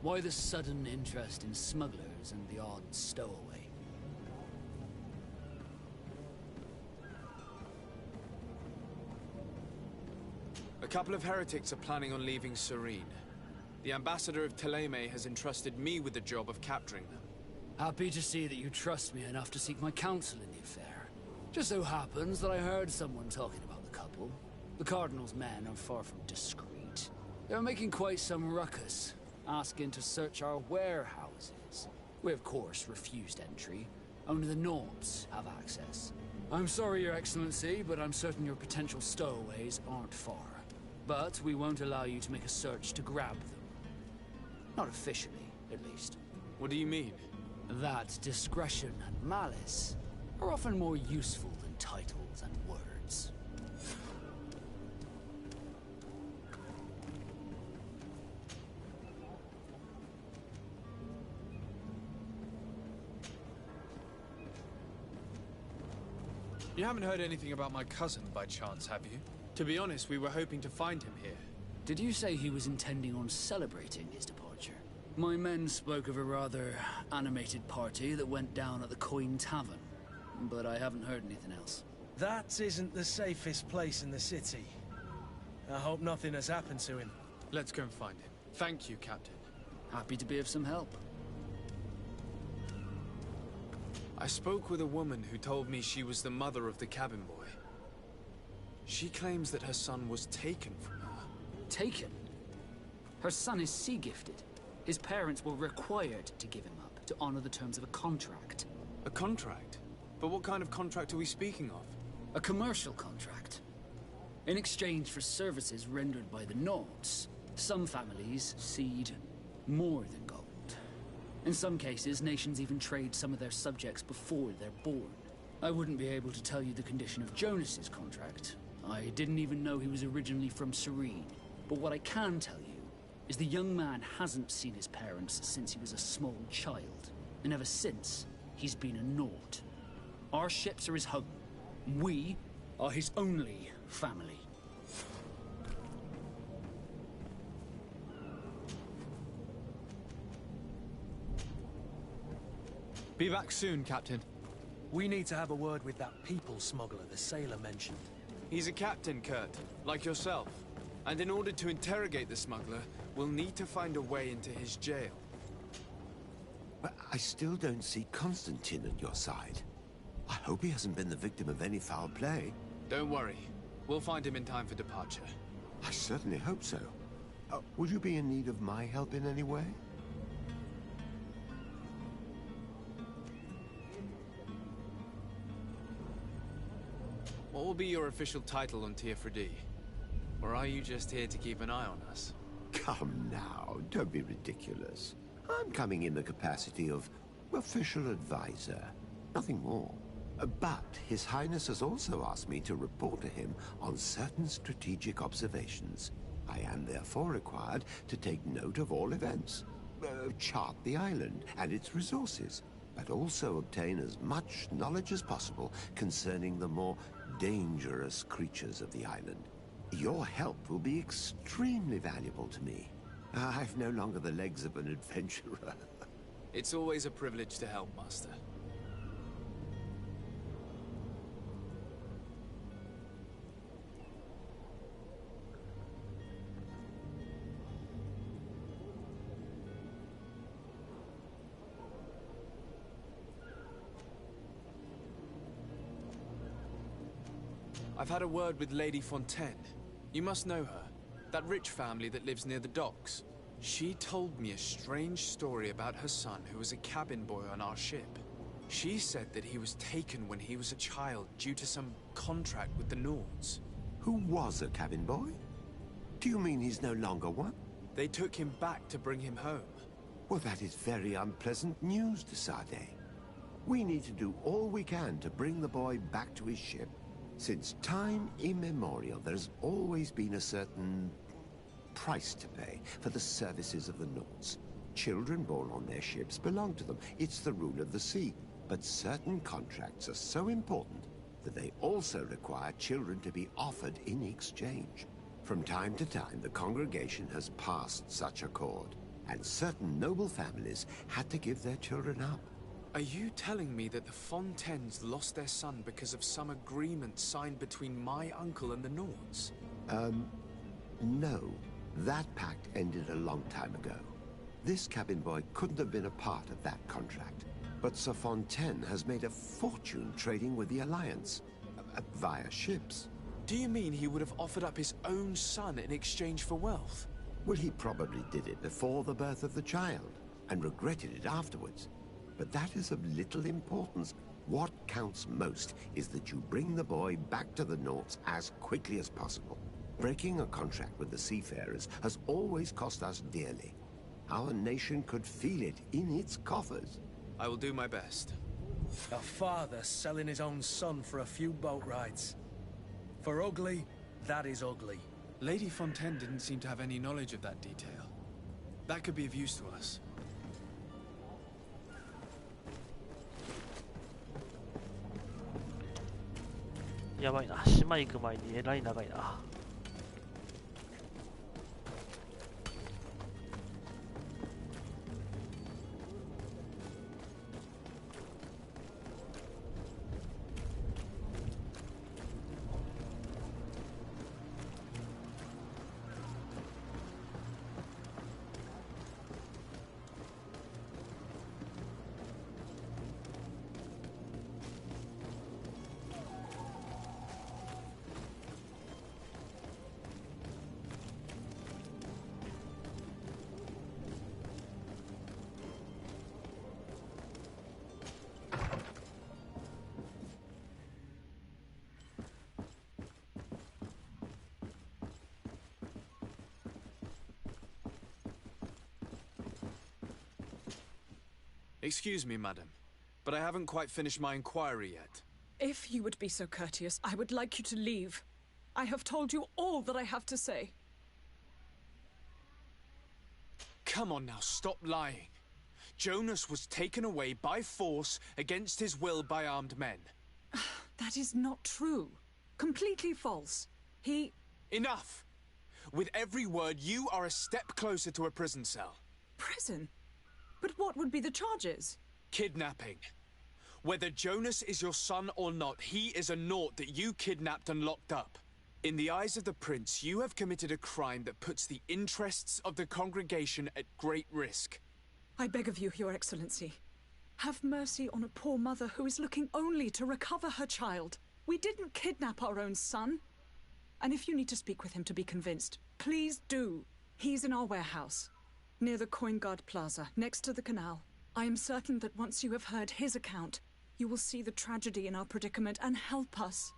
Speaker 14: why the sudden interest in smugglers and the odd stowaway?
Speaker 3: A couple of heretics are planning on leaving Serene. The ambassador of Teleme has entrusted me with the job of capturing them.
Speaker 14: Happy to see that you trust me enough to seek my counsel in the affair. Just so happens that I heard someone talking about the couple. The Cardinal's men are far from discreet. They're making quite some ruckus, asking to search our warehouses. We, of course, refused entry. Only the Nauts have access. I'm sorry, Your Excellency, but I'm certain your potential stowaways aren't far. But we won't allow you to make a search to grab them. Not officially, at least.
Speaker 3: What do you mean?
Speaker 14: That discretion and malice are often more useful than titles and words.
Speaker 3: You haven't heard anything about my cousin by chance, have you? To be honest, we were hoping to find him here.
Speaker 14: Did you say he was intending on celebrating his departure? My men spoke of a rather animated party that went down at the Coin Tavern, but I haven't heard anything else.
Speaker 6: That isn't the safest place in the city. I hope nothing has happened to him.
Speaker 3: Let's go and find him. Thank you, Captain.
Speaker 14: Happy to be of some help.
Speaker 3: I spoke with a woman who told me she was the mother of the cabin boy. She claims that her son was taken from her.
Speaker 14: Taken? Her son is sea-gifted. His parents were required to give him up to honor the terms of a contract.
Speaker 3: A contract? But what kind of contract are we speaking of?
Speaker 14: A commercial contract. In exchange for services rendered by the Nords, some families cede more than gold. In some cases, nations even trade some of their subjects before they're born. I wouldn't be able to tell you the condition of Jonas's contract. I didn't even know he was originally from Serene. But what I can tell you is the young man hasn't seen his parents since he was a small child. And ever since, he's been a Nord. Our ships are his home. We are his only family.
Speaker 3: Be back soon, Captain.
Speaker 6: We need to have a word with that people smuggler the sailor mentioned.
Speaker 3: He's a captain, Kurt, like yourself. And in order to interrogate the smuggler, we'll need to find a way into his jail.
Speaker 4: But I still don't see Constantine at your side. I hope he hasn't been the victim of any foul play.
Speaker 3: Don't worry. We'll find him in time for departure.
Speaker 4: I certainly hope so. Would you be in need of my help in any way?
Speaker 3: What will be your official title on Tier-4D? Or are you just here to keep an eye on us?
Speaker 4: Come now, don't be ridiculous. I'm coming in the capacity of official advisor, nothing more. But His Highness has also asked me to report to him on certain strategic observations. I am therefore required to take note of all events, chart the island and its resources, but also obtain as much knowledge as possible concerning the more dangerous creatures of the island. Your help will be extremely valuable to me. I've no longer the legs of an adventurer.
Speaker 3: It's always a privilege to help, Master. I've had a word with Lady Fontaine. You must know her. That rich family that lives near the docks. She told me a strange story about her son who was a cabin boy on our ship. She said that he was taken when he was a child due to some contract with the Nords.
Speaker 4: Who was a cabin boy? Do you mean he's no longer one?
Speaker 3: They took him back to bring him home.
Speaker 4: Well, that is very unpleasant news, de Sade. We need to do all we can to bring the boy back to his ship. Since time immemorial, there's always been a certain price to pay for the services of the Nords. Children born on their ships belong to them. It's the rule of the sea. But certain contracts are so important that they also require children to be offered in exchange. From time to time, the congregation has passed such accord, and certain noble families had to give their children up.
Speaker 3: Are you telling me that the Fontaines lost their son because of some agreement signed between my uncle and the Nords?
Speaker 4: No. That pact ended a long time ago. This cabin boy couldn't have been a part of that contract. But Sir Fontaine has made a fortune trading with the Alliance, via ships.
Speaker 3: Do you mean he would have offered up his own son in exchange for wealth?
Speaker 4: Well, he probably did it before the birth of the child, and regretted it afterwards. But that is of little importance. What counts most is that you bring the boy back to the Nords as quickly as possible. Breaking a contract with the seafarers has always cost us dearly. Our nation could feel it in its coffers.
Speaker 3: I will do my best.
Speaker 6: A father selling his own son for a few boat rides. For ugly, that is ugly.
Speaker 3: Lady Fontaine didn't seem to have any knowledge of that detail. That could be of use to us.
Speaker 1: やばいな。島行く前にえらい長いな。
Speaker 3: Excuse me, madam, but I haven't quite finished my inquiry yet.
Speaker 7: If you would be so courteous, I would like you to leave. I have told you all that I have to say.
Speaker 3: Come on now, stop lying. Jonas was taken away by force against his will by armed men.
Speaker 7: That is not true. Completely false. He...
Speaker 3: Enough! With every word, you are a step closer to a prison cell.
Speaker 7: Prison? But what would be the charges?
Speaker 3: Kidnapping. Whether Jonas is your son or not, he is a naught that you kidnapped and locked up. In the eyes of the prince, you have committed a crime that puts the interests of the congregation at great risk.
Speaker 7: I beg of you, Your Excellency. Have mercy on a poor mother who is looking only to recover her child. We didn't kidnap our own son. And if you need to speak with him to be convinced, please do. He's in our warehouse, near the Coin Guard Plaza, next to the canal. I am certain that once you have heard his account, you will see the tragedy in our predicament and help us.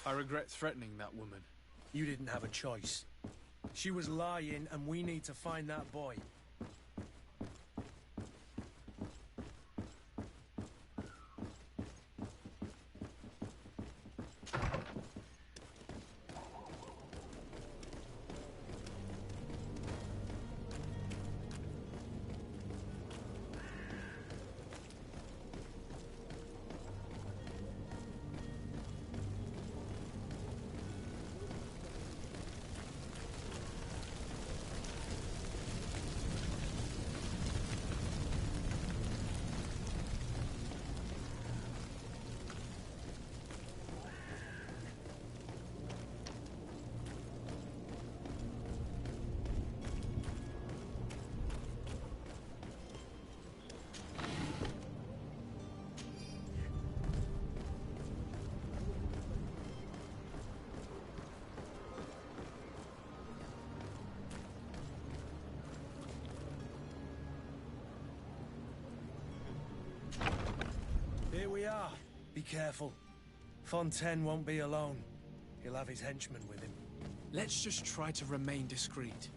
Speaker 3: I regret threatening that woman.
Speaker 6: You didn't have a choice. She was lying, and we need to find that boy. Here we are. Be careful. Fontaine won't be alone. He'll have his henchmen with him.
Speaker 3: Let's just try to remain discreet.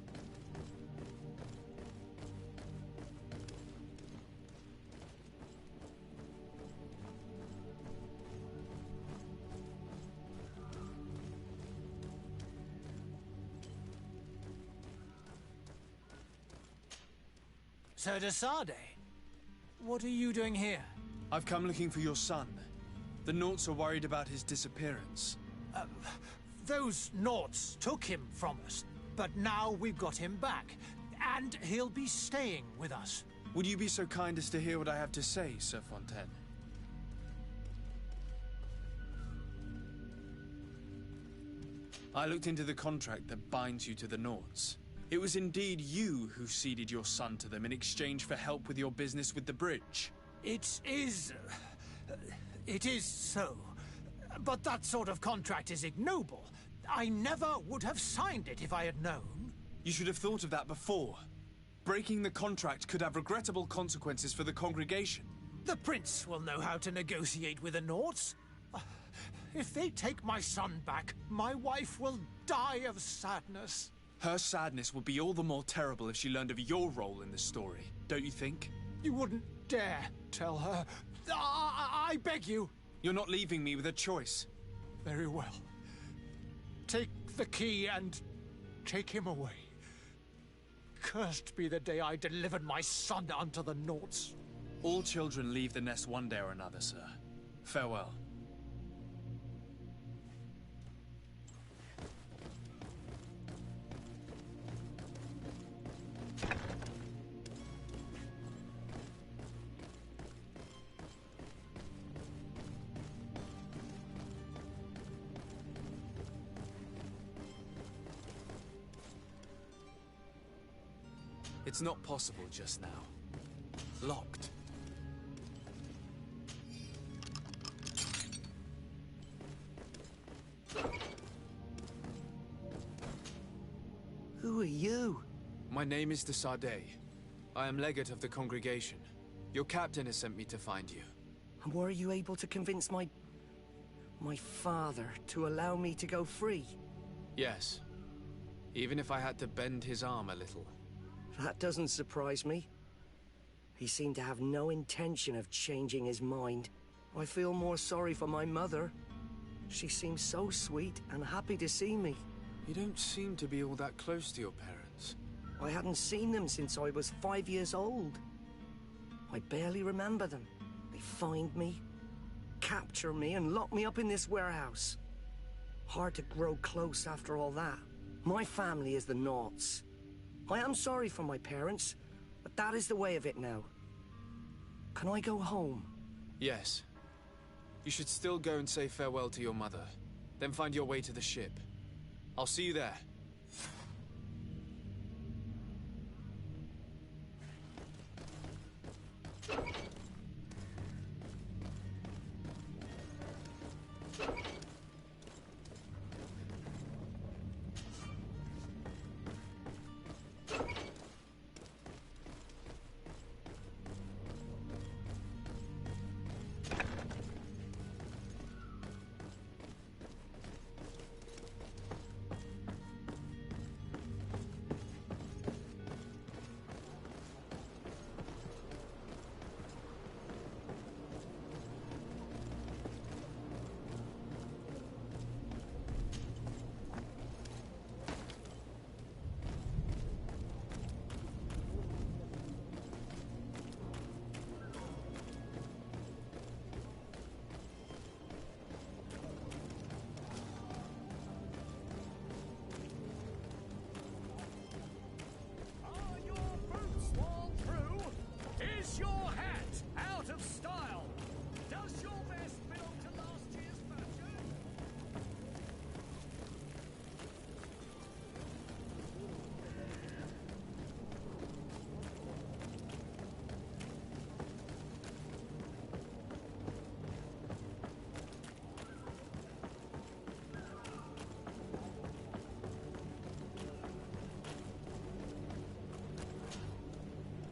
Speaker 2: Sir de Sade, what are you doing here?
Speaker 3: I've come looking for your son. The Naughts are worried about his disappearance.
Speaker 2: Those Naughts took him from us, but now we've got him back, and he'll be staying with us.
Speaker 3: Would you be so kind as to hear what I have to say, Sir Fontaine? I looked into the contract that binds you to the Naughts. It was indeed you who ceded your son to them in exchange for help with your business with the bridge.
Speaker 2: It is so. But that sort of contract is ignoble. I never would have signed it if I had known.
Speaker 3: You should have thought of that before. Breaking the contract could have regrettable consequences for the congregation.
Speaker 2: The prince will know how to negotiate with the Naughts. If they take my son back, my wife will die of sadness.
Speaker 3: Her sadness would be all the more terrible if she learned of your role in the story, don't you think?
Speaker 2: You wouldn't dare tell her. I beg you.
Speaker 3: You're not leaving me with a choice.
Speaker 2: Very well. Take the key and take him away. Cursed be the day I delivered my son unto the Naughts.
Speaker 3: All children leave the nest one day or another, sir. Farewell. It's not possible just now. Locked.
Speaker 12: Who are you?
Speaker 3: My name is de Sade. I am legate of the congregation. Your captain has sent me to find you.
Speaker 12: And were you able to convince my father to allow me to go free?
Speaker 3: Yes. Even if I had to bend his arm a little.
Speaker 12: That doesn't surprise me. He seemed to have no intention of changing his mind. I feel more sorry for my mother. She seemed so sweet and happy to see me.
Speaker 3: You don't seem to be all that close to your parents.
Speaker 12: I hadn't seen them since I was 5 years old. I barely remember them. They find me, capture me, and lock me up in this warehouse. Hard to grow close after all that. My family is the Naughts. I am sorry for my parents, but that is the way of it now. Can I go home?
Speaker 3: Yes. You should still go and say farewell to your mother. Then find your way to the ship. I'll see you there.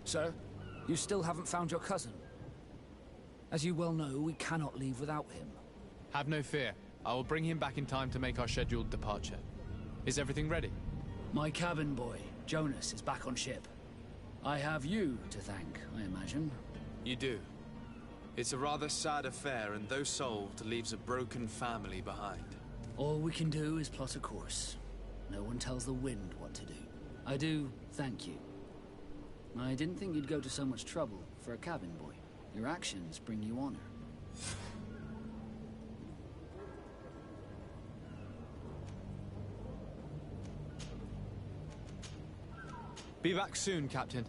Speaker 14: Sir, you still haven't found your cousin. As you well know, we cannot leave without him.
Speaker 3: Have no fear. I will bring him back in time to make our scheduled departure. Is everything ready?
Speaker 14: My cabin boy, Jonas, is back on ship. I have you to thank, I imagine.
Speaker 3: You do. It's a rather sad affair, and though solved, leaves a broken family behind.
Speaker 14: All we can do is plot a course. No one tells the wind what to do. I do thank you. I didn't think you'd go to so much trouble for a cabin boy. Your actions bring you honor.
Speaker 3: Be back soon, Captain.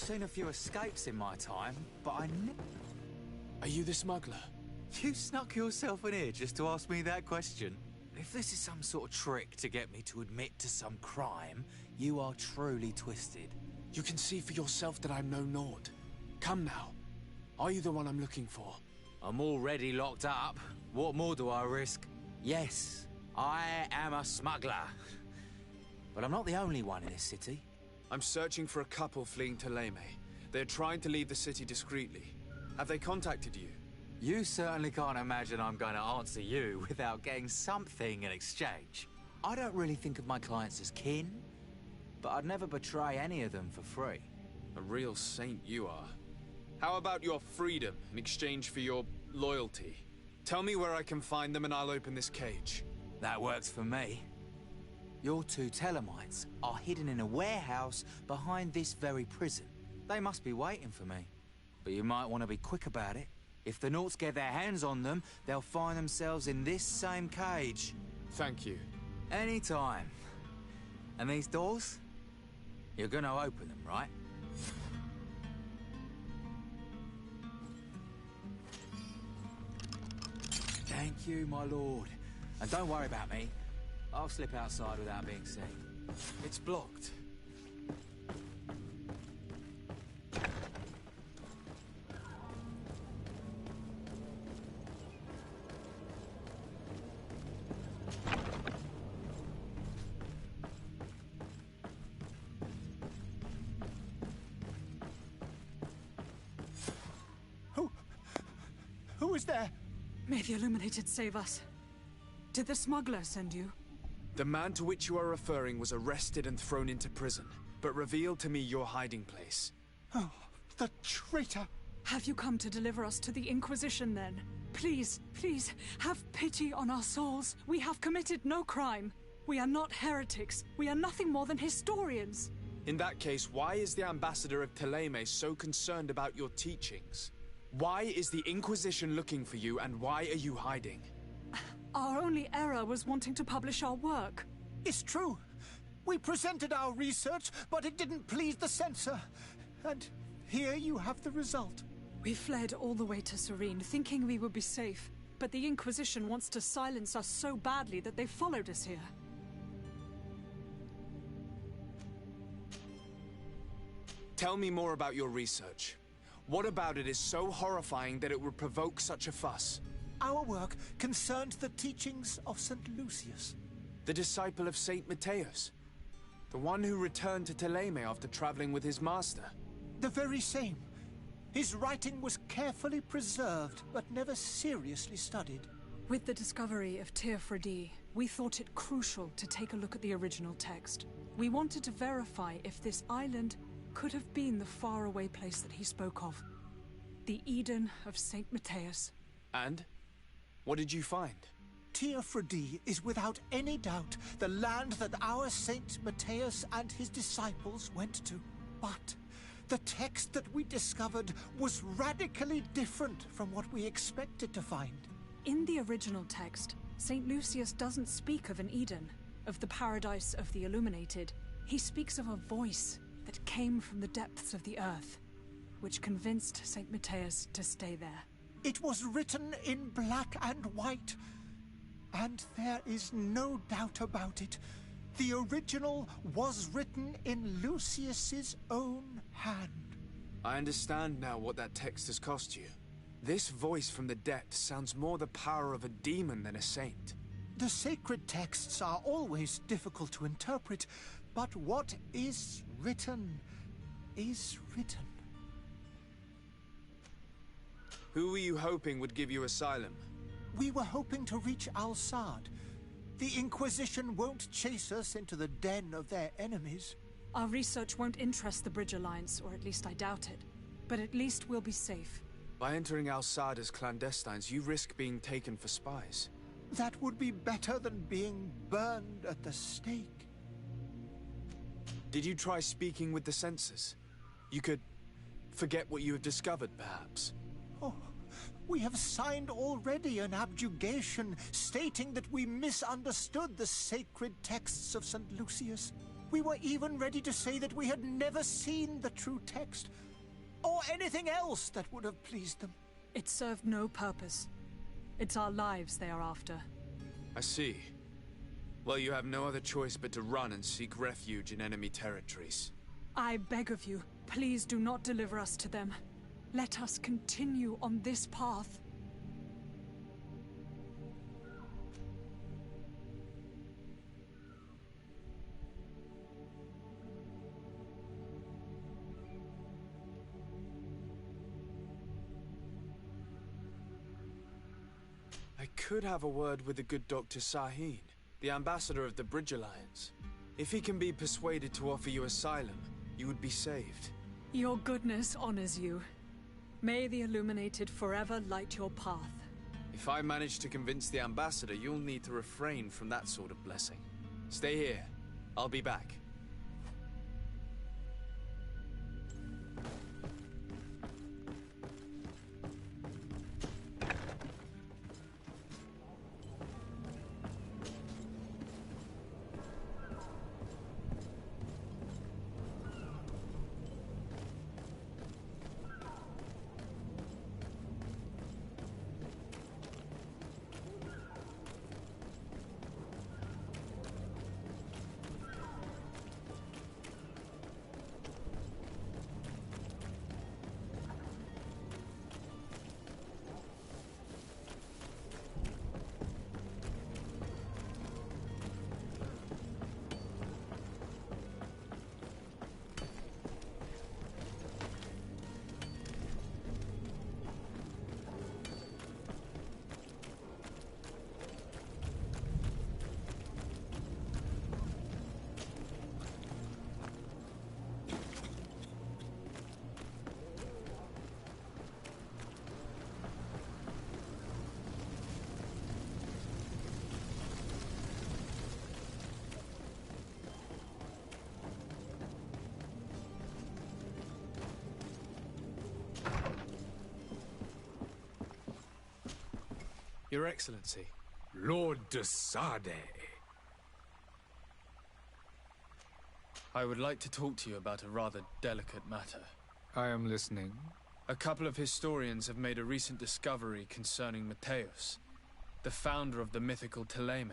Speaker 17: seen a few escapes in my time, but I never...
Speaker 3: Are you the smuggler?
Speaker 17: You snuck yourself in here just to ask me that question? If this is some sort of trick to get me to admit to some crime, you are truly twisted.
Speaker 3: You can see for yourself that I'm no Nord. Come now. Are you the one I'm looking for?
Speaker 17: I'm already locked up. What more do I risk? Yes, I am a smuggler. But I'm not the only one in this city.
Speaker 3: I'm searching for a couple fleeing to Leme. They're trying to leave the city discreetly. Have they contacted you?
Speaker 17: You certainly can't imagine I'm going to answer you without getting something in exchange. I don't really think of my clients as kin, but I'd never betray any of them for free.
Speaker 3: A real saint you are. How about your freedom in exchange for your loyalty? Tell me where I can find them and I'll open this cage.
Speaker 17: That works for me. Your two Telemites are hidden in a warehouse behind this very prison. They must be waiting for me. But you might want to be quick about it. If the Nauts get their hands on them, they'll find themselves in this same cage.
Speaker 3: Thank you.
Speaker 17: Anytime. And these doors? You're gonna open them, right? Thank you, my lord. And don't worry about me. I'll slip outside without being seen.
Speaker 3: It's blocked.
Speaker 2: Who is there?
Speaker 7: May the Illuminated save us. Did the smuggler send you?
Speaker 3: The man to which you are referring was arrested and thrown into prison, but revealed to me your hiding place.
Speaker 2: Oh, the traitor!
Speaker 7: Have you come to deliver us to the Inquisition, then? Please, please, have pity on our souls. We have committed no crime. We are not heretics. We are nothing more than historians.
Speaker 3: In that case, why is the ambassador of Teleme so concerned about your teachings? Why is the Inquisition looking for you, and why are you hiding?
Speaker 7: Our only error was wanting to publish our work.
Speaker 2: It's true. We presented our research, but it didn't please the censor. And here you have the result.
Speaker 7: We fled all the way to Serene, thinking we would be safe. But the Inquisition wants to silence us so badly that they followed us here.
Speaker 3: Tell me more about your research. What about it is so horrifying that it would provoke such a fuss?
Speaker 2: Our work concerned the teachings of St. Lucius.
Speaker 3: The disciple of Saint Matthias? The one who returned to Teleme after traveling with his master?
Speaker 2: The very same. His writing was carefully preserved, but never seriously studied.
Speaker 7: With the discovery of Teofredi, we thought it crucial to take a look at the original text. We wanted to verify if this island could have been the faraway place that he spoke of. The Eden of Saint Matthias.
Speaker 3: And? What did you find?
Speaker 2: Teofredi is without any doubt the land that our Saint Matthias and his disciples went to. But the text that we discovered was radically different from what we expected to find.
Speaker 7: In the original text, Saint Lucius doesn't speak of an Eden, of the paradise of the Illuminated. He speaks of a voice that came from the depths of the earth, which convinced Saint Matthias to stay there.
Speaker 2: It was written in black and white, and there is no doubt about it. The original was written in Lucius's own hand.
Speaker 3: I understand now what that text has cost you. This voice from the depths sounds more the power of a demon than a saint.
Speaker 2: The sacred texts are always difficult to interpret, but what is written is written.
Speaker 3: Who were you hoping would give you asylum?
Speaker 2: We were hoping to reach Al-Sad. The Inquisition won't chase us into the den of their enemies.
Speaker 7: Our research won't interest the Bridge Alliance, or at least I doubt it. But at least we'll be safe.
Speaker 3: By entering Al-Sad as clandestines, you risk being taken for spies.
Speaker 2: That would be better than being burned at the stake.
Speaker 3: Did you try speaking with the censors? You could forget what you have discovered, perhaps.
Speaker 2: Oh, we have signed already an abjugation stating that we misunderstood the sacred texts of St. Lucius. We were even ready to say that we had never seen the true text, or anything else that would have pleased them.
Speaker 18: It served no purpose. It's our lives they are after.
Speaker 3: I see. Well, you have no other choice but to run and seek refuge in enemy territories.
Speaker 18: I beg of you, please do not deliver us to them. Let us continue on this path.
Speaker 3: I could have a word with the good Dr. Sahin, the ambassador of the Bridge Alliance. If he can be persuaded to offer you asylum, you would be saved.
Speaker 18: Your goodness honors you. May the Illuminated forever light your path.
Speaker 3: If I manage to convince the ambassador, you'll need to refrain from that sort of blessing. Stay here. I'll be back. Your Excellency.
Speaker 9: Lord de Sade.
Speaker 3: I would like to talk to you about a rather delicate matter.
Speaker 9: I am listening.
Speaker 3: A couple of historians have made a recent discovery concerning Mateus, the founder of the mythical Teleme.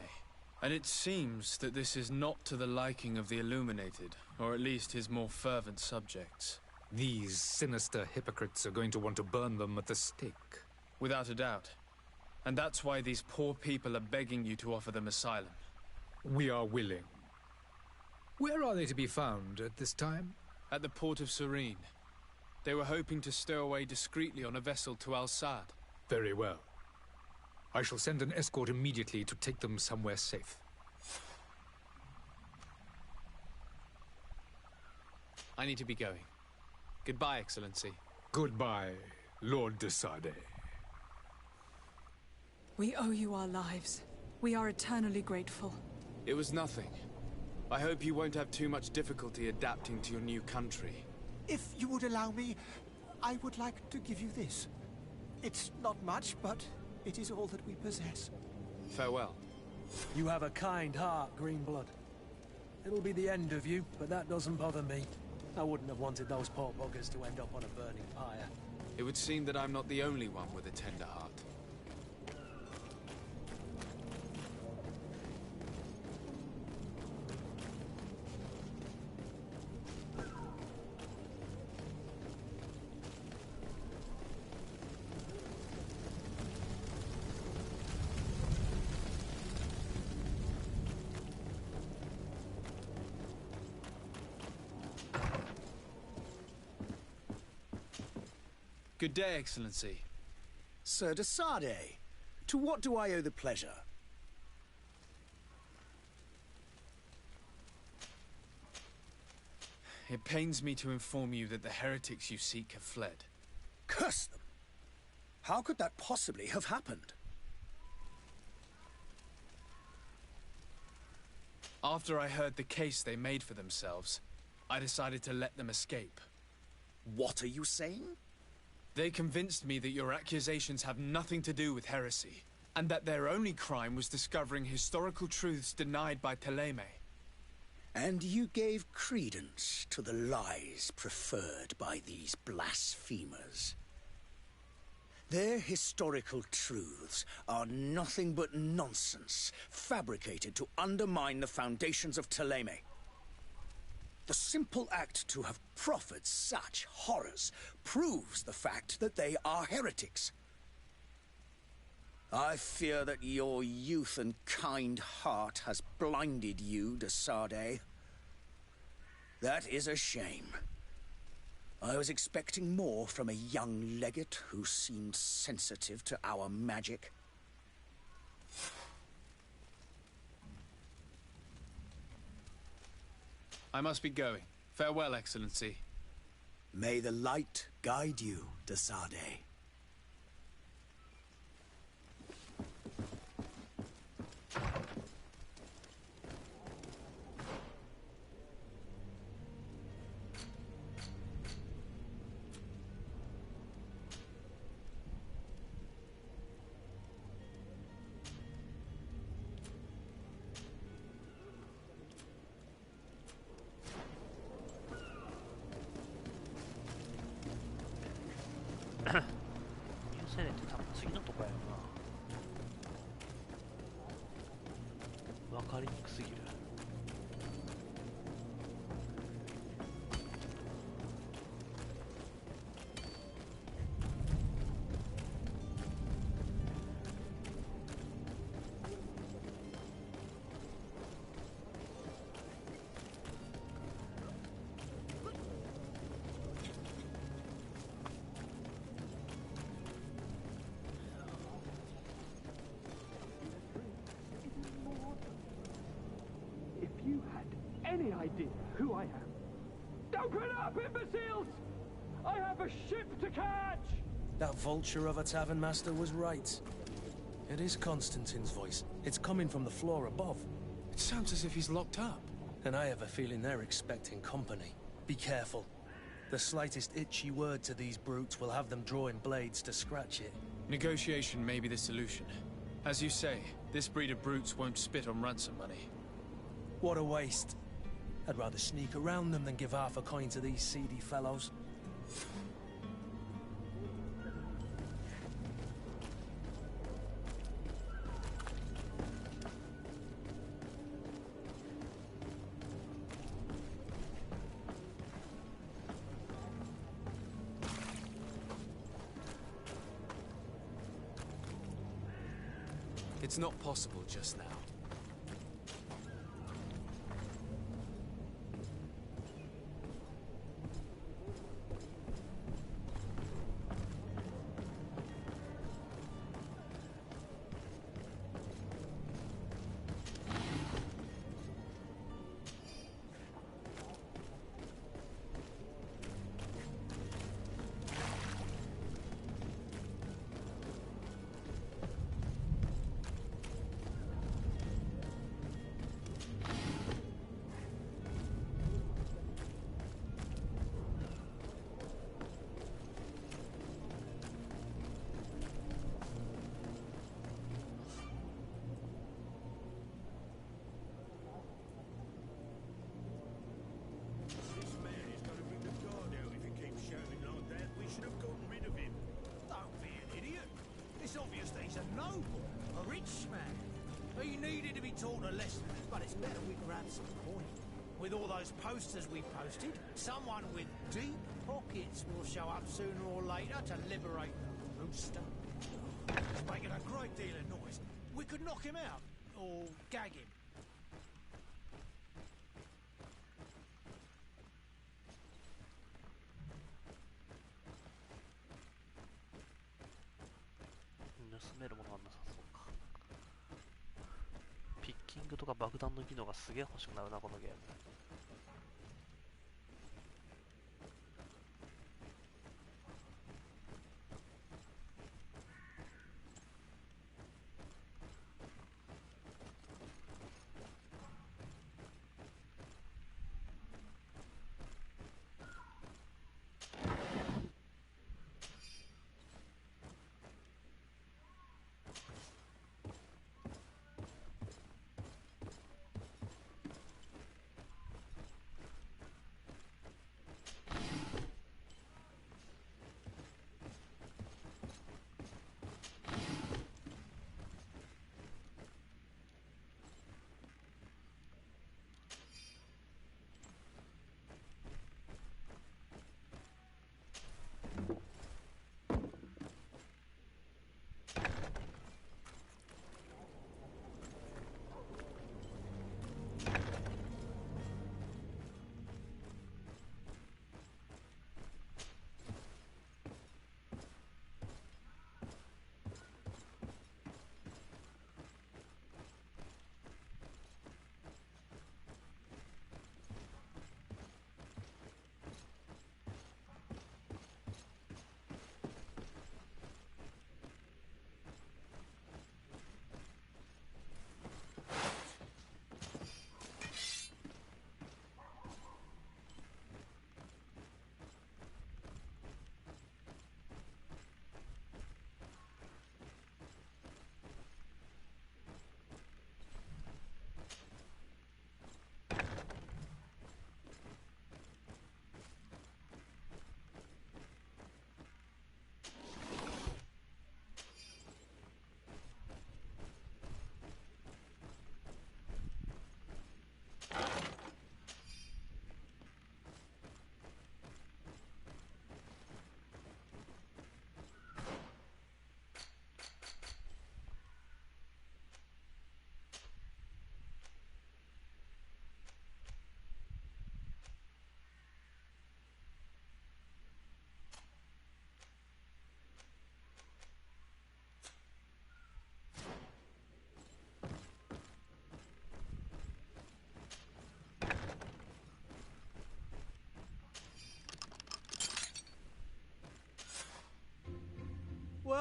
Speaker 3: And it seems that this is not to the liking of the Illuminated, or at least his more fervent subjects.
Speaker 9: These sinister hypocrites are going to want to burn them at the stake.
Speaker 3: Without a doubt. And that's why these poor people are begging you to offer them asylum.
Speaker 9: We are willing. Where are they to be found at this time?
Speaker 3: At the port of Serene. They were hoping to stow away discreetly on a vessel to Al-Sad.
Speaker 9: Very well. I shall send an escort immediately to take them somewhere safe.
Speaker 3: I need to be going. Goodbye, Excellency.
Speaker 9: Goodbye, Lord de Sade.
Speaker 18: We owe you our lives. We are eternally grateful.
Speaker 3: It was nothing. I hope you won't have too much difficulty adapting to your new country.
Speaker 2: If you would allow me, I would like to give you this. It's not much, but it is all that we possess.
Speaker 3: Farewell.
Speaker 6: You have a kind heart, Greenblood. It'll be the end of you, but that doesn't bother me. I wouldn't have wanted those poor buggers to end up on a burning pyre.
Speaker 3: It would seem that I'm not the only one with a tender heart. Good day, Excellency.
Speaker 16: Sir de Sade, to what do I owe the pleasure?
Speaker 3: It pains me to inform you that the heretics you seek have fled.
Speaker 16: Curse them! How could that possibly have happened?
Speaker 3: After I heard the case they made for themselves, I decided to let them escape.
Speaker 16: What are you saying?
Speaker 3: They convinced me that your accusations have nothing to do with heresy, and that their only crime was discovering historical truths denied by Teleme.
Speaker 16: And you gave credence to the lies preferred by these blasphemers. Their historical truths are nothing but nonsense, fabricated to undermine the foundations of Thélème. The simple act to have proffered such horrors proves the fact that they are heretics. I fear that your youth and kind heart has blinded you, de Sardet. That is a shame. I was expecting more from a young legate who seemed sensitive to our magic.
Speaker 3: I must be going. Farewell, Excellency.
Speaker 16: May the light guide you, de Sardet.
Speaker 19: Any idea who I am? Open up, imbeciles! I have a ship to catch!
Speaker 6: That vulture of a tavern master was right. It is Constantine's voice. It's coming from the floor above.
Speaker 3: It sounds as if he's locked up.
Speaker 6: And I have a feeling they're expecting company. Be careful. The slightest itchy word to these brutes will have them drawing blades to scratch it.
Speaker 3: Negotiation may be the solution. As you say, this breed of brutes won't spit on ransom money.
Speaker 6: What a waste. I'd rather sneak around them than give half a coin to these seedy fellows.
Speaker 3: It's not possible just now.
Speaker 20: With all those posters we posted, someone with deep pockets will show up sooner or later to liberate the rooster. He's making a great deal of noise. We could knock him out, or gag him.
Speaker 1: Picking とか爆弾の技能がすげえ欲しくなるなこのゲーム。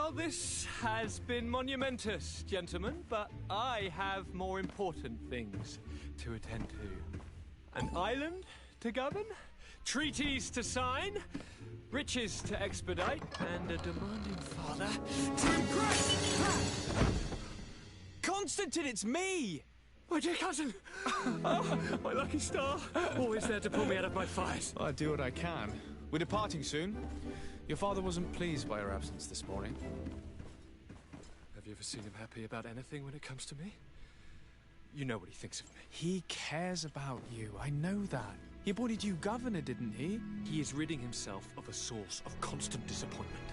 Speaker 19: Well, this has been monumentous, gentlemen, but I have more important things to attend to. An island to govern, treaties to sign, riches to expedite, and a demanding father to impress!
Speaker 3: Constantine, it's me!
Speaker 19: My dear cousin! Oh, my lucky star! Always there to pull me out of my fires.
Speaker 3: I'll do what I can. We're departing soon. Your father wasn't pleased by your absence this morning.
Speaker 19: Have you ever seen him happy about anything when it comes to me? You know what he thinks of me.
Speaker 3: He cares about you, I know that. He appointed you governor, didn't he?
Speaker 19: He is ridding himself of a source of constant disappointment.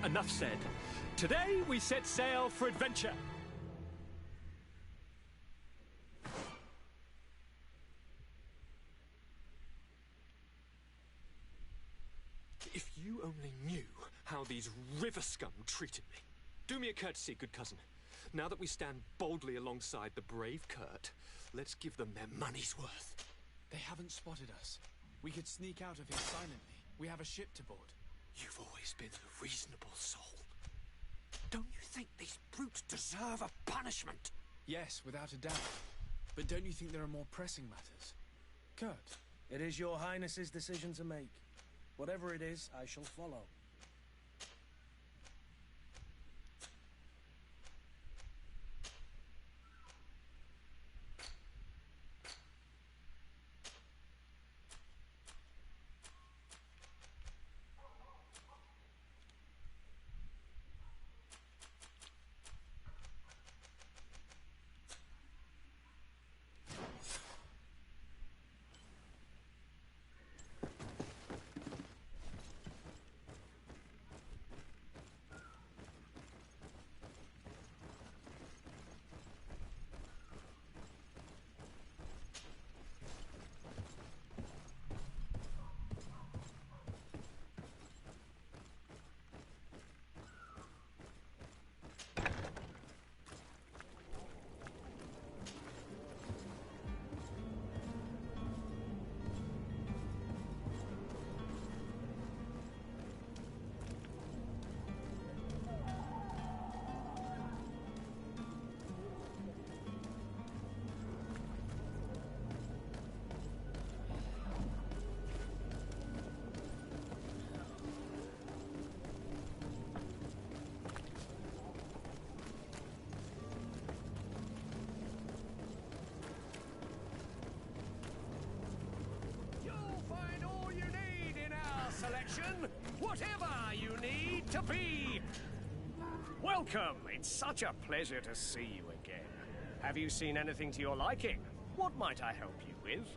Speaker 19: Enough said. Today we set sail for adventure. If you only knew how these river scum treated me. Do me a courtesy, good cousin. Now that we stand boldly alongside the brave Kurt, let's give them their money's worth.
Speaker 3: They haven't spotted us. We could sneak out of here silently. We have a ship to board.
Speaker 19: You've always been a reasonable soul. Don't you think these brutes deserve a punishment?
Speaker 3: Yes, without a doubt. But don't you think there are more pressing matters? Kurt?
Speaker 6: It is your Highness's decision to make. Whatever it is, I shall follow.
Speaker 12: Whatever you need to be. Welcome. It's such a pleasure to see you again. Have you seen anything to your liking? What might I help you with?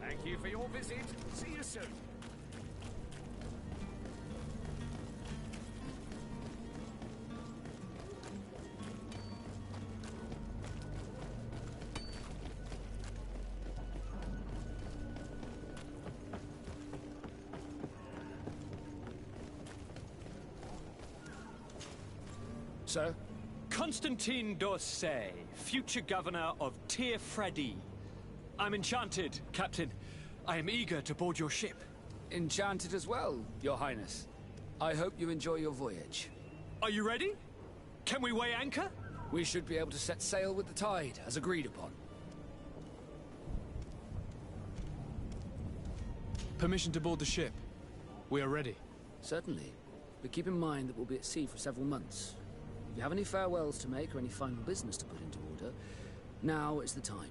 Speaker 12: Thank you for your visit. See you soon.
Speaker 6: Sir?
Speaker 19: Constantine d'Orsay, future governor of Tir-Fredi. I'm enchanted, Captain. I am eager to board your ship.
Speaker 14: Enchanted as well, Your Highness. I hope you enjoy your voyage.
Speaker 19: Are you ready? Can we weigh anchor?
Speaker 14: We should be able to set sail with the tide, as agreed upon.
Speaker 3: Permission to board the ship. We are ready.
Speaker 14: Certainly. But keep in mind that we'll be at sea for several months. If you have any farewells to make or any final business to put into order, now is the time.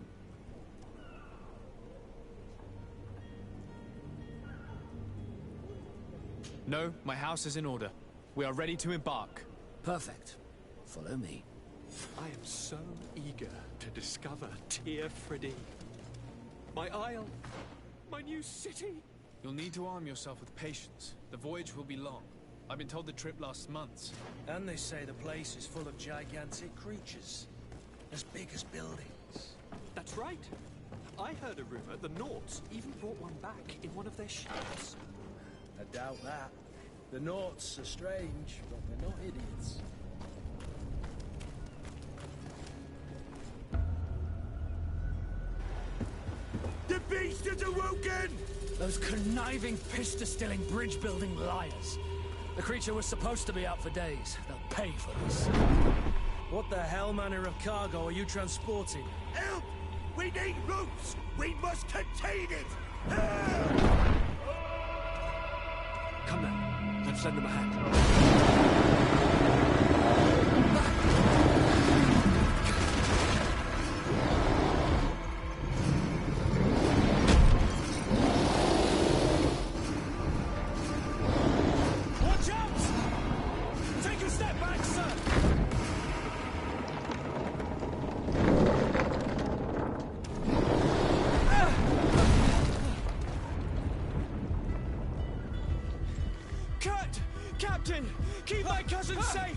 Speaker 3: No, my house is in order. We are ready to embark.
Speaker 14: Perfect. Follow me.
Speaker 19: I am so eager to discover Tir-Fredi. My isle, my new city.
Speaker 3: You'll need to arm yourself with patience. The voyage will be long. I've been told the trip lasts months.
Speaker 6: And they say the place is full of gigantic creatures. As big as buildings.
Speaker 19: That's right. I heard a rumor the Nauts even brought one back in one of their ships.
Speaker 6: I doubt that. The Nauts are strange, but they're not idiots.
Speaker 12: The beast is awoken!
Speaker 14: Those conniving, pista-stilling, bridge-building liars. The creature was supposed to be out for days. They'll pay for this.
Speaker 6: What the hell manner of cargo are you transporting?
Speaker 12: Help! We need ropes! We must contain it! Help!
Speaker 19: Come now, let's lend them a hand.
Speaker 6: Watch out! Take a step back, sir!
Speaker 19: Captain! Keep my cousin safe!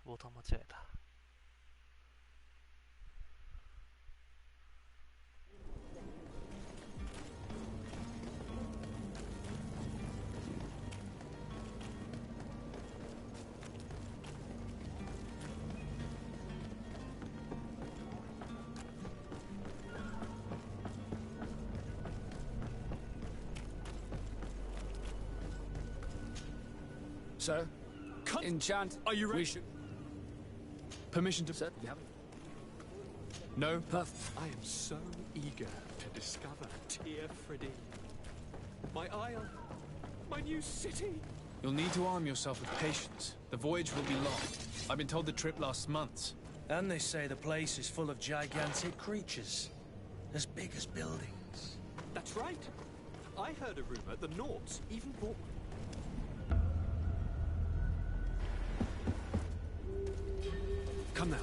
Speaker 1: ボタン間違えた。
Speaker 6: Sir?
Speaker 14: Enchant.
Speaker 19: Are you ready?
Speaker 14: We should...
Speaker 3: Permission to...
Speaker 14: Sir, you have it?
Speaker 3: No?
Speaker 14: Perfect.
Speaker 19: I am so eager to discover Tir-Fredi. My isle, my new city.
Speaker 3: You'll need to arm yourself with patience. The voyage will be long. I've been told the trip lasts months.
Speaker 6: And they say the place is full of gigantic creatures. As big as buildings.
Speaker 19: That's right. I heard a rumor the Nauts even brought one. Come now.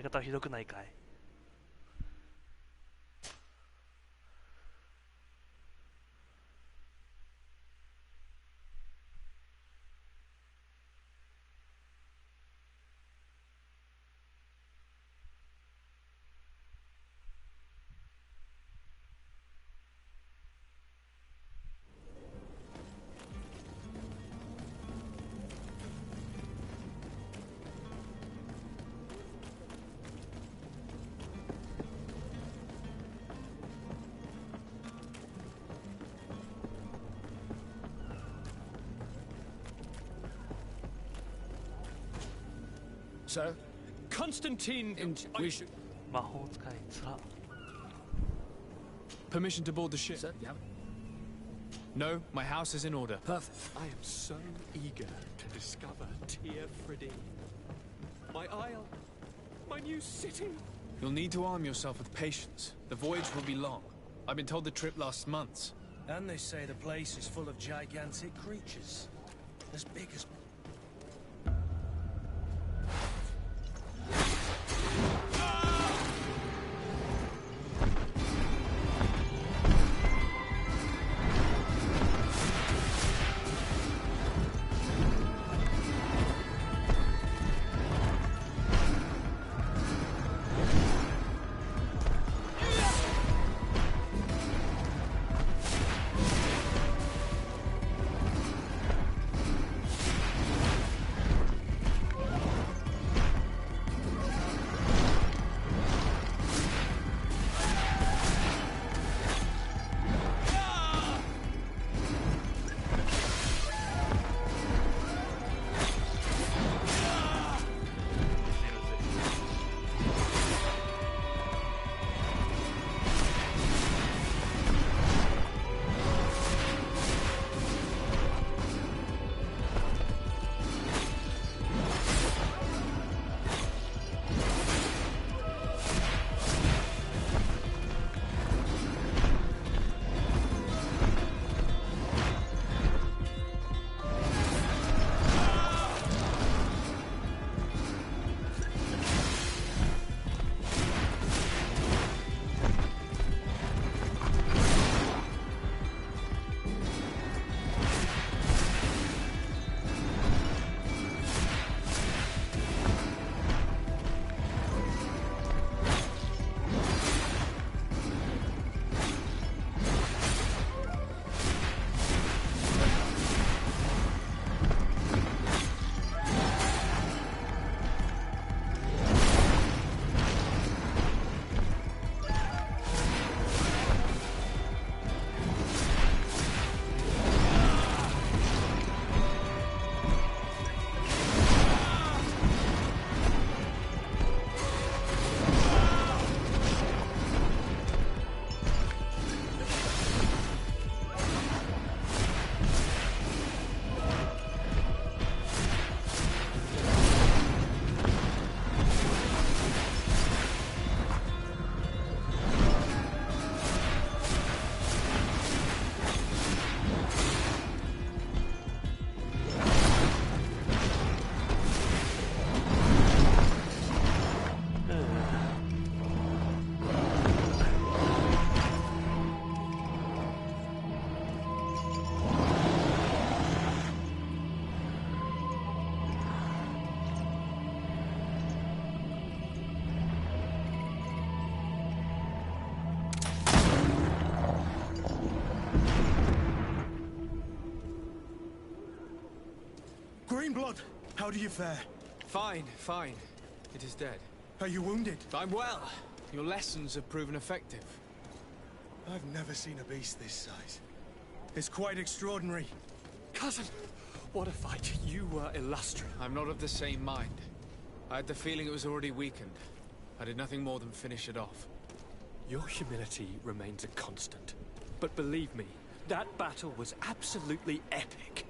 Speaker 1: 方はひどくないかい。
Speaker 19: Sir? Constantine... we should...
Speaker 1: 魔法使いつら。
Speaker 3: Permission to board the ship?
Speaker 14: Sir, yeah.
Speaker 3: No, my house is in order.
Speaker 14: Perfect.
Speaker 19: I am so eager to discover Tir Fridee. My isle. My new city.
Speaker 3: You'll need to arm yourself with patience. The voyage will be long. I've been told the trip lasts months.
Speaker 6: And they say the place is full of gigantic creatures. As big as... Greenblood, how do you fare?
Speaker 3: Fine, fine. It is dead.
Speaker 6: Are you wounded?
Speaker 3: I'm well. Your lessons have proven effective.
Speaker 6: I've never seen a beast this size. It's quite extraordinary.
Speaker 19: Cousin, what a fight. You were illustrious.
Speaker 3: I'm not of the same mind. I had the feeling it was already weakened. I did nothing more than finish it off.
Speaker 19: Your humility remains a constant. But believe me, that battle was absolutely epic.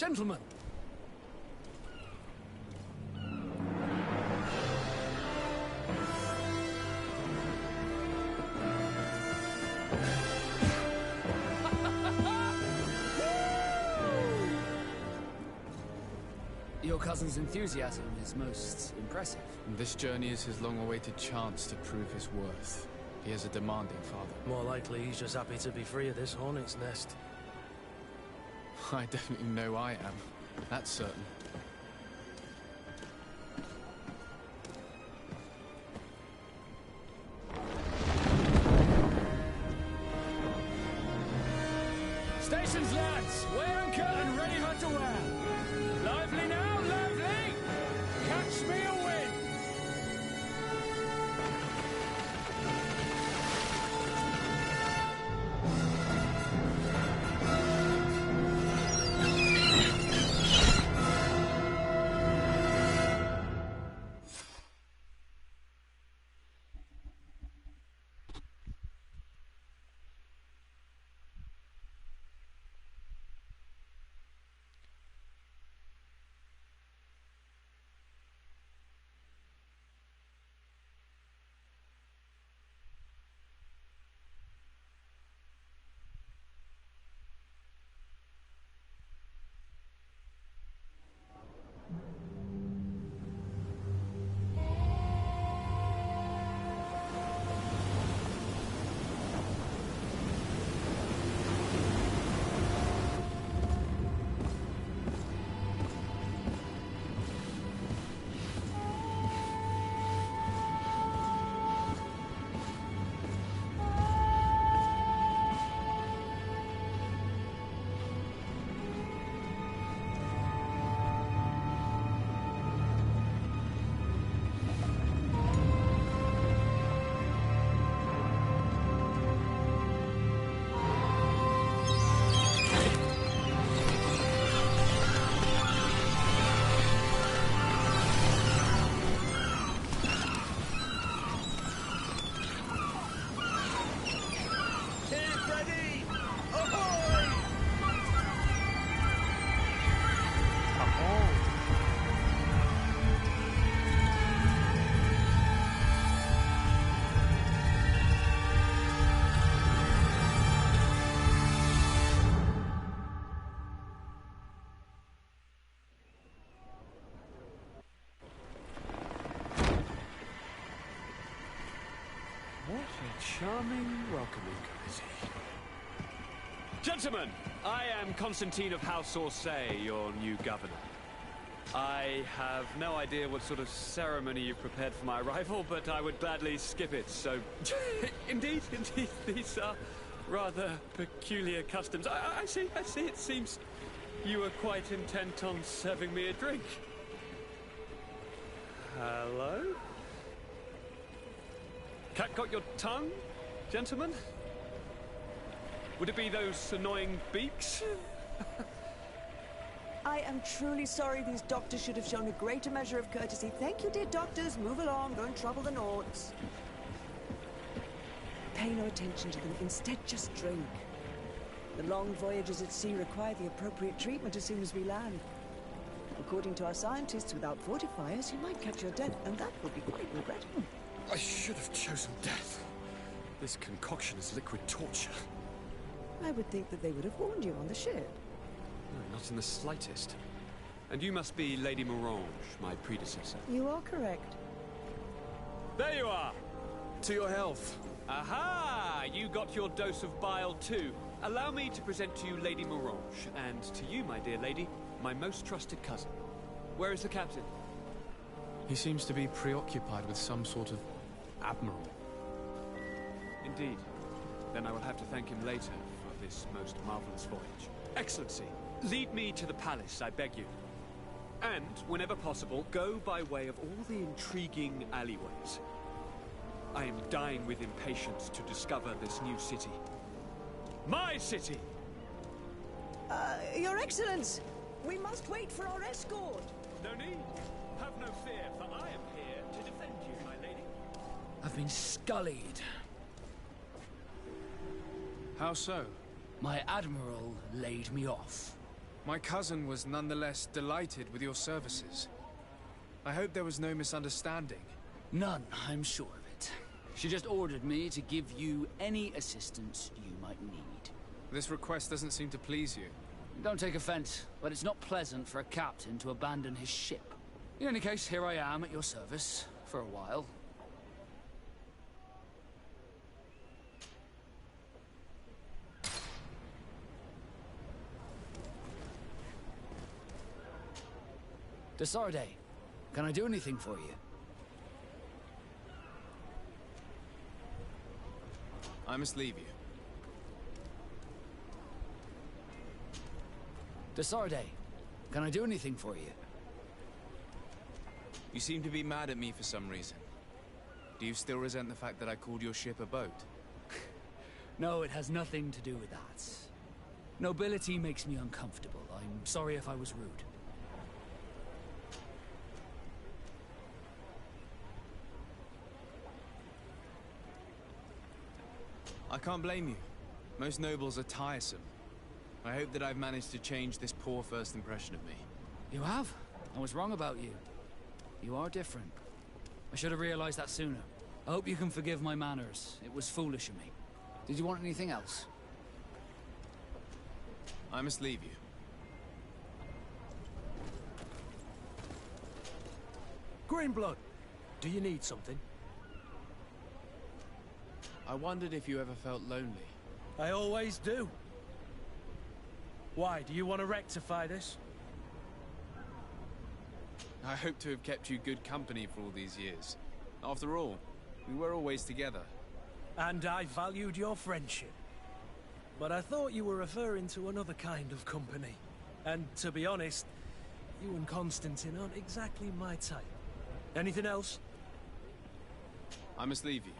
Speaker 14: Gentlemen! Your cousin's enthusiasm is most impressive.
Speaker 3: And this journey is his long-awaited chance to prove his worth. He has a demanding father.
Speaker 6: More likely he's just happy to be free of this hornet's nest.
Speaker 3: I definitely know I am. That's certain.
Speaker 14: Stations, lads! Wear and cut and ready for to wear! Lively now, lively! Catch me a win!
Speaker 19: What a charming welcoming committee. Gentlemen, I am Constantine of House Orsay, your new governor. I have no idea what sort of ceremony you've prepared for my arrival, but I would gladly skip it, so... Indeed, these are rather peculiar customs. I see, it seems you were quite intent on serving me a drink. Hello? Cat got your tongue, gentlemen? Would it be those annoying beaks?
Speaker 21: I am truly sorry. These doctors should have shown a greater measure of courtesy. Thank you, dear doctors. Move along. Don't trouble the Nords. Pay no attention to them. Instead, just drink. The long voyages at sea require the appropriate treatment as soon as we land. According to our scientists, without fortifiers, you might catch your death, and that would be quite regrettable.
Speaker 19: I should have chosen death. This concoction is liquid torture.
Speaker 21: I would think that they would have warned you on the ship.
Speaker 19: No, not in the slightest. And you must be Lady Morange, my predecessor.
Speaker 21: You are correct.
Speaker 19: There you are!
Speaker 3: To your health.
Speaker 19: Aha! You got your dose of bile too. Allow me to present to you Lady Morange, and to you, my dear lady, my most trusted cousin. Where is the captain?
Speaker 3: He seems to be preoccupied with some sort of admiral.
Speaker 19: Indeed. Then I will have to thank him later for this most marvelous voyage. Excellency, lead me to the palace, I beg you. And, whenever possible, go by way of all the intriguing alleyways. I am dying with impatience to discover this new city. My city!
Speaker 21: Your Excellence! We must wait for our escort!
Speaker 19: No need. Have no fear, for I am here to defend you, my lady.
Speaker 14: I've been scullied.
Speaker 3: How so?
Speaker 14: My admiral laid me off.
Speaker 3: My cousin was nonetheless delighted with your services. I hope there was no misunderstanding.
Speaker 14: None, I'm sure of it. She just ordered me to give you any assistance you might need.
Speaker 3: This request doesn't seem to please you.
Speaker 14: Don't take offense, but it's not pleasant for a captain to abandon his ship. In any case, here I am at your service, for a while. Desarde, can I do anything for you?
Speaker 3: I must leave you.
Speaker 14: Desarde, can I do anything for you?
Speaker 3: You seem to be mad at me for some reason. Do you still resent the fact that I called your ship a boat?
Speaker 14: No, it has nothing to do with that. Nobility makes me uncomfortable. I'm sorry if I was rude.
Speaker 3: I can't blame you. Most nobles are tiresome. I hope that I've managed to change this poor first impression of me.
Speaker 14: You have? I was wrong about you. You are different. I should have realized that sooner. I hope you can forgive my manners. It was foolish of me. Did you want anything else?
Speaker 3: I must leave you.
Speaker 6: Greenblood, do you need something?
Speaker 3: I wondered if you ever felt lonely.
Speaker 6: I always do. Why, do you want to rectify this?
Speaker 3: I hope to have kept you good company for all these years. After all, we were always together.
Speaker 6: And I valued your friendship. But I thought you were referring to another kind of company. And to be honest, you and Constantine aren't exactly my type. Anything else?
Speaker 3: I must leave you.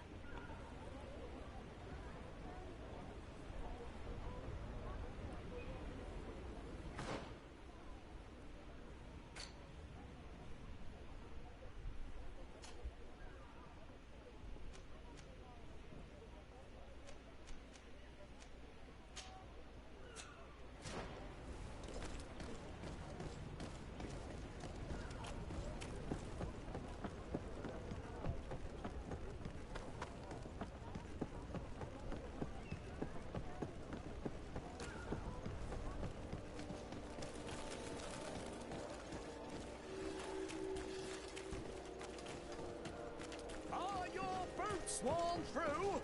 Speaker 12: Sworn through?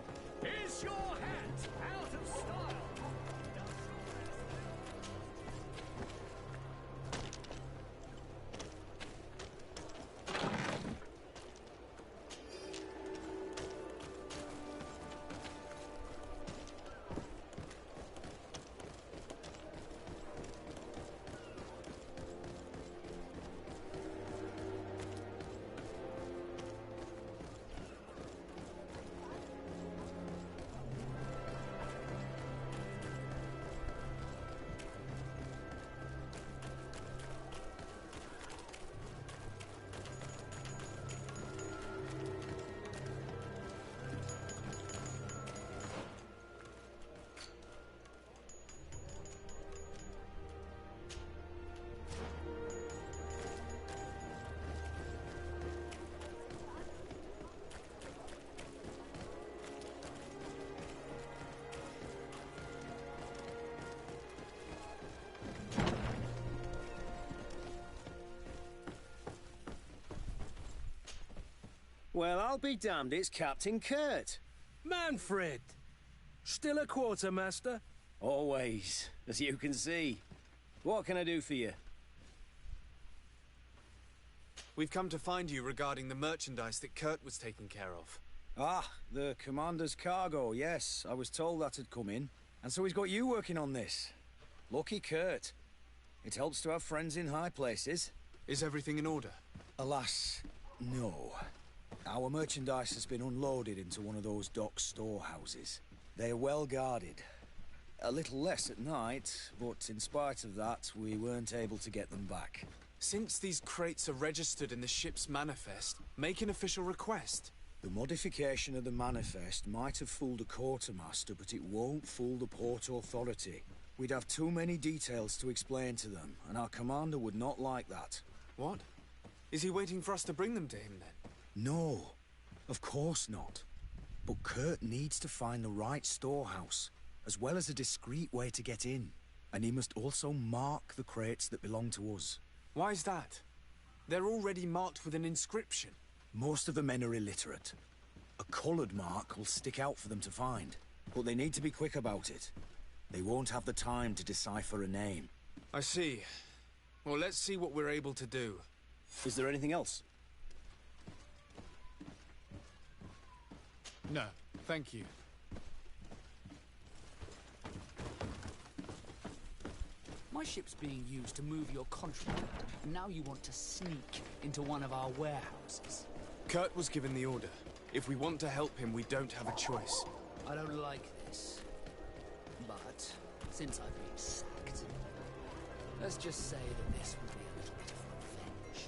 Speaker 12: Is your hat out of style? Well, I'll be damned, it's Captain Kurt.
Speaker 6: Manfred! Still a quartermaster?
Speaker 12: Always, as you can see. What can I do for you?
Speaker 3: We've come to find you regarding the merchandise that Kurt was taking care of.
Speaker 12: Ah, the commander's cargo, yes. I was told that had come in. And so he's got you working on this. Lucky Kurt. It helps to have friends in high places.
Speaker 3: Is everything in order?
Speaker 12: Alas, no. Our merchandise has been unloaded into one of those dock storehouses. They are well guarded. A little less at night, but in spite of that, we weren't able to get them back.
Speaker 3: Since these crates are registered in the ship's manifest, make an official request.
Speaker 12: The modification of the manifest might have fooled a quartermaster, but it won't fool the Port Authority.
Speaker 6: We'd have too many details to explain to them, and our commander would not like that.
Speaker 3: What? Is he waiting for us to bring them to him, then?
Speaker 6: No, of course not. But Kurt needs to find the right storehouse, as well as a discreet way to get in. And he must also mark the crates that belong to us.
Speaker 3: Why is that? They're already marked with an inscription.
Speaker 6: Most of the men are illiterate. A coloured mark will stick out for them to find, but they need to be quick about it. They won't have the time to decipher a name.
Speaker 3: I see. Well, let's see what we're able to do.
Speaker 5: Is there anything else?
Speaker 3: No, thank you.
Speaker 14: My ship's being used to move your contraband, and now you want to sneak into one of our warehouses.
Speaker 3: Kurt was given the order. If we want to help him, we don't have a choice.
Speaker 14: I don't like this. But, since I've been sacked, let's just say that this will be a little bit of revenge.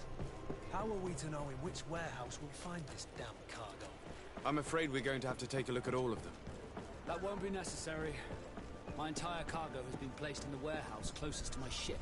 Speaker 6: How are we to know in which warehouse we'll find this damn cargo?
Speaker 3: I'm afraid we're going to have to take a look at all of them.
Speaker 14: That won't be necessary. My entire cargo has been placed in the warehouse closest to my ship.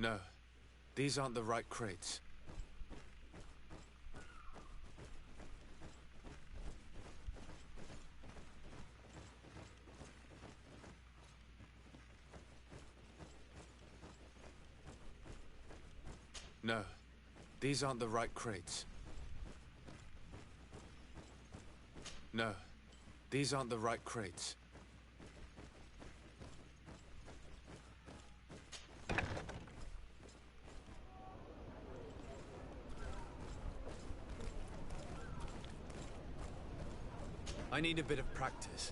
Speaker 3: No, these aren't the right crates. No, these aren't the right crates. No, these aren't the right crates. I need a bit of practice.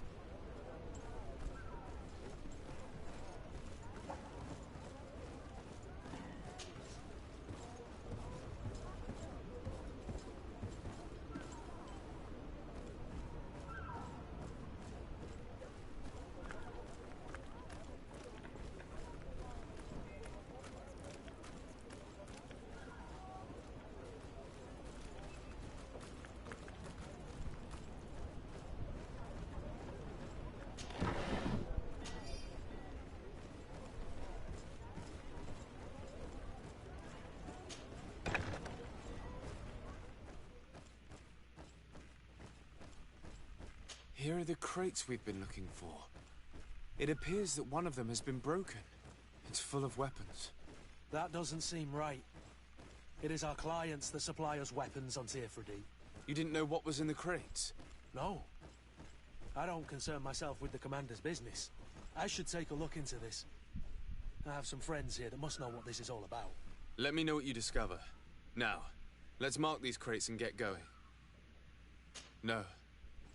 Speaker 3: Here are the crates we've been looking for. It appears that one of them has been broken. It's full of weapons.
Speaker 6: That doesn't seem right. It is our clients that supply us weapons on Tearfredy.
Speaker 3: You didn't know what was in the crates?
Speaker 6: No. I don't concern myself with the commander's business. I should take a look into this. I have some friends here that must know what this is all about.
Speaker 3: Let me know what you discover. Now, let's mark these crates and get going. No,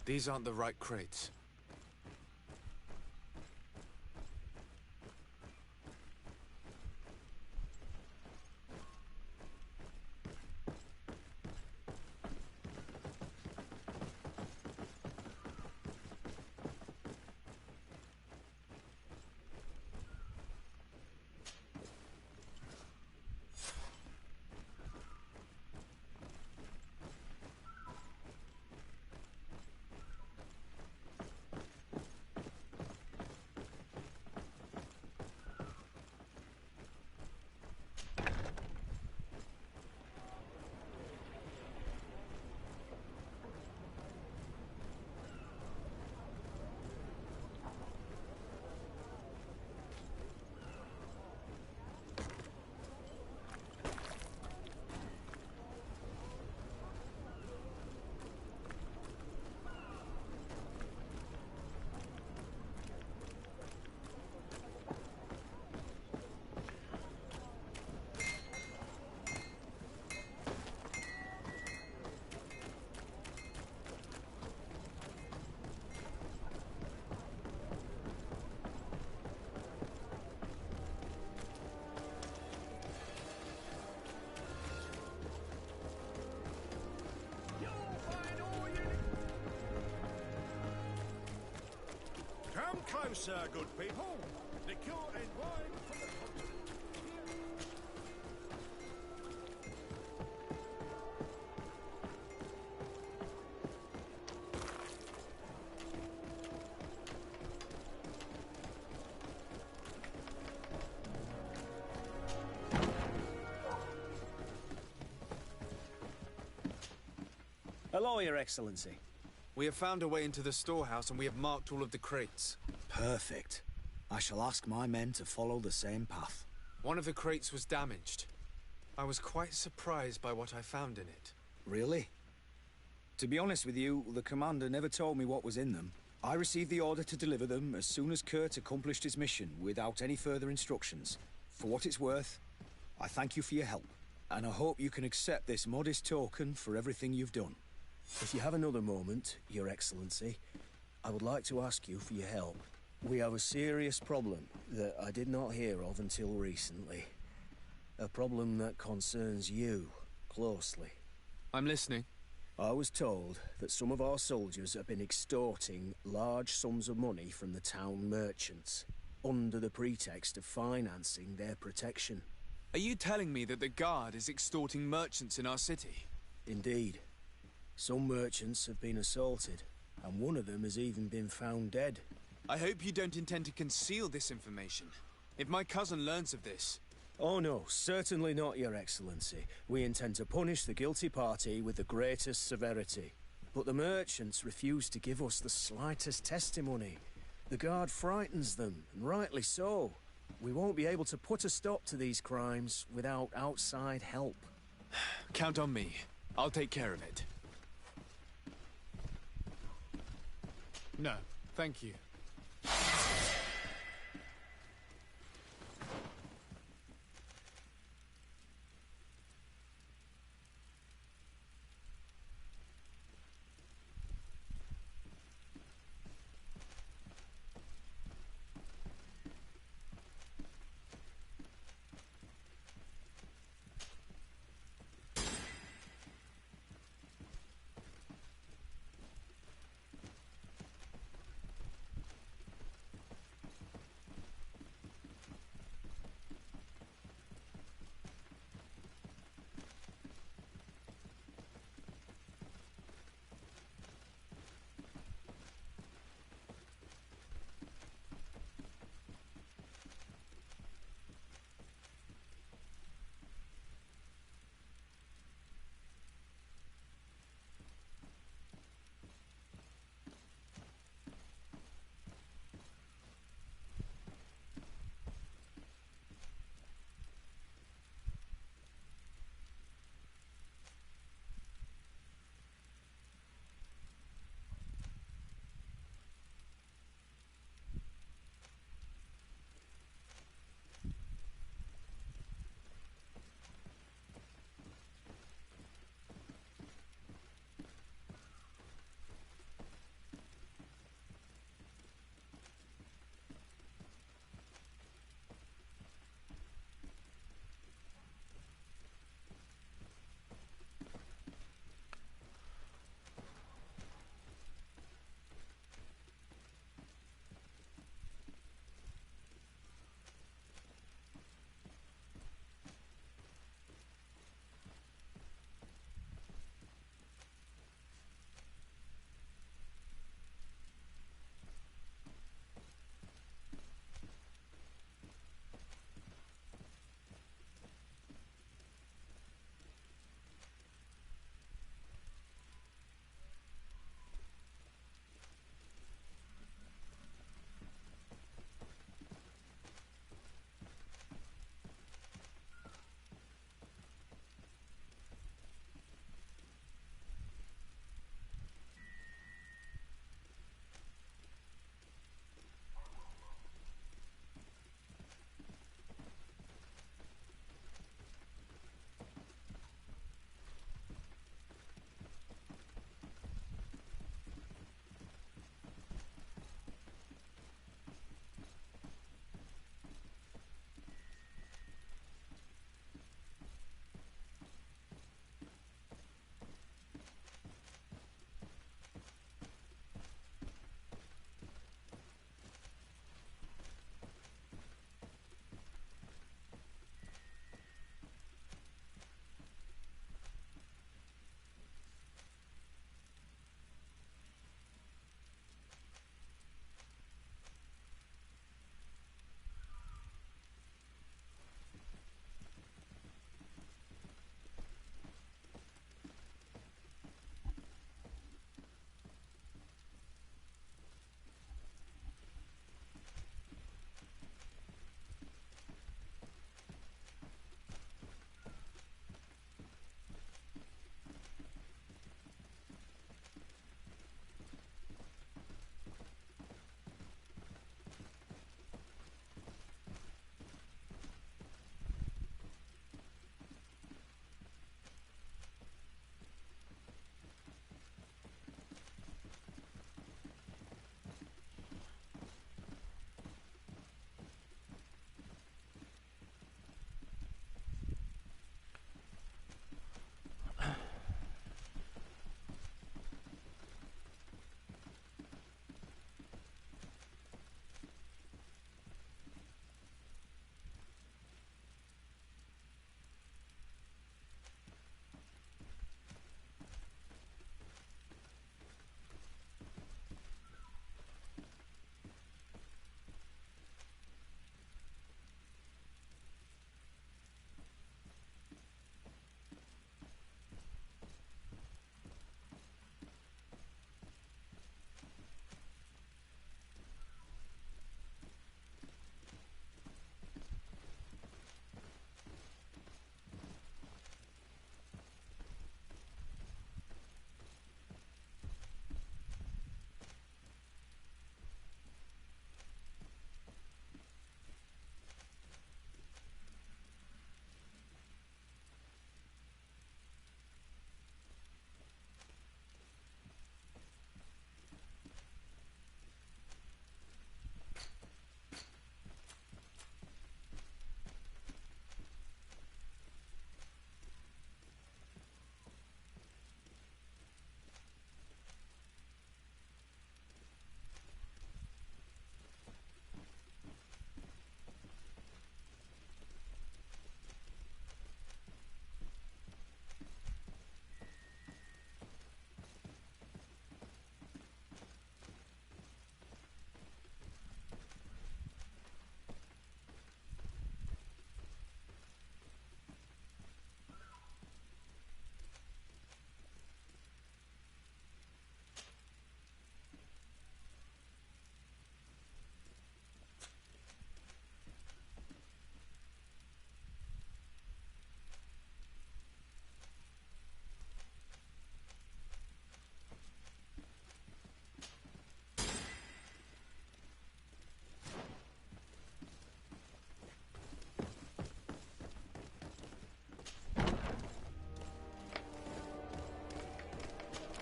Speaker 3: these aren't the right crates.
Speaker 16: Come closer, good people. Liquor and wine from the continent.
Speaker 6: Hello, Your Excellency.
Speaker 3: We have found a way into the storehouse and we have marked all of the crates.
Speaker 6: Perfect. I shall ask my men to follow the same path.
Speaker 3: One of the crates was damaged. I was quite surprised by what I found in it.
Speaker 6: Really? To be honest with you, the commander never told me what was in them. I received the order to deliver them as soon as Kurt accomplished his mission without any further instructions. For what it's worth, I thank you for your help, and I hope you can accept this modest token for everything you've done. If you have another moment, Your Excellency, I would like to ask you for your help. We have a serious problem that I did not hear of until recently. A problem that concerns you closely.
Speaker 3: I'm listening.
Speaker 6: I was told that some of our soldiers have been extorting large sums of money from the town merchants, under the pretext of financing their protection.
Speaker 3: Are you telling me that the Guard is extorting merchants in our city?
Speaker 6: Indeed. Some merchants have been assaulted, and one of them has even been found dead.
Speaker 3: I hope you don't intend to conceal this information. If my cousin learns of this...
Speaker 6: Oh no, certainly not, Your Excellency. We intend to punish the guilty party with the greatest severity. But the merchants refuse to give us the slightest testimony. The Guard frightens them, and rightly so. We won't be able to put a stop to these crimes without outside help.
Speaker 3: Count on me. I'll take care of it. No, thank you.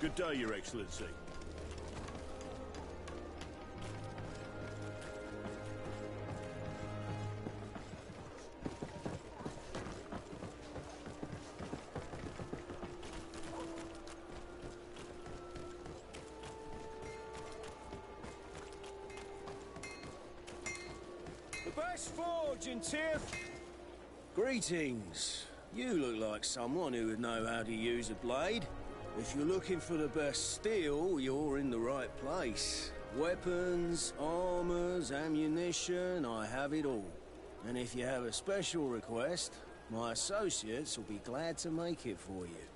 Speaker 16: Good day, Your Excellency.
Speaker 12: The best forge in Tiff. Greetings. You look like someone who would know how to use a blade. If you're looking for the best steel, you're in the right place. Weapons, armors, ammunition, I have it all. And if you have a special request, my associates will be glad to make it for you.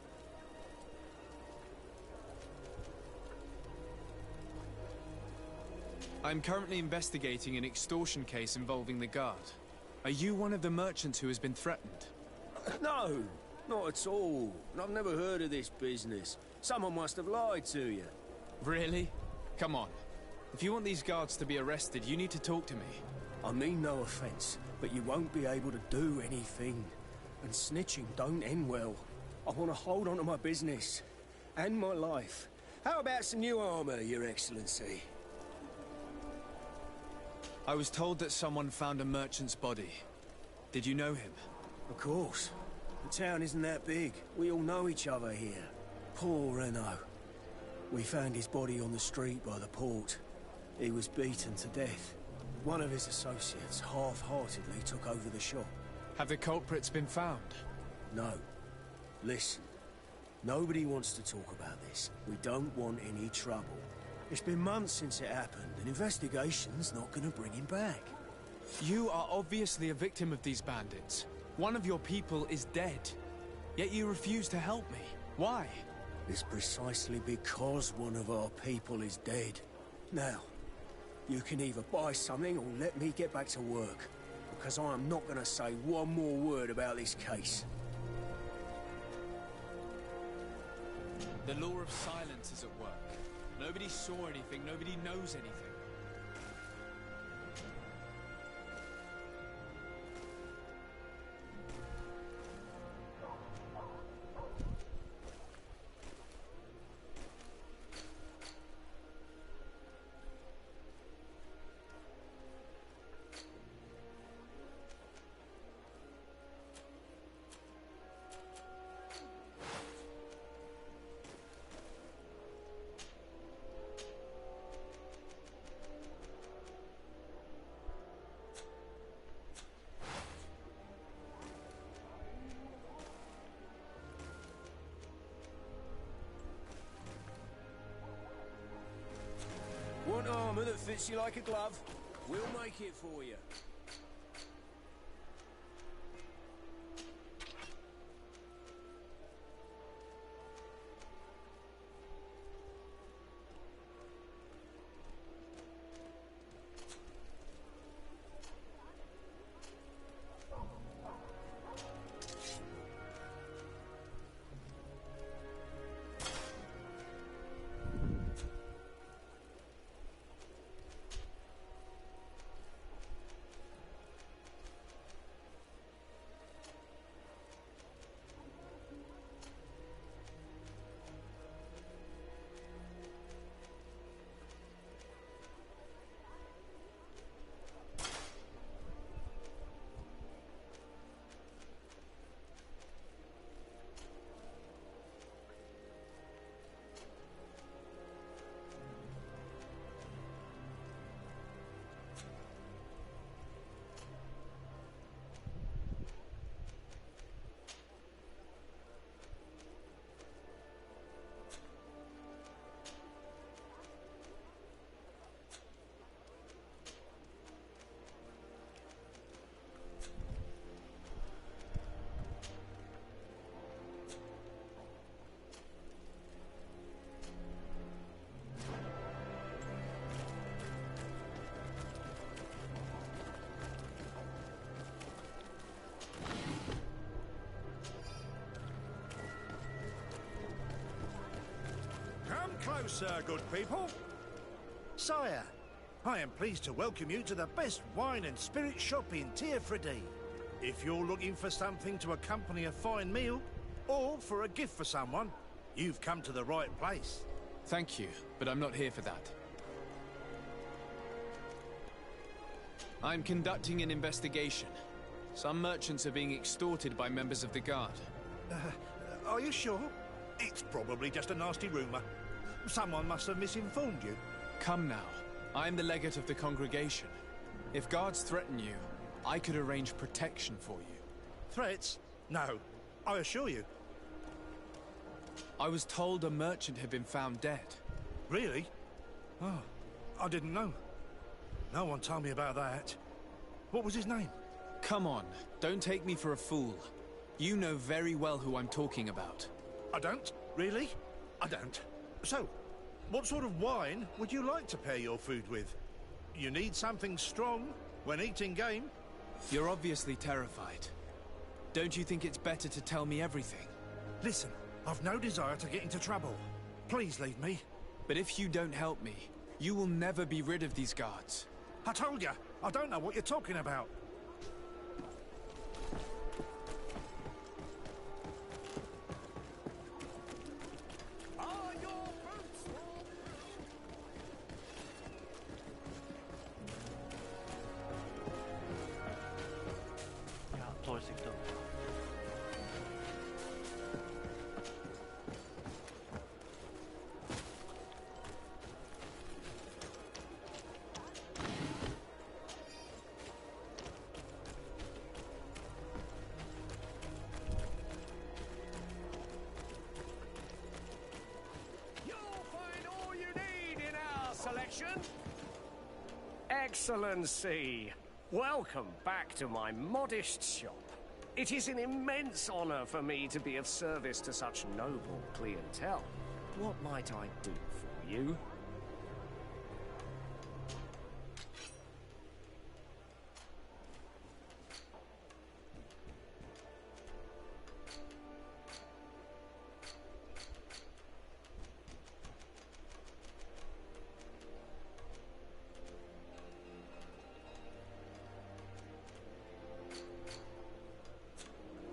Speaker 3: I'm currently investigating an extortion case involving the Guard. Are you one of the merchants who has been threatened?
Speaker 12: No, not at all. I've never heard of this business. Someone must have lied to you.
Speaker 3: Really? Come on. If you want these guards to be arrested, you need to talk to me.
Speaker 12: I mean no offense, but you won't be able to do anything. And snitching don't end well. I want to hold on to my business. And my life. How about some new armor, Your Excellency?
Speaker 3: I was told that someone found a merchant's body. Did you know him?
Speaker 12: Of course. The town isn't that big. We all know each other here. Poor Renault. We found his body on the street by the port. He was beaten to death. One of his associates half-heartedly took over the shop.
Speaker 3: Have the culprits been found?
Speaker 12: No. Listen. Nobody wants to talk about this. We don't want any trouble. It's been months since it happened. An investigation's not gonna bring him back.
Speaker 3: You are obviously a victim of these bandits. One of your people is dead. Yet you refuse to help me. Why?
Speaker 12: It's precisely because one of our people is dead. Now, you can either buy something or let me get back to work. Because I am not gonna say one more word about this case.
Speaker 3: The law of silence is at work. Nobody saw anything, nobody knows anything.
Speaker 12: Want armor that fits you like a glove? We'll make it for you.
Speaker 20: Closer, good people. Sire, I am pleased to welcome you to the best wine and spirit shop in Tier-Fredy. If you're looking for something to accompany a fine meal, or for a gift for someone, You've come to the right place.
Speaker 3: Thank you, but I'm not here for that. I'm conducting an investigation. Some merchants are being extorted by members of the Guard.
Speaker 20: Are you sure? It's probably just a nasty rumor. Someone must have misinformed you.
Speaker 3: Come now. I'm the legate of the congregation. If guards threaten you, I could arrange protection for you.
Speaker 20: Threats? No, I assure you.
Speaker 3: I was told a merchant had been found dead.
Speaker 20: Really? Oh, I didn't know. No one told me about that. What was his name?
Speaker 3: Come on, don't take me for a fool. You know very well who I'm talking about.
Speaker 20: I don't? Really? I don't. So, what sort of wine would you like to pair your food with? You need something strong when eating game?
Speaker 3: You're obviously terrified. Don't you think it's better to tell me everything?
Speaker 20: Listen, I've no desire to get into trouble. Please leave me.
Speaker 3: But if you don't help me, you will never be rid of these guards.
Speaker 20: I told you, I don't know what you're talking about.
Speaker 1: Ja, zoals ik doe.
Speaker 12: Excellency, welcome back to my modest shop. It is an immense honor for me to be of service to such noble clientele. What might I do for you?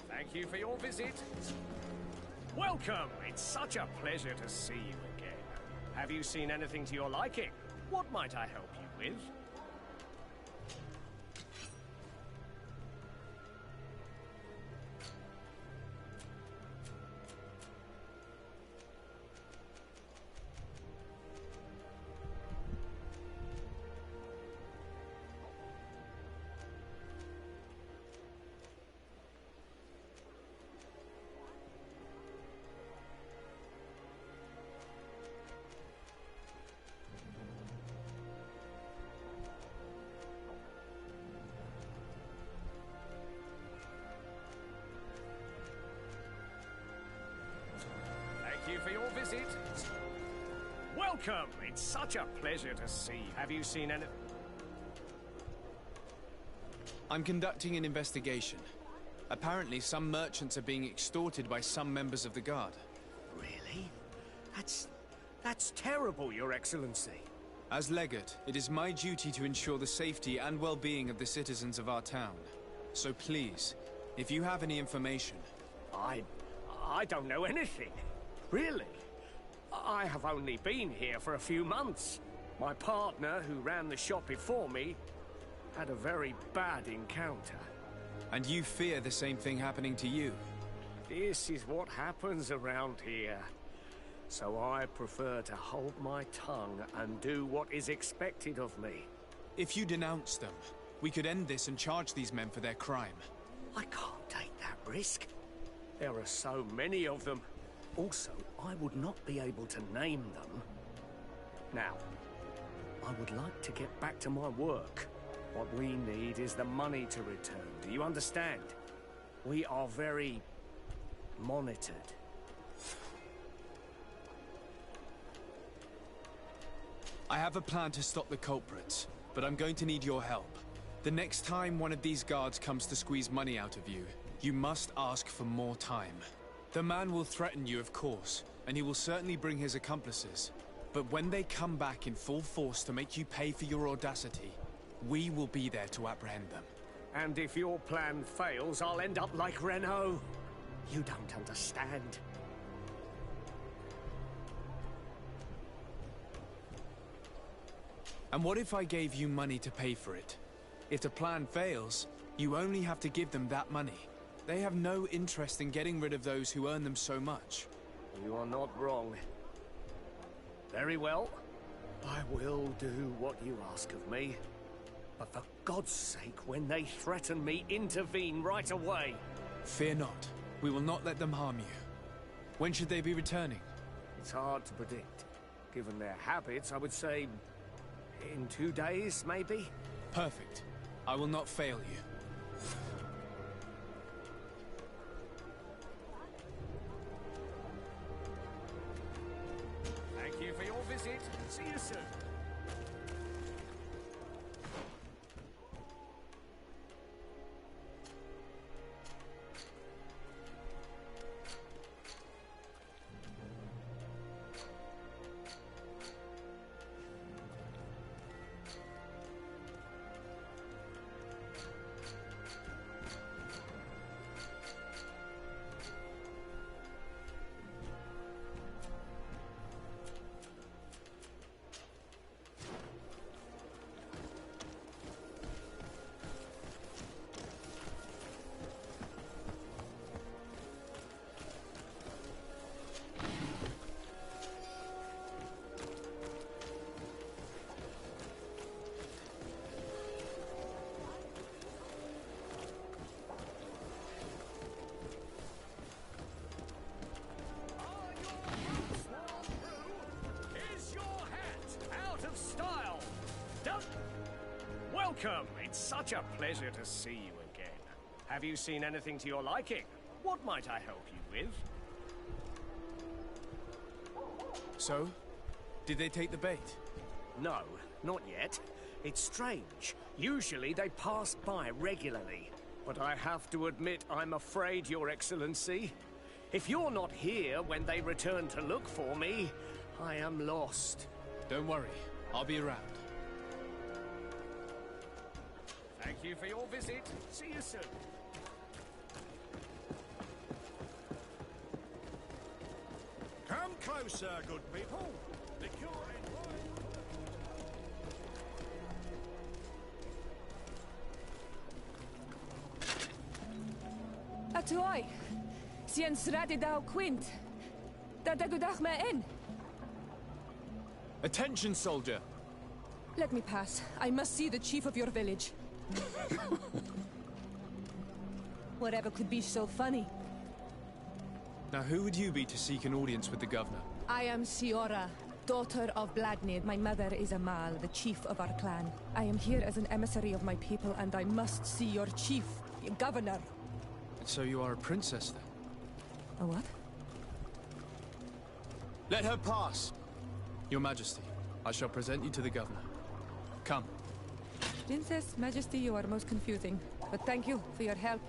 Speaker 12: Thank you for your visit. Welcome! It's such a pleasure to see you again. Have you seen anything to your liking? What might I help you with? Thank you for your visit. Welcome! It's such a pleasure to see you. Have you seen any...
Speaker 3: I'm conducting an investigation. Apparently, some merchants are being extorted by some members of the Guard.
Speaker 12: Really? That's terrible, Your Excellency.
Speaker 3: As legate, it is my duty to ensure the safety and well-being of the citizens of our town. So please, if you have any information...
Speaker 12: I don't know anything. Really? I have only been here for a few months. My partner, who ran the shop before me, had a very bad encounter.
Speaker 3: And you fear the same thing happening to you?
Speaker 12: This is what happens around here. So I prefer to hold my tongue and do what is expected of me.
Speaker 3: If you denounce them, we could end this and charge these men for their crime.
Speaker 12: I can't take that risk. There are so many of them. Also, I would not be able to name them. Now, I would like to get back to my work. What we need is the money to return. Do you understand? We are very monitored.
Speaker 3: I have a plan to stop the culprits, but I'm going to need your help. The next time one of these guards comes to squeeze money out of you, you must ask for more time. The man will threaten you, of course, and he will certainly bring his accomplices. But when they come back in full force to make you pay for your audacity, we will be there to apprehend them.
Speaker 12: And if your plan fails, I'll end up like Renault. You don't understand.
Speaker 3: And what if I gave you money to pay for it? If the plan fails, you only have to give them that money. They have no interest in getting rid of those who earn them so much.
Speaker 12: You are not wrong. Very well. I will do what you ask of me. But for God's sake, when they threaten me, intervene right away.
Speaker 3: Fear not. We will not let them harm you. When should they be returning?
Speaker 12: It's hard to predict. Given their habits, I would say... in 2 days, maybe?
Speaker 3: Perfect. I will not fail you.
Speaker 12: Thank you for your visit. See you soon. Welcome. It's such a pleasure to see you again. Have you seen anything to your liking? What might I help you with?
Speaker 3: So? Did they take the bait?
Speaker 12: No, not yet. It's strange. Usually they pass by regularly. But I have to admit, I'm afraid, Your Excellency. If you're not here when they return to look for me, I am lost.
Speaker 3: Don't worry. I'll be around.
Speaker 12: Thank you for your visit. See you soon.
Speaker 10: Come closer, good people. The cure ain't right.
Speaker 15: Atuai, sien sradi dau quint. Da dagudach me in.
Speaker 3: Attention, soldier!
Speaker 15: Let me pass. I must see the chief of your village. Whatever could be so funny?
Speaker 3: Now, who would you be to seek an audience with the governor?
Speaker 15: I am Siora, daughter of Vladnir. My mother is Amal, the chief of our clan. I am here as an emissary of my people, and I must see your chief, your governor.
Speaker 3: And so you are a princess, then?
Speaker 15: A what?
Speaker 3: Let her pass! Your Majesty, I shall present you to the governor. Come.
Speaker 15: Princess, Majesty, you are most confusing. But thank you for your help.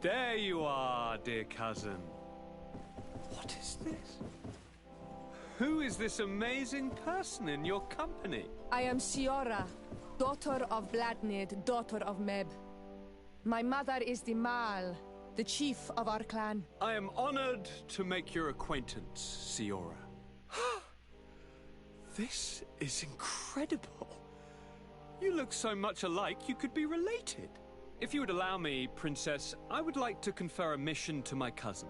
Speaker 19: There you are, dear cousin.
Speaker 12: What is
Speaker 19: this? Who is this amazing person in your company?
Speaker 15: I am Siora, daughter of Bladnid, daughter of Meb. My mother is the Mal, the chief of our clan.
Speaker 19: I am honored to make your acquaintance, Siora. This is incredible. You look so much alike you could be related. If you would allow me, Princess, I would like to confer a mission to my cousin.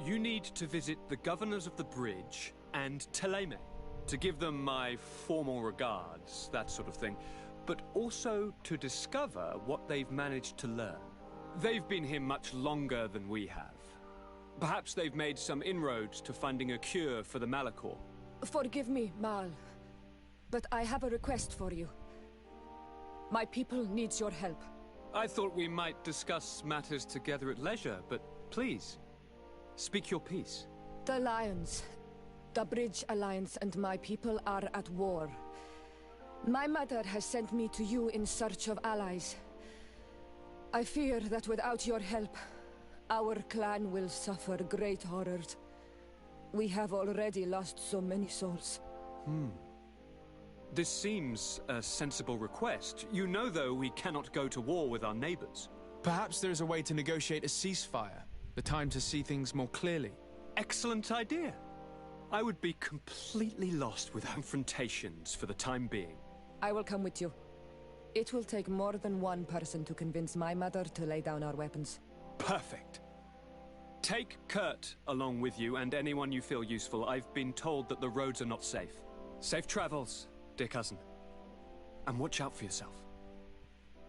Speaker 19: You need to visit the governors of the bridge and Teleme to give them my formal regards, that sort of thing, but also to discover what they've managed to learn. They've been here much longer than we have. Perhaps they've made some inroads to finding a cure for the Malachor.
Speaker 15: Forgive me, Mal, but I have a request for you. My people needs your help.
Speaker 19: I thought we might discuss matters together at leisure, but please, speak your piece.
Speaker 15: The Lions, the Bridge Alliance and my people are at war. My mother has sent me to you in search of allies. I fear that without your help, our clan will suffer great horrors. We have already lost so many souls.
Speaker 19: This seems a sensible request. You know, though, we cannot go to war with our neighbors.
Speaker 3: Perhaps there is a way to negotiate a ceasefire. The time to see things more clearly.
Speaker 19: Excellent idea. I would be completely lost with confrontations for the time being.
Speaker 15: I will come with you. It will take more than one person to convince my mother to lay down our weapons.
Speaker 19: Perfect. Take Kurt along with you and anyone you feel useful. I've been told that the roads are not safe. Safe travels, dear cousin. And watch out for yourself.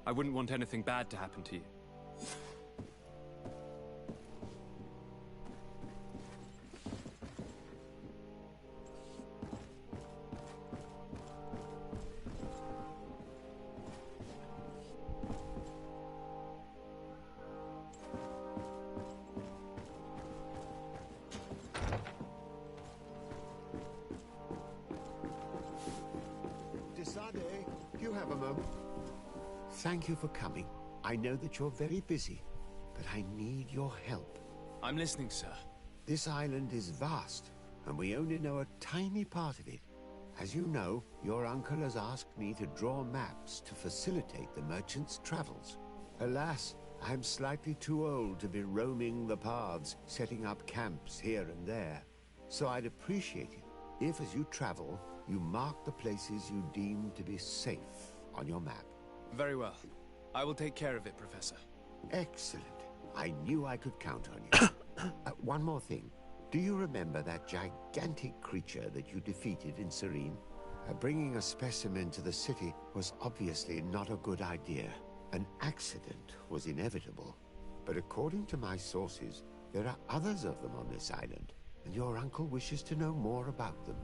Speaker 19: I wouldn't want anything bad to happen to you.
Speaker 4: You have a moment. Thank you for coming. I know that you're very busy, but I need your help.
Speaker 3: I'm listening, sir.
Speaker 4: This island is vast, and we only know a tiny part of it. As you know, your uncle has asked me to draw maps to facilitate the merchants' travels. Alas, I'm slightly too old to be roaming the paths, setting up camps here and there. So I'd appreciate it if, as you travel, you mark the places you deem to be safe on your map.
Speaker 3: Very well. I will take care of it, Professor.
Speaker 4: Excellent. I knew I could count on you. One more thing. Do you remember that gigantic creature that you defeated in Serene? Bringing a specimen to the city was obviously not a good idea. An accident was inevitable. But according to my sources, there are others of them on this island, and your uncle wishes to know more about them.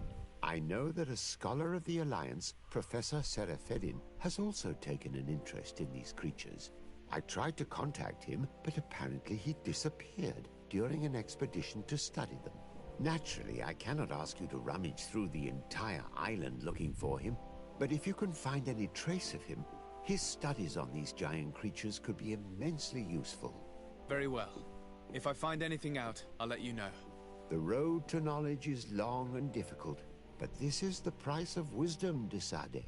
Speaker 4: I know that a scholar of the Alliance, Professor Serafedin, has also taken an interest in these creatures. I tried to contact him, but apparently he disappeared during an expedition to study them. Naturally, I cannot ask you to rummage through the entire island looking for him, but if you can find any trace of him, his studies on these giant creatures could be immensely useful.
Speaker 3: Very well. If I find anything out, I'll let you know.
Speaker 4: The road to knowledge is long and difficult, but this is the price of wisdom, Desade.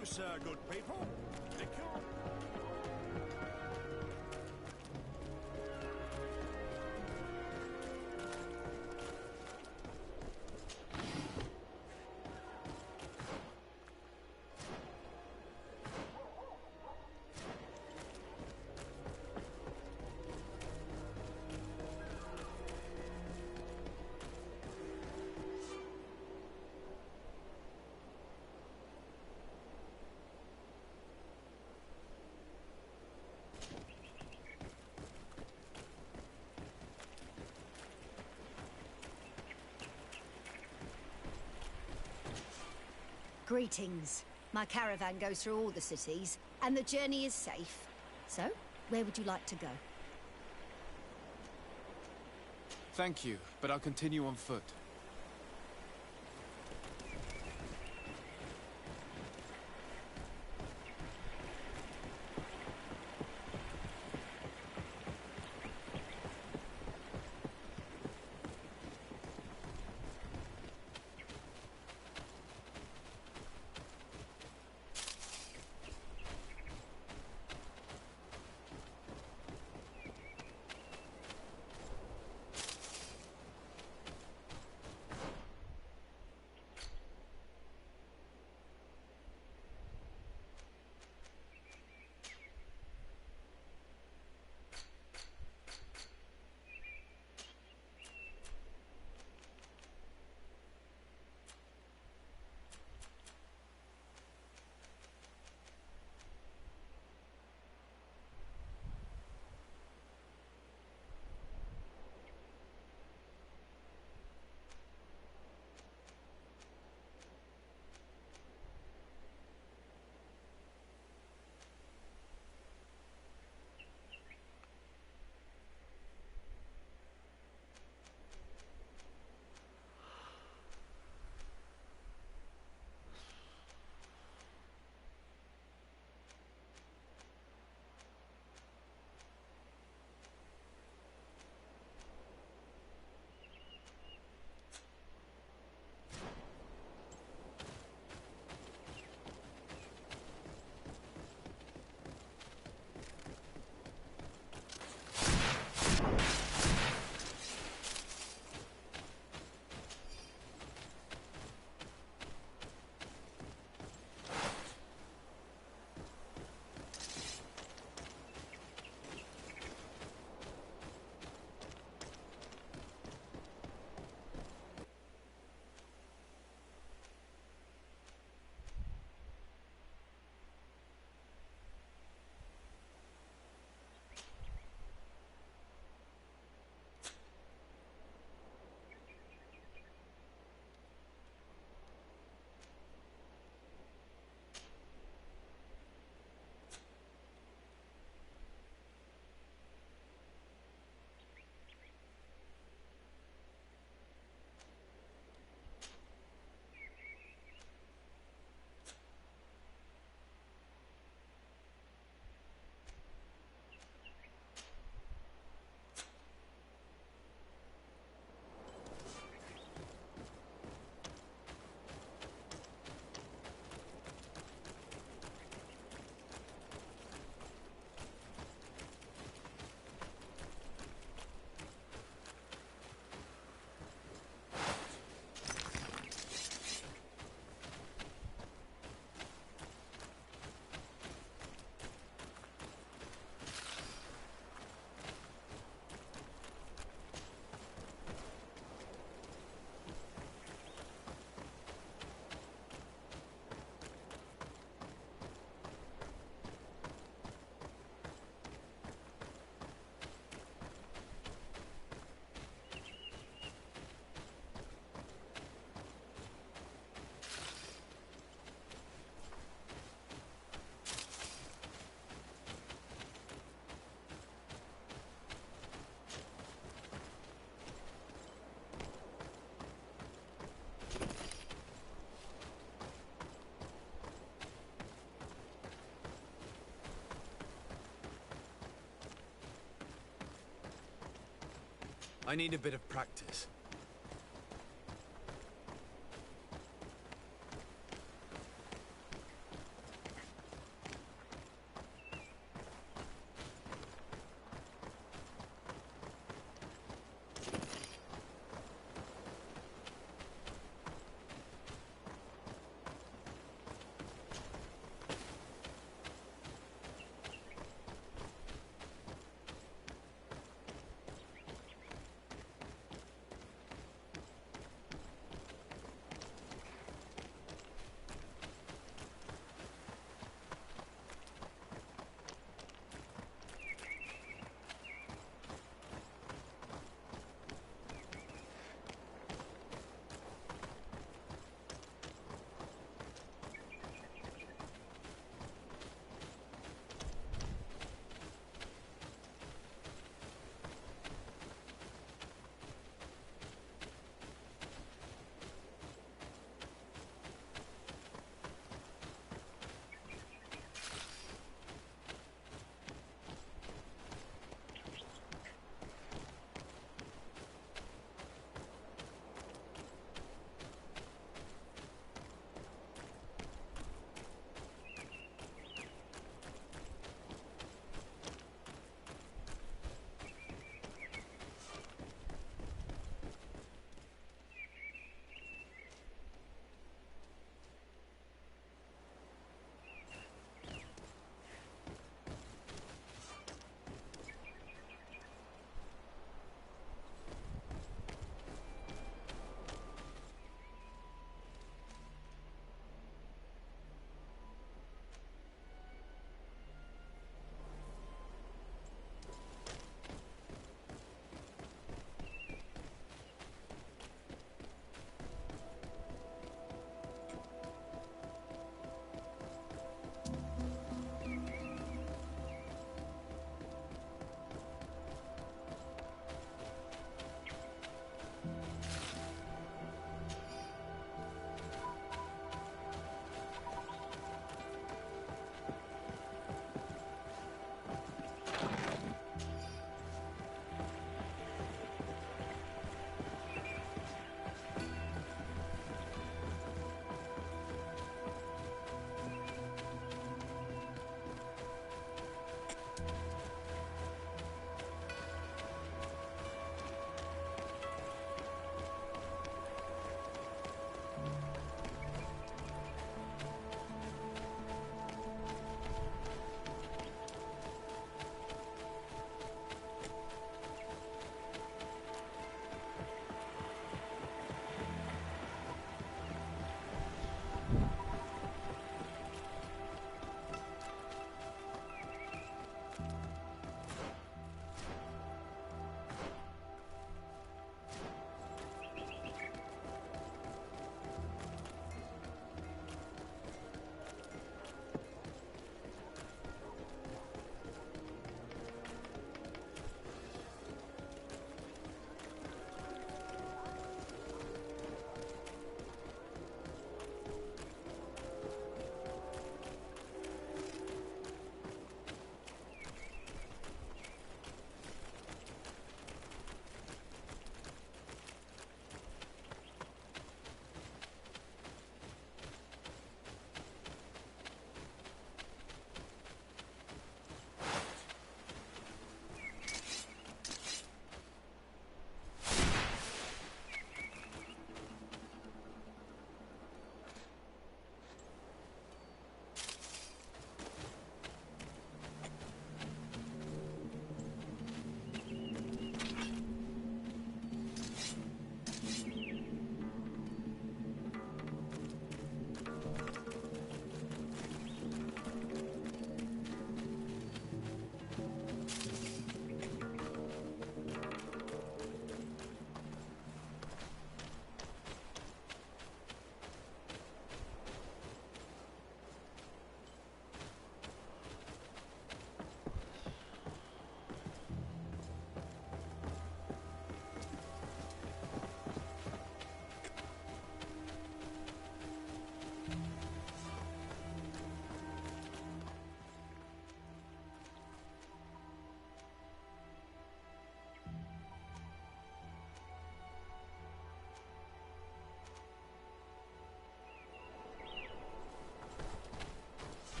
Speaker 10: closer, good people. They can't...
Speaker 5: Greetings. My caravan goes through all the cities, and the journey is safe. So, where would you like to go?
Speaker 3: Thank you, but I'll continue on foot. I need a bit of practice.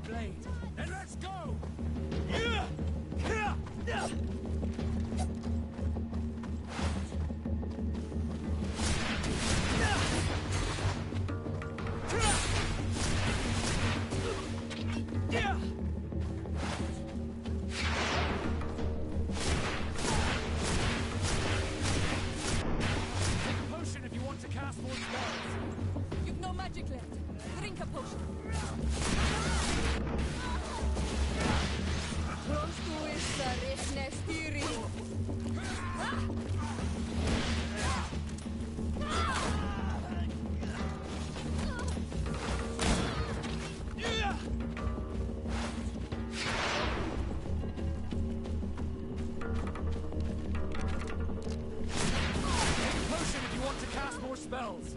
Speaker 10: blade. Then let's go! Potion if you want to cast more spells.
Speaker 18: You've no magic left. Drink a potion.
Speaker 10: Potion if you want to cast more spells.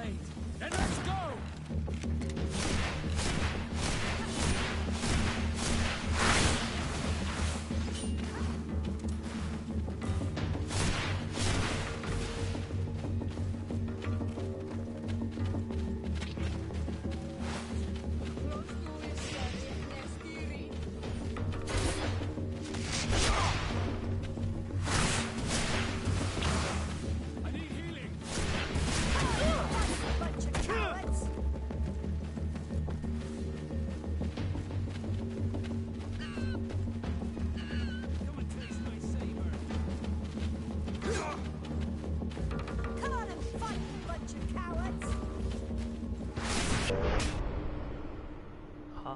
Speaker 10: blade. Then let's go!
Speaker 1: Huh?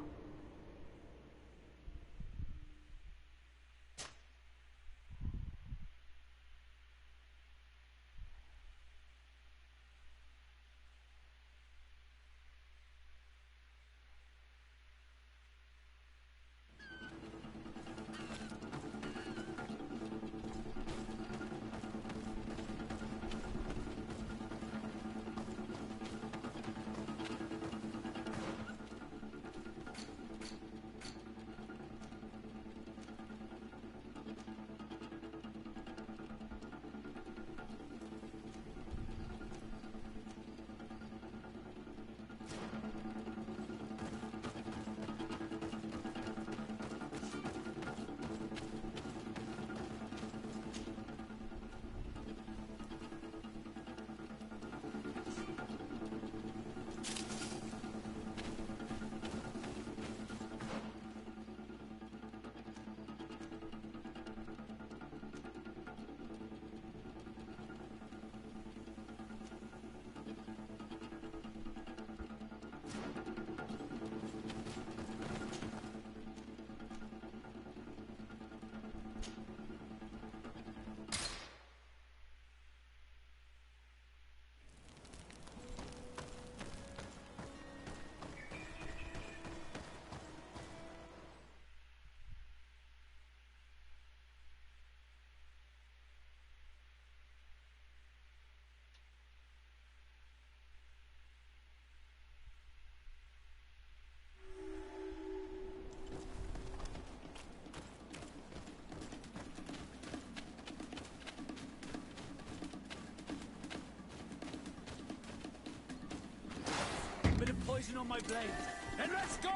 Speaker 10: Bit of poison on my blade. Then let's go!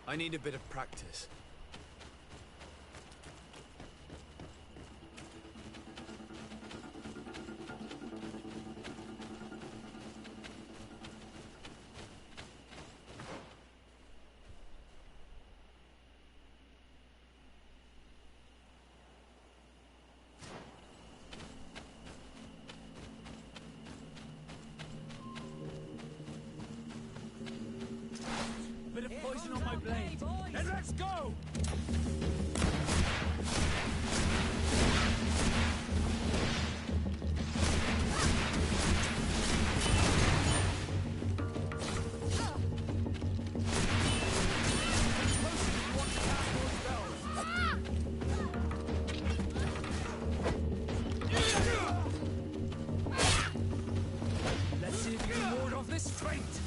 Speaker 3: I need a bit of practice.
Speaker 10: Bit of poison on my blade. Then let's go!
Speaker 6: Let's see if you can ward off this strength.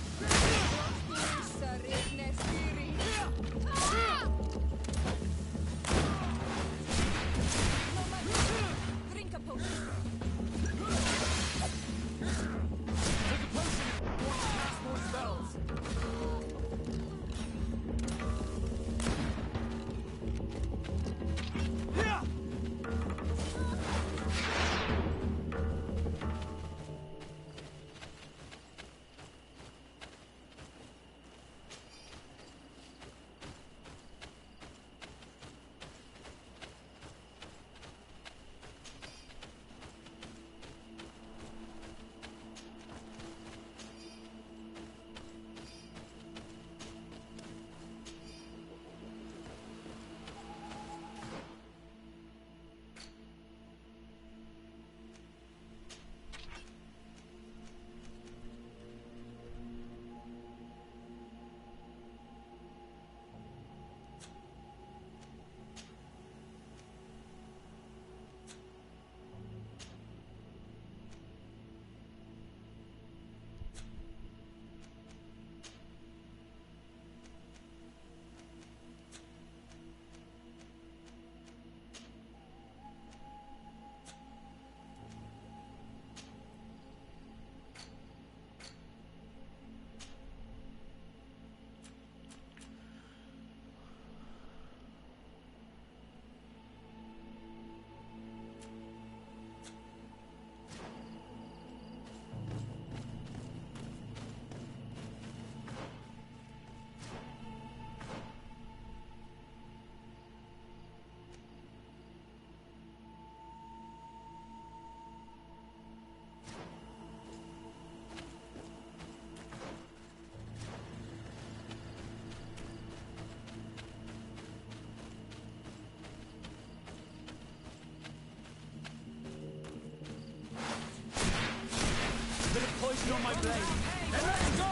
Speaker 6: poison on my blade. Then let's go!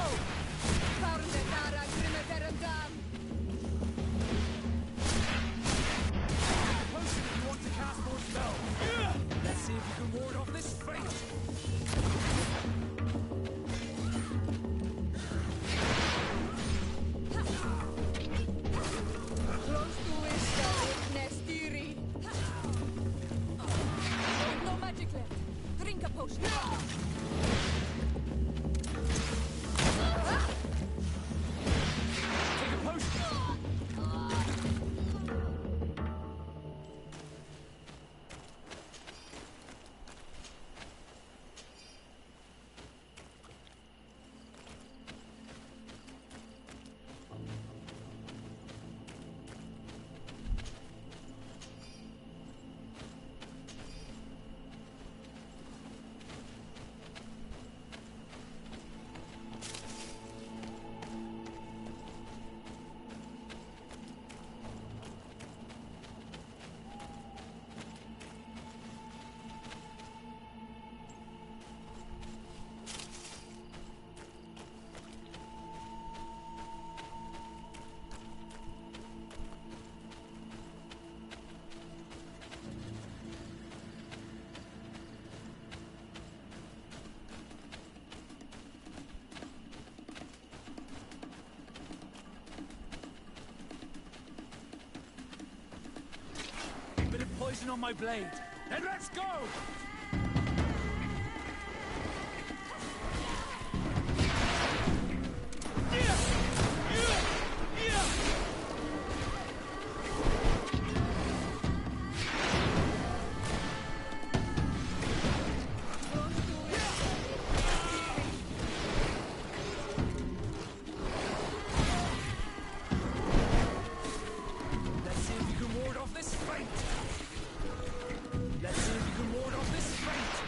Speaker 6: Potion if you want to cast more spells. Let's see if you can ward off this fate.
Speaker 18: No magic left. Drink a potion.
Speaker 6: Take a potion. Bit of poison on my blade. Then let's go! Let's see if you can ward off this fate. Let's see if you can ward off this fate.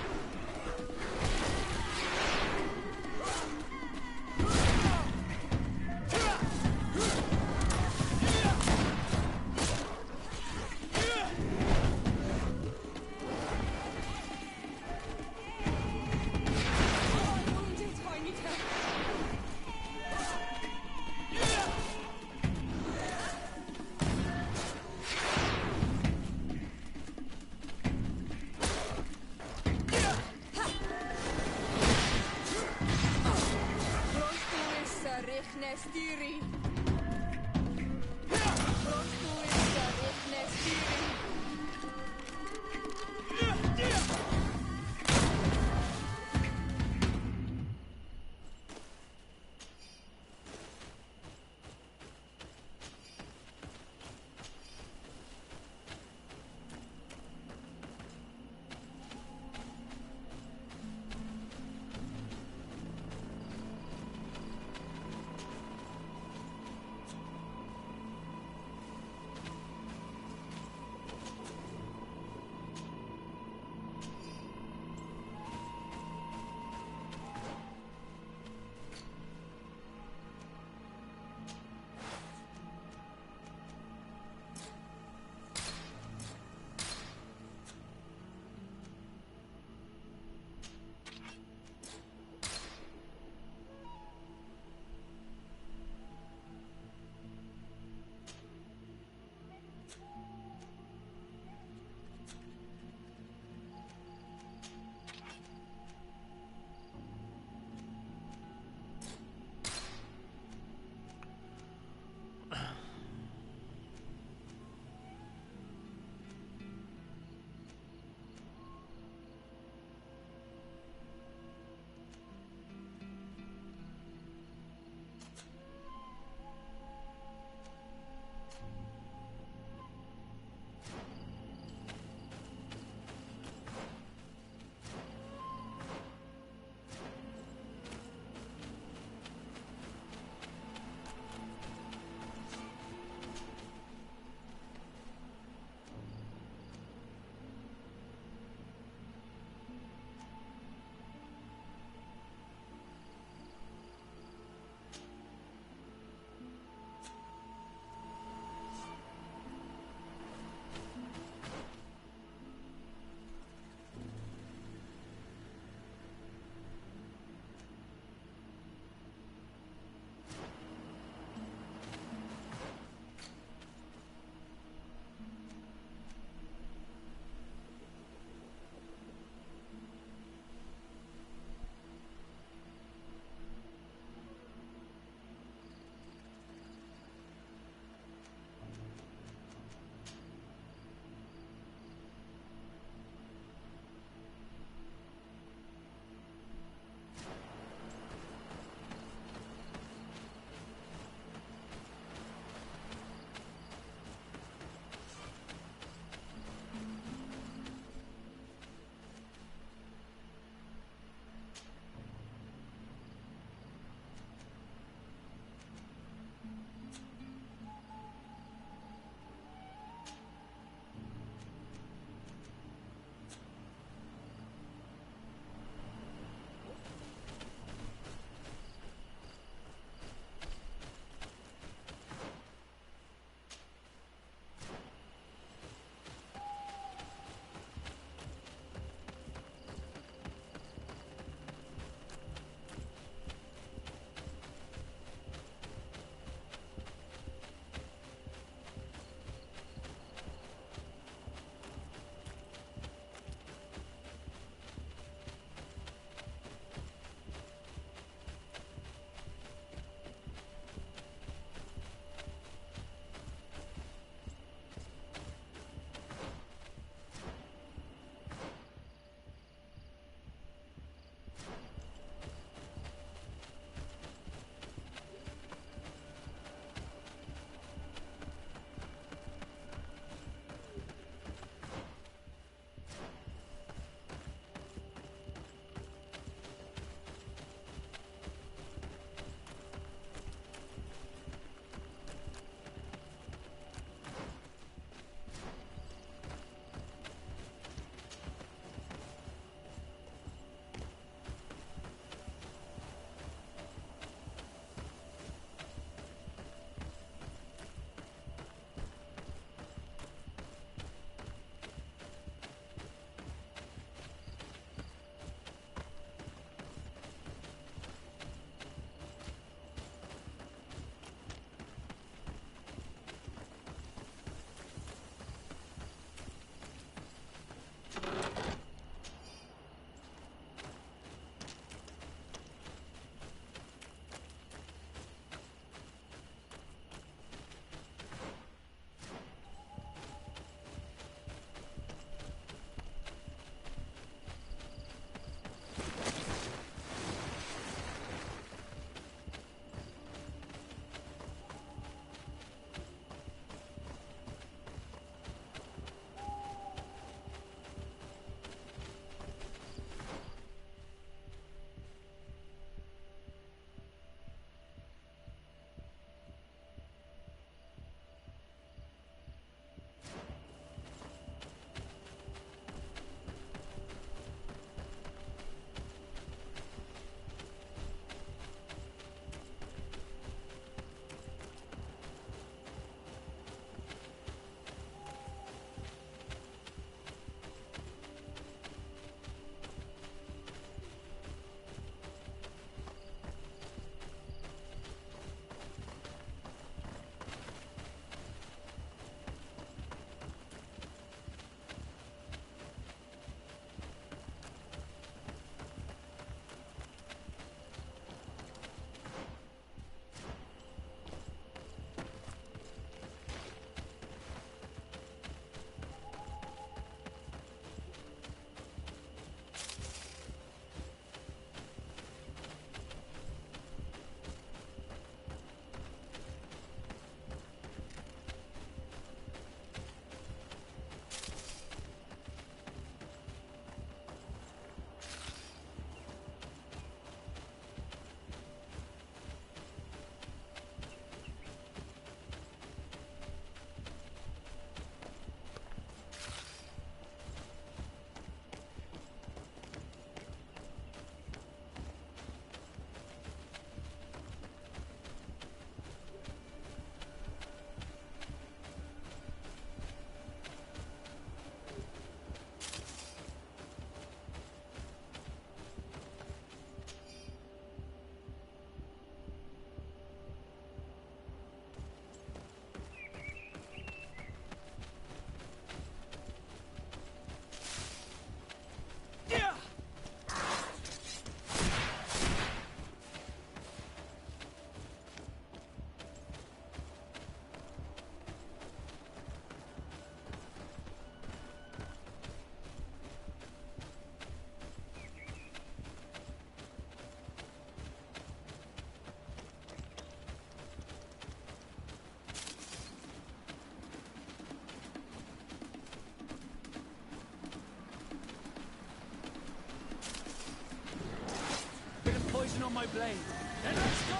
Speaker 19: my blade. Then let's go!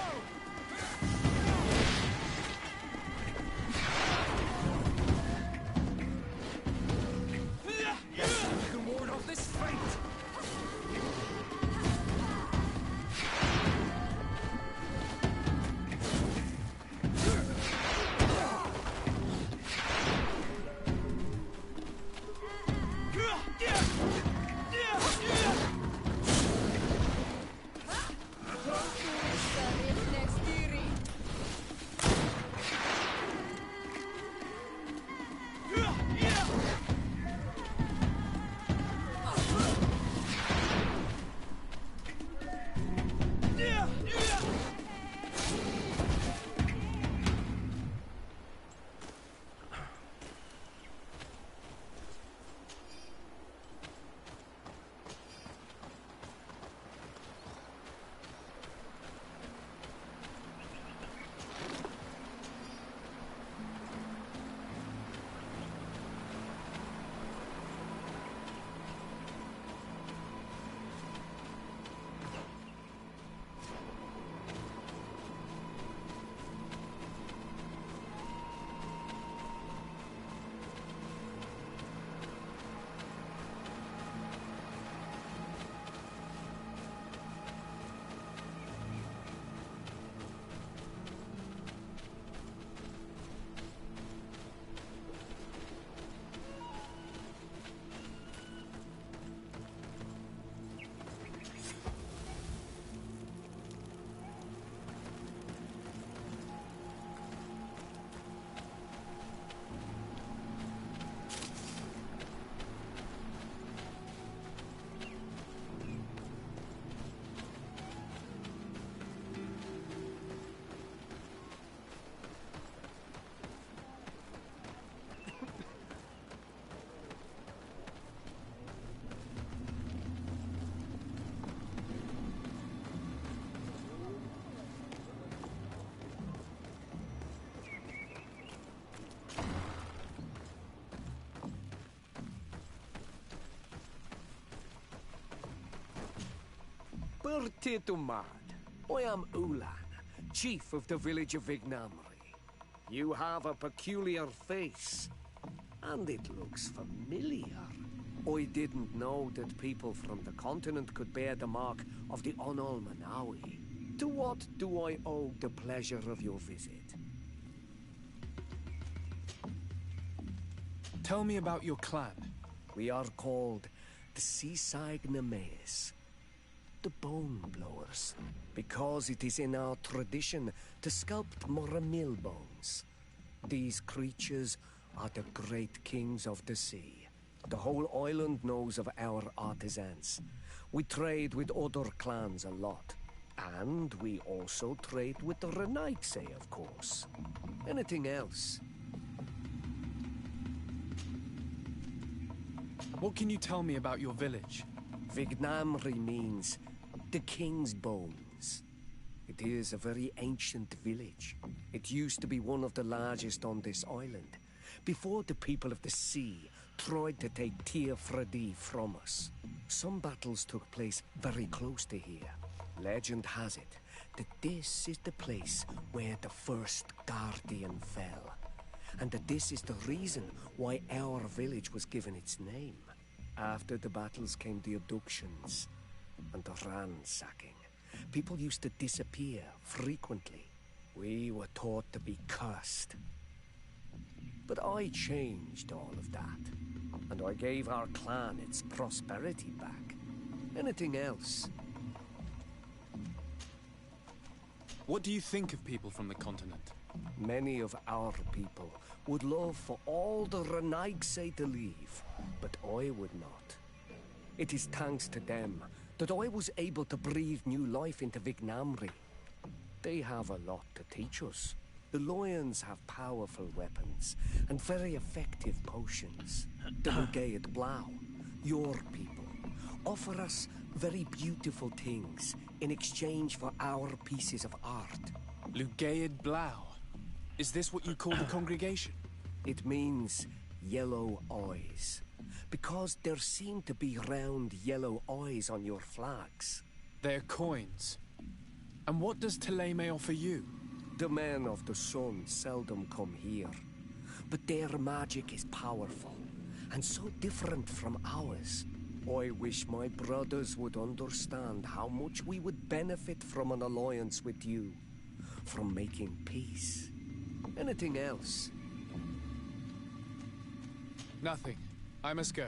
Speaker 12: You can ward off this fate! Bertitumad. I am Ulan, chief of the village of Vignamri. You have a peculiar face, and it looks familiar. I didn't know that people from the continent could bear the mark of the Onol Manawi. To what do I owe the pleasure of your visit?
Speaker 3: Tell me about your clan.
Speaker 12: We are called the Seaside Nemeis, the Bone Blowers, because it is in our tradition to sculpt Moramil bones. These creatures are the great kings of the sea. The whole island knows of our artisans. We trade with other clans a lot. And we also trade with the Renaigse, of course. Anything else?
Speaker 3: What can you tell me about your village?
Speaker 12: Vignamri means the king's bones. It is a very ancient village. It used to be one of the largest on this island, before the people of the sea tried to take Tir Fredi from us. Some battles took place very close to here. Legend has it that this is the place where the first Guardian fell, and that this is the reason why our village was given its name. After the battles came the abductions and the ransacking. People used to disappear frequently. We were taught to be cursed. But I changed all of that, and I gave our clan its prosperity back. Anything else?
Speaker 3: What do you think of people from the continent?
Speaker 12: Many of our people would love for all the Renaigse to leave, but I would not. It is thanks to them that I was able to breathe new life into Vignamri. They have a lot to teach us. The lions have powerful weapons and very effective potions. The Lugaid Blau, your people, offer us very beautiful things in exchange for our pieces of art.
Speaker 3: Lugaid Blau? Is this what you call the congregation?
Speaker 12: It means yellow eyes, because there seem to be round yellow eyes on your flags.
Speaker 3: They're coins. And what does Thélème offer you?
Speaker 12: The men of the sun seldom come here, but their magic is powerful, and so different from ours. I wish my brothers would understand how much we would benefit from an alliance with you, from making peace. Anything else?
Speaker 3: Nothing. I must go.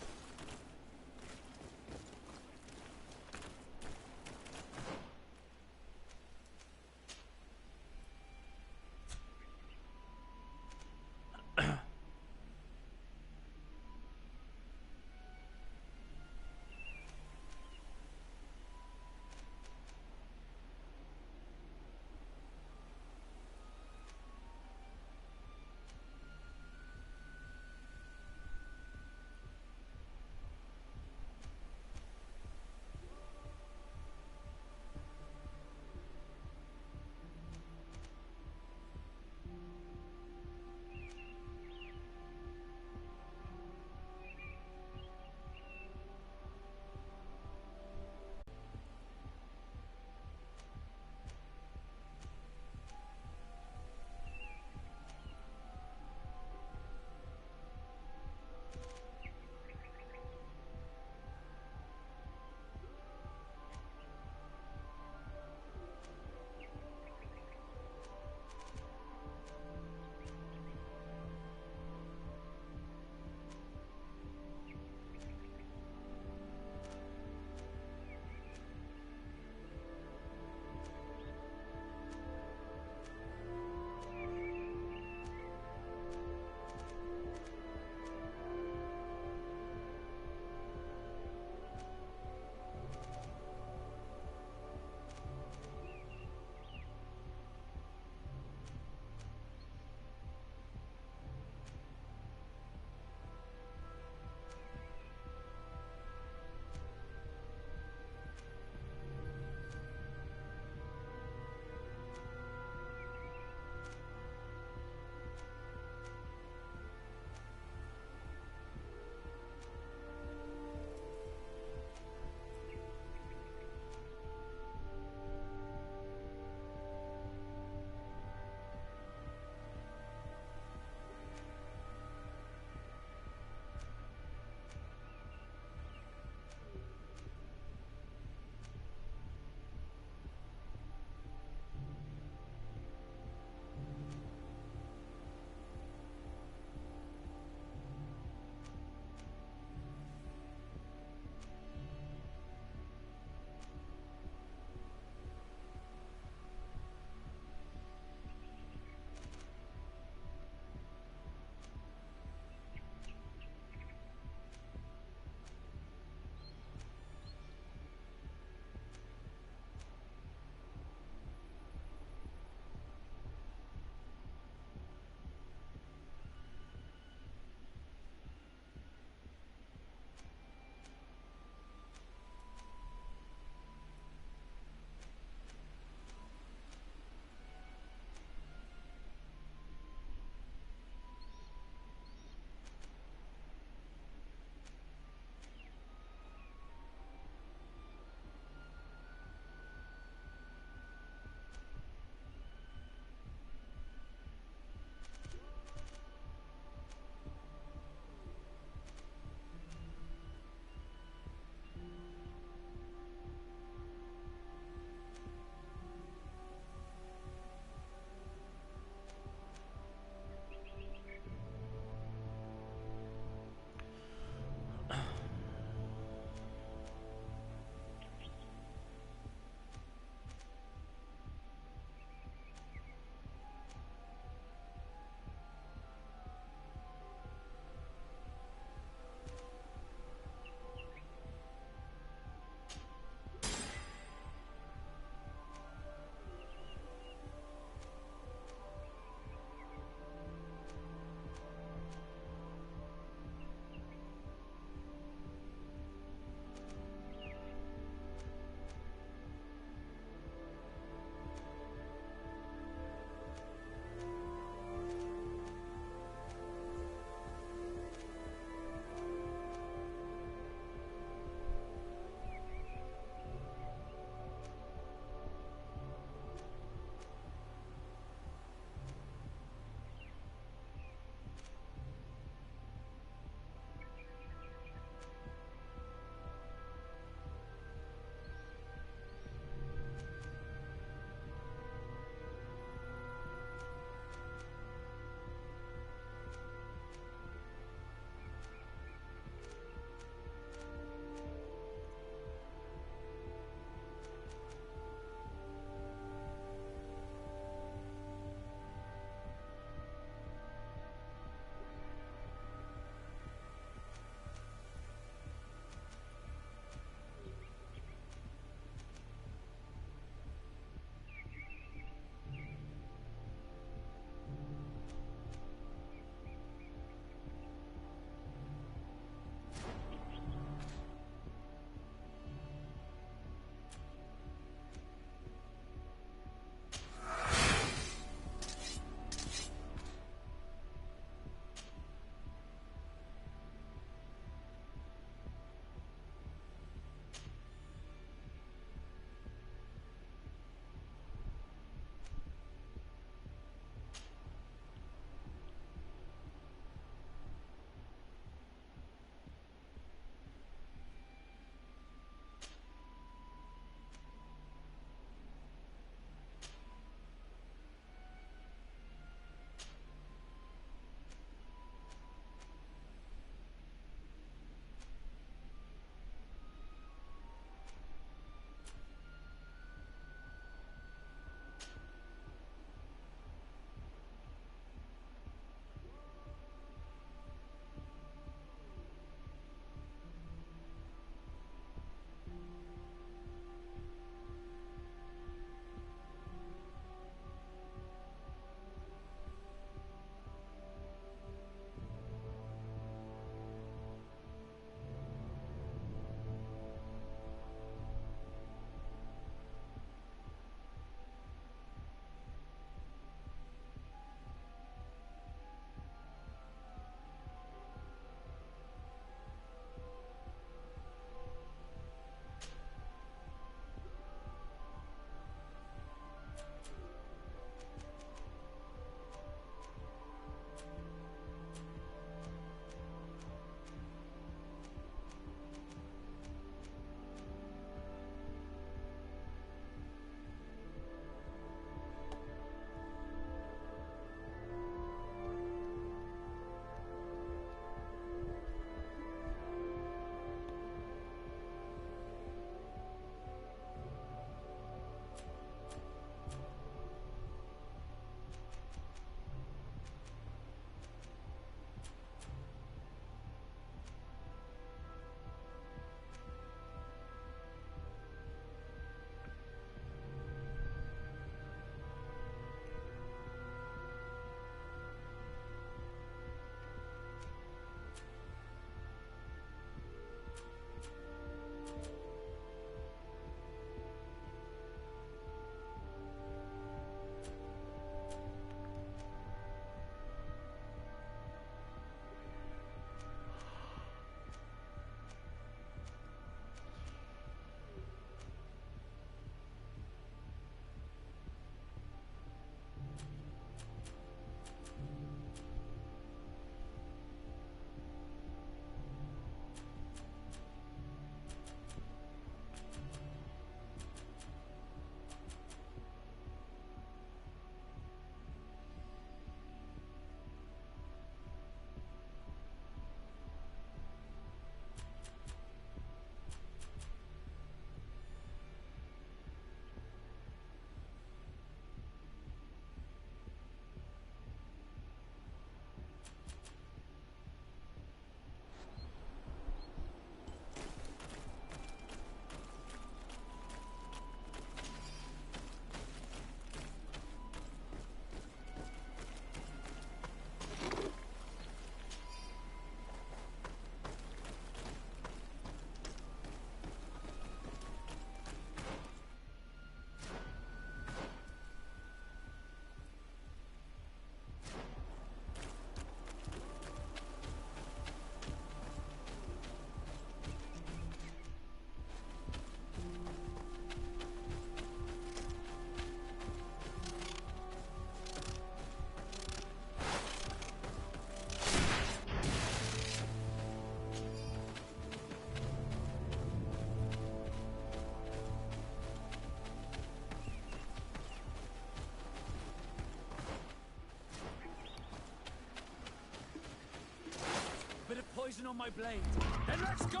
Speaker 10: poison on my blade. Then let's go!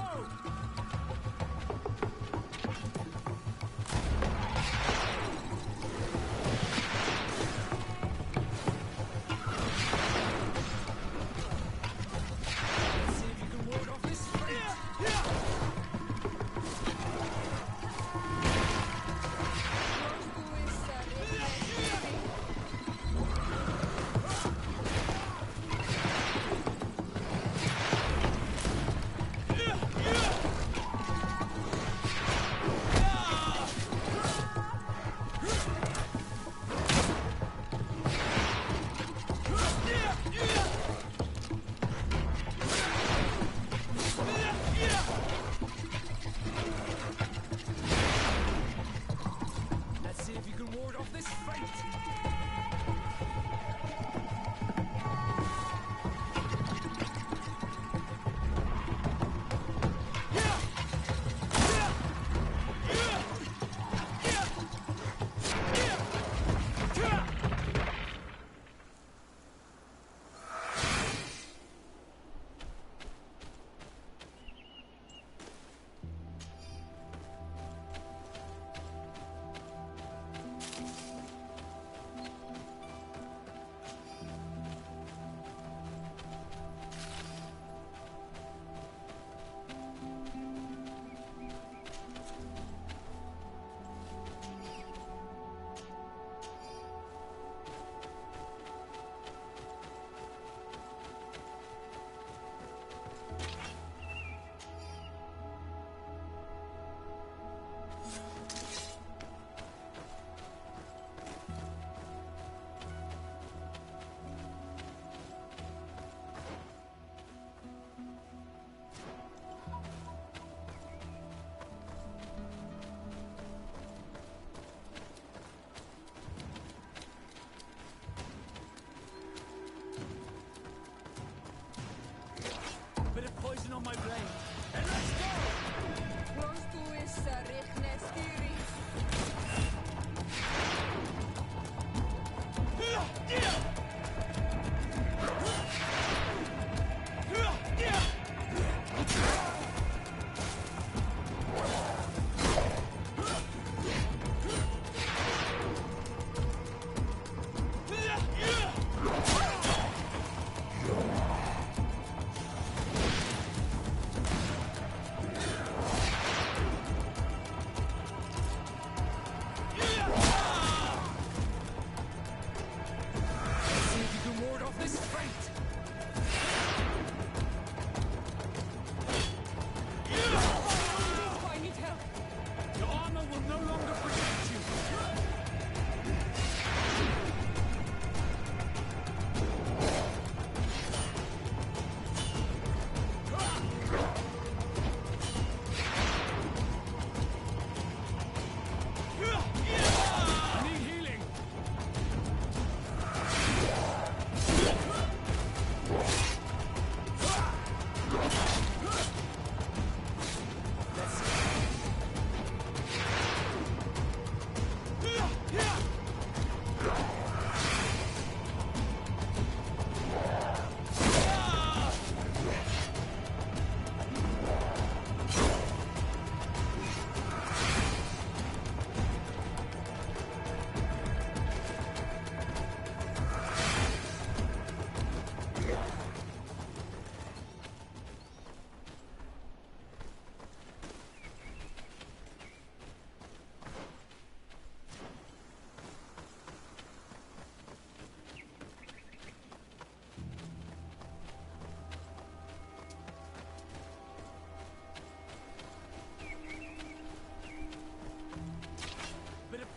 Speaker 10: On my blade. And let's go!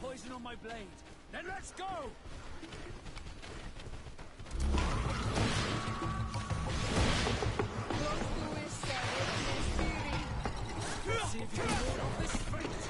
Speaker 10: poison on my blade. Then let's go! Let's see if you can ward off this fate.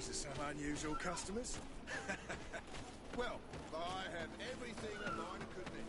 Speaker 13: These are some unusual customers. Well, I have everything a miner could need.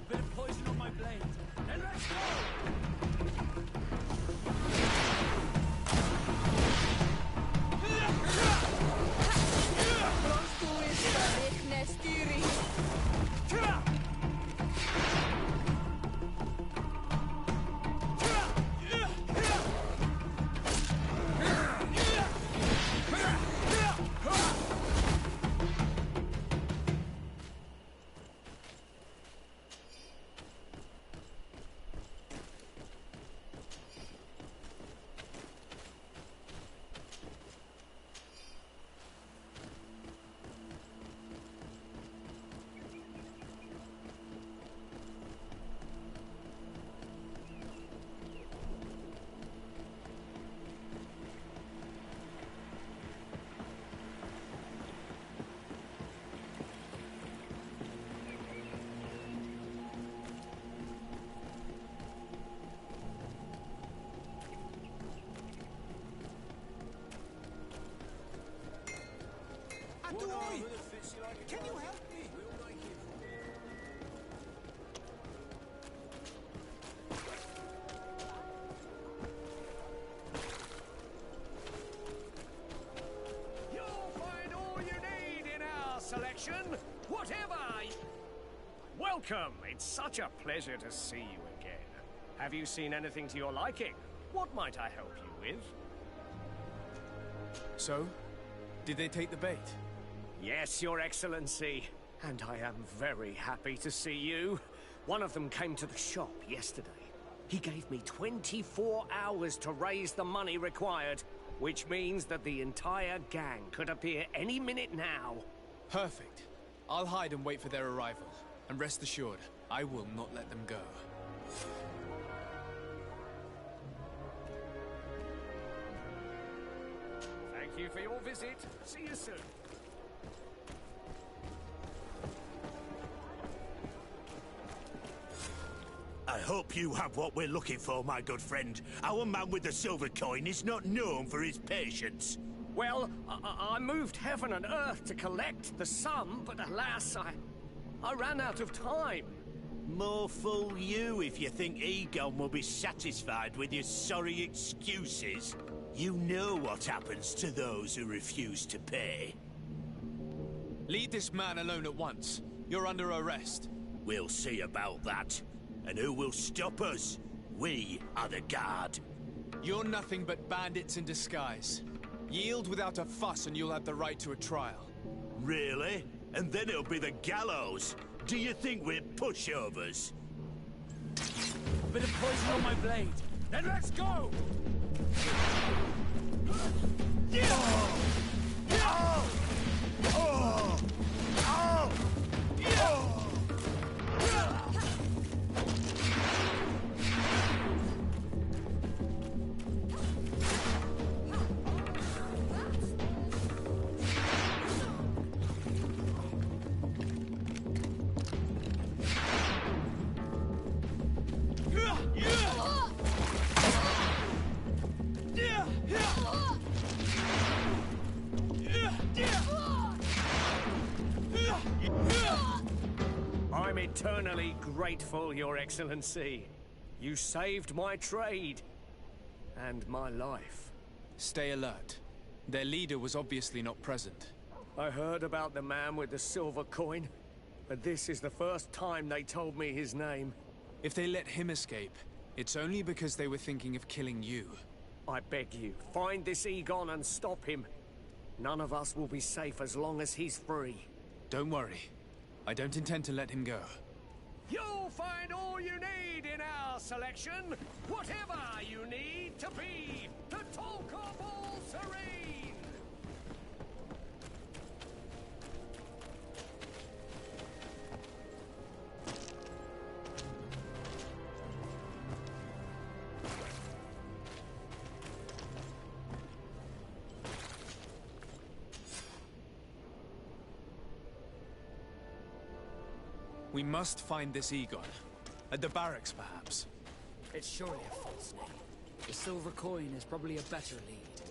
Speaker 10: Bit of poison on my blade. Then let's go!
Speaker 20: Can you help me?
Speaker 12: You'll find all you need in our selection, whatever. Welcome. It's such a pleasure to see you again. Have you seen anything to your liking? What might I help you with?
Speaker 3: So, did they take the bait?
Speaker 12: Yes, Your Excellency. And I am very happy to see you. One of them came to the shop yesterday. He gave me 24 hours to raise the money required, which means that the entire gang could appear any minute now.
Speaker 3: Perfect. I'll hide and wait for their arrival. And rest assured, I will not let them go.
Speaker 12: Thank you for your visit. See you soon.
Speaker 16: hope you have what we're looking for, my good friend. Our man with the silver coin is not known for his patience.
Speaker 12: Well, I moved heaven and earth to collect the sum, but alas, I ran out of time.
Speaker 16: More fool you if you think Egon will be satisfied with your sorry excuses. You know what happens to those who refuse to pay.
Speaker 3: Leave this man alone at once. You're under arrest.
Speaker 16: We'll see about that. And who will stop us? We are the guard.
Speaker 3: You're nothing but bandits in disguise. Yield without a fuss and you'll have the right to a trial.
Speaker 16: Really? And then it'll be the gallows. Do you think we're pushovers?
Speaker 10: A bit of poison on my blade. Then let's go!
Speaker 12: I'm eternally grateful, Your Excellency. You saved my trade. And my life.
Speaker 3: Stay alert. Their leader was obviously not present.
Speaker 12: I heard about the man with the silver coin, but this is the first time they told me his name.
Speaker 3: If they let him escape, it's only because they were thinking of killing you.
Speaker 12: I beg you, find this Egon and stop him. None of us will be safe as long as he's free.
Speaker 3: Don't worry. I don't intend to let him go.
Speaker 12: You'll find all you need in our selection. Whatever you need to be the talk of all serene.
Speaker 3: We must find this Egon. At the barracks, perhaps.
Speaker 14: It's surely a false name. The silver coin is probably a better lead.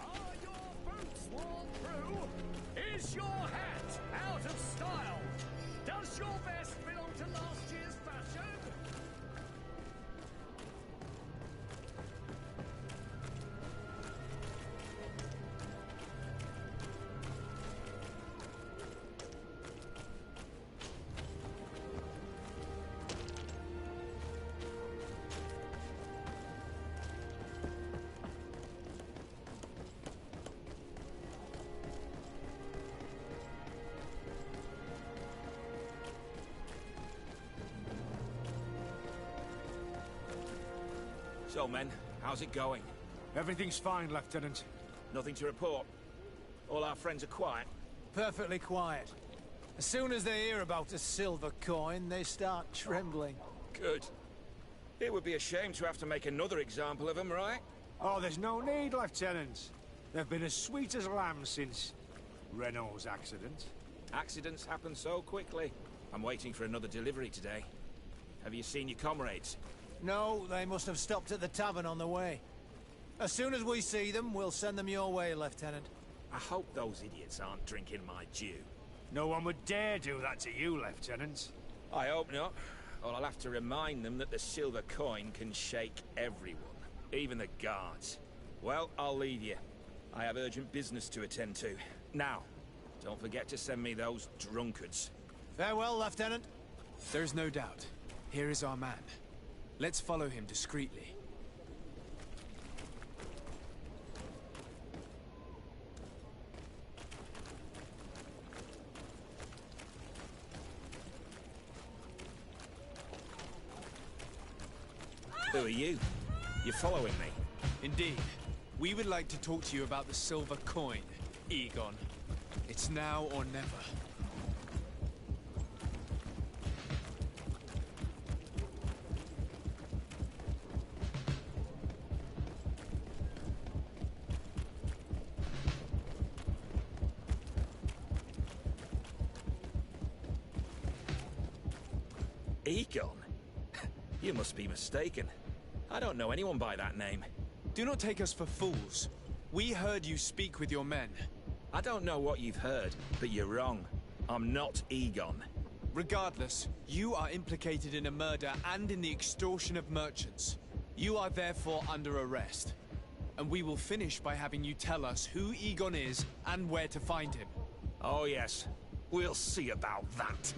Speaker 12: Are your boots worn through? Is your hat out of style? Does your vest belong to last year's fashion?
Speaker 8: So, men, how's it going?
Speaker 10: Everything's fine, Lieutenant.
Speaker 8: Nothing to report? All our friends are quiet?
Speaker 20: Perfectly quiet. As soon as they hear about a silver coin, they start trembling.
Speaker 8: Good. It would be a shame to have to make another example of them, right?
Speaker 10: Oh, there's no need, Lieutenant. They've been as sweet as lambs since Renault's accident.
Speaker 8: Accidents happen so quickly. I'm waiting for another delivery today. Have you seen your comrades?
Speaker 20: No, they must have stopped at the tavern on the way. As soon as we see them, we'll send them your way, Lieutenant.
Speaker 8: I hope those idiots aren't drinking my dew.
Speaker 10: No one would dare do that to you, Lieutenant.
Speaker 8: I hope not. Or I'll have to remind them that the silver coin can shake everyone, even the guards. Well, I'll leave you. I have urgent business to attend to. Now, don't forget to send me those drunkards.
Speaker 20: Farewell, Lieutenant.
Speaker 3: There's no doubt. Here is our man. Let's follow him discreetly.
Speaker 8: Who are you? You're following me?
Speaker 3: Indeed. We would like to talk to you about the silver coin, Egon. It's now or never.
Speaker 8: Egon? You must be mistaken. I don't know anyone by that name.
Speaker 3: Do not take us for fools. We heard you speak with your men.
Speaker 8: I don't know what you've heard, but you're wrong. I'm not Egon.
Speaker 3: Regardless, you are implicated in a murder and in the extortion of merchants. You are therefore under arrest. And we will finish by having you tell us who Egon is and where to find him.
Speaker 8: Oh yes, we'll see about that.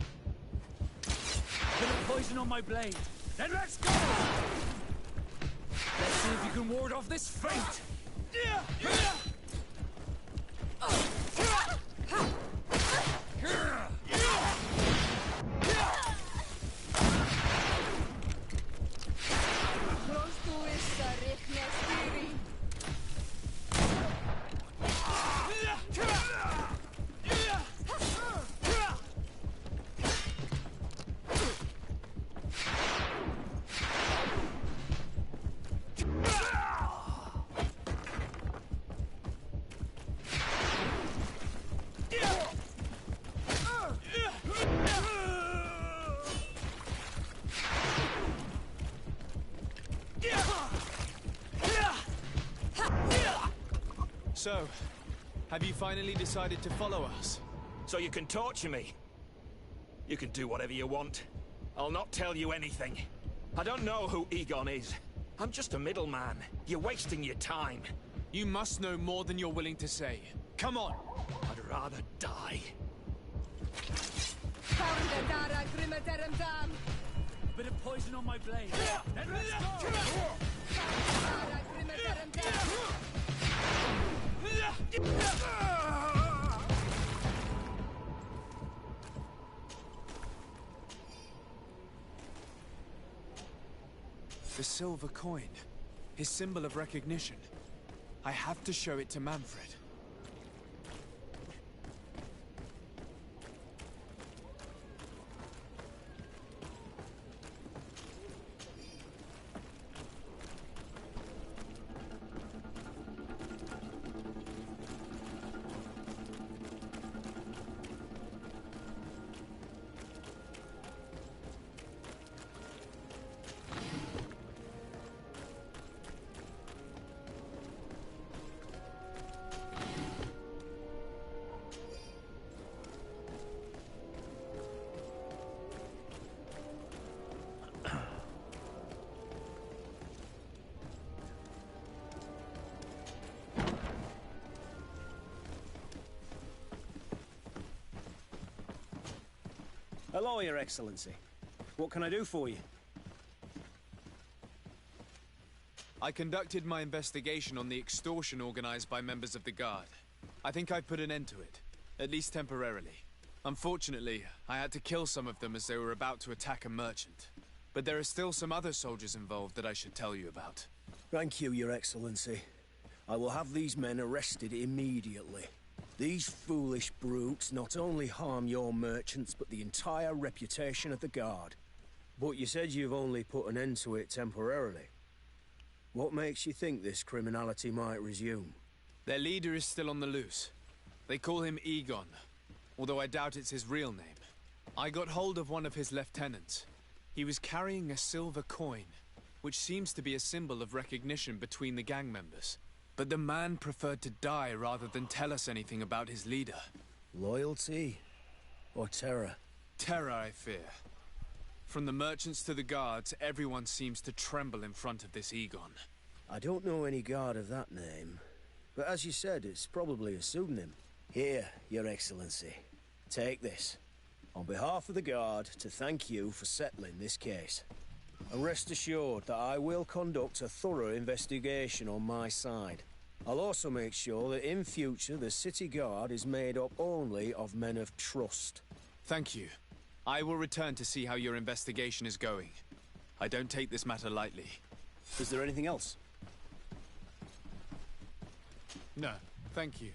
Speaker 14: Bit of poison on my blade. Then let's go! Let's see if you can ward off this fate!
Speaker 3: So, have you finally decided to follow us?
Speaker 8: So you can torture me. You can do whatever you want. I'll not tell you anything. I don't know who Egon is. I'm just a middleman. You're wasting your time.
Speaker 3: You must know more than you're willing to say. Come on!
Speaker 8: I'd rather die.
Speaker 14: Bit of poison on my blade. Then let's go!
Speaker 3: The silver coin. His symbol of recognition. I have to show it to Manfred.
Speaker 12: Hello, Your Excellency. What can I do for you?
Speaker 3: I conducted my investigation on the extortion organized by members of the Guard. I think I've put an end to it, at least temporarily. Unfortunately, I had to kill some of them as they were about to attack a merchant. But there are still some other soldiers involved that I should tell you about.
Speaker 12: Thank you, Your Excellency. I will have these men arrested immediately. These foolish brutes not only harm your merchants, but the entire reputation of the Guard. But you said you've only put an end to it temporarily. What makes you think this criminality might resume?
Speaker 3: Their leader is still on the loose. They call him Egon, although I doubt it's his real name. I got hold of one of his lieutenants. He was carrying a silver coin, which seems to be a symbol of recognition between the gang members. But the man preferred to die rather than tell us anything about his leader.
Speaker 12: Loyalty? Or terror?
Speaker 3: Terror, I fear. From the merchants to the guards, everyone seems to tremble in front of this Egon.
Speaker 12: I don't know any guard of that name. But as you said, it's probably a pseudonym. Here, Your Excellency. Take this. On behalf of the Guard, to thank you for settling this case. And rest assured that I will conduct a thorough investigation on my side. I'll also make sure that in future the City Guard is made up only of men of trust.
Speaker 3: Thank you. I will return to see how your investigation is going. I don't take this matter lightly.
Speaker 12: Is there anything else?
Speaker 3: No, thank you.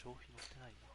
Speaker 1: 消費載ってないな。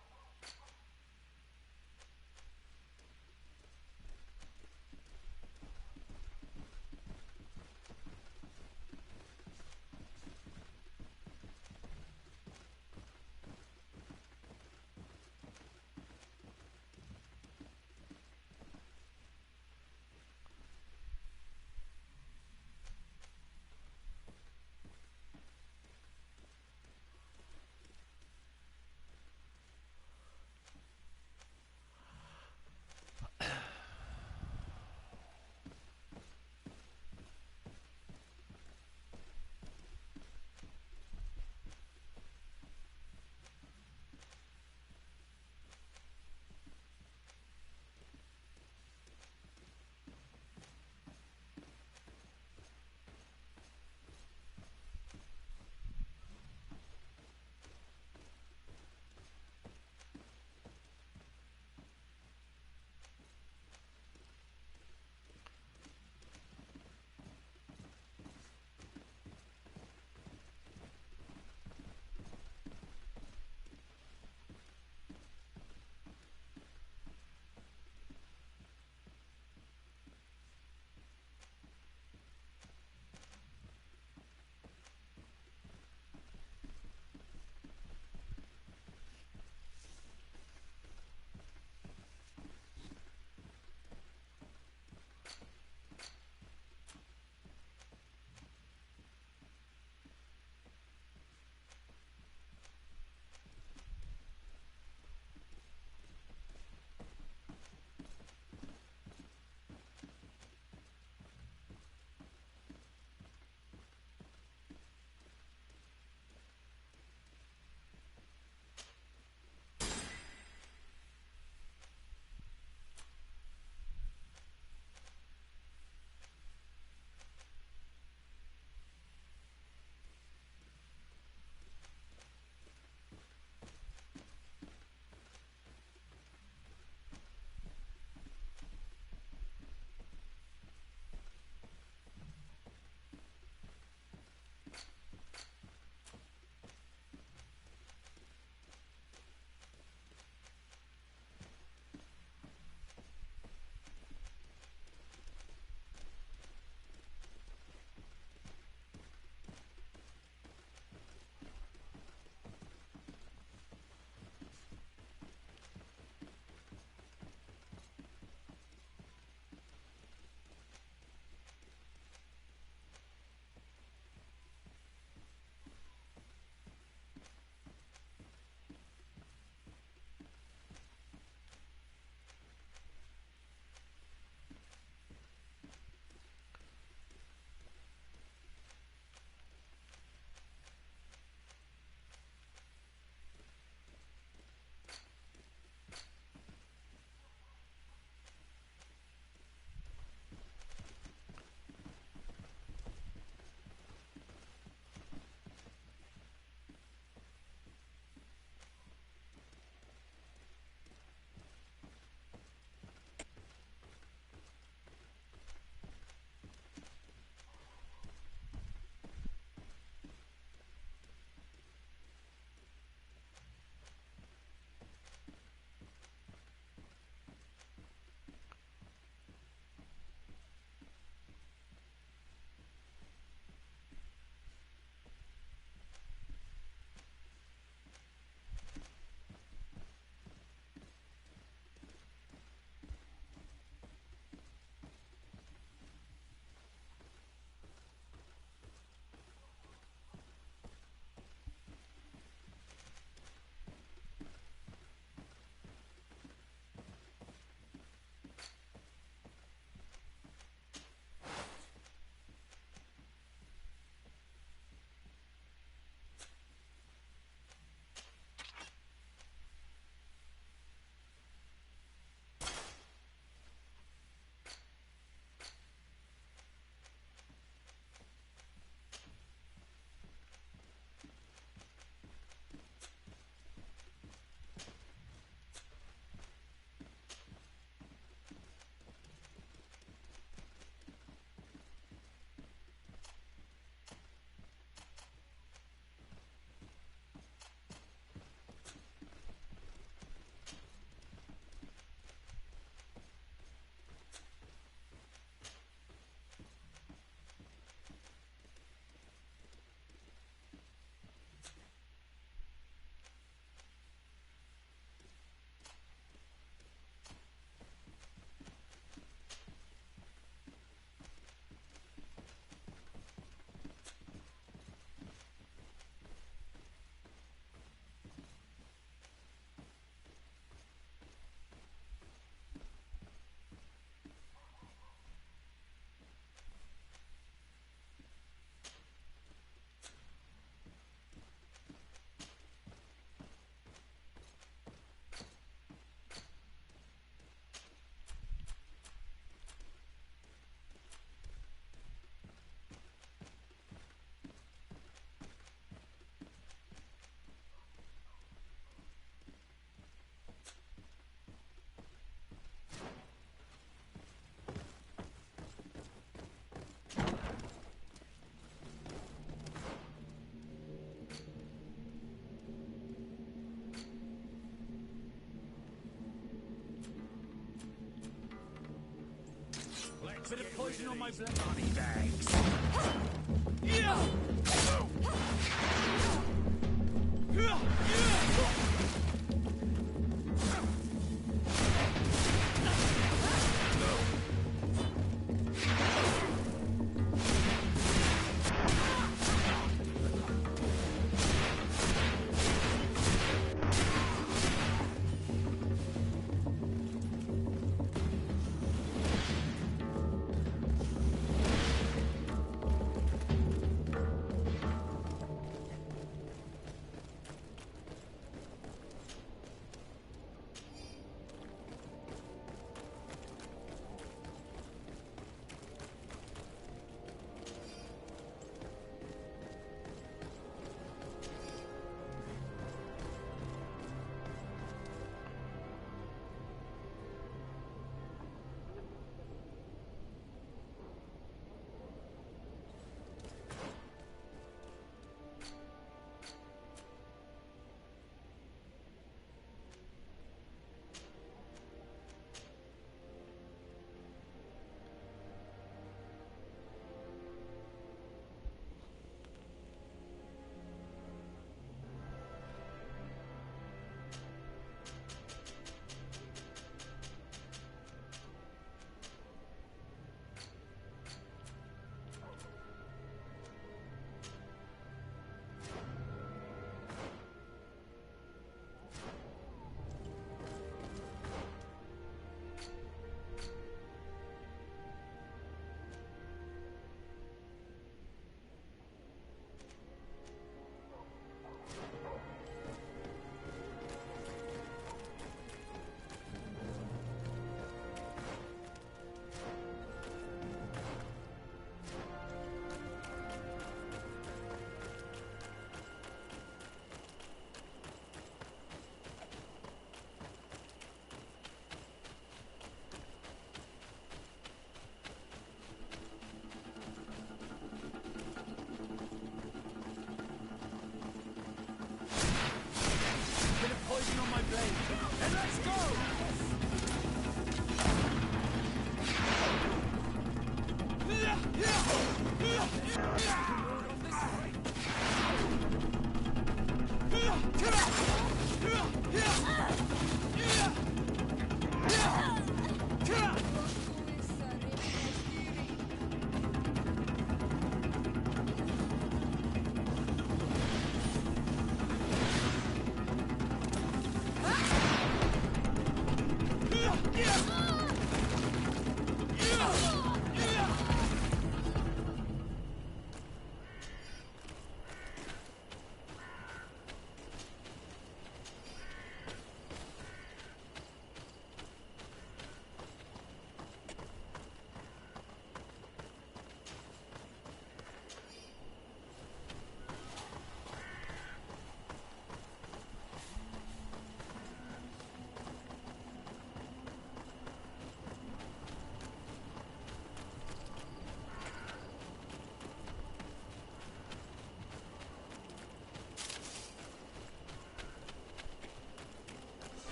Speaker 10: Bit of poison on my bloody bags.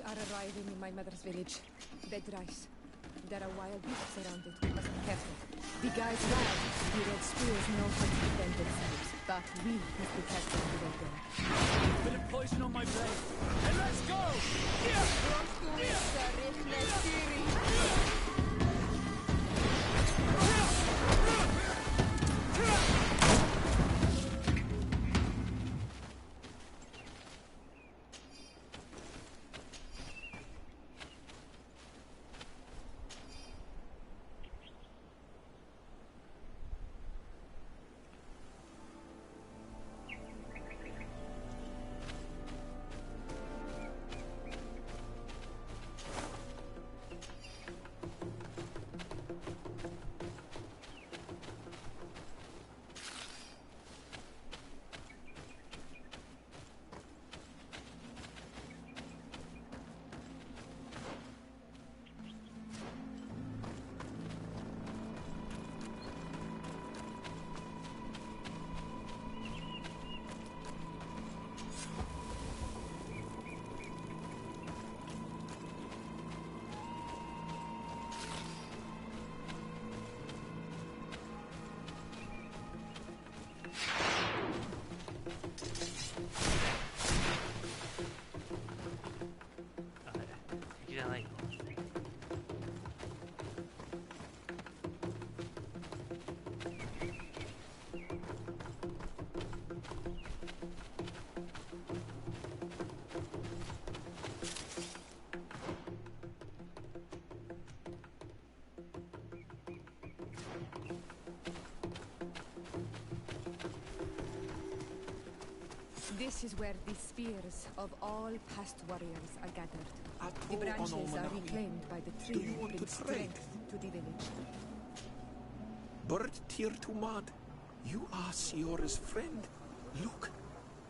Speaker 15: are arriving in my mother's village. Bed rice. There are wild beasts around it. We must be careful. The guys wild. The red spears know how to defend themselves, but we must be careful to get there.
Speaker 14: Bit of poison on my blade. And let's go!
Speaker 15: This is where the spears of all past warriors are gathered. The branches are reclaimed by the tree and bring strength to the village.
Speaker 11: Bird Tir Tumad, you are Siora's friend. Look,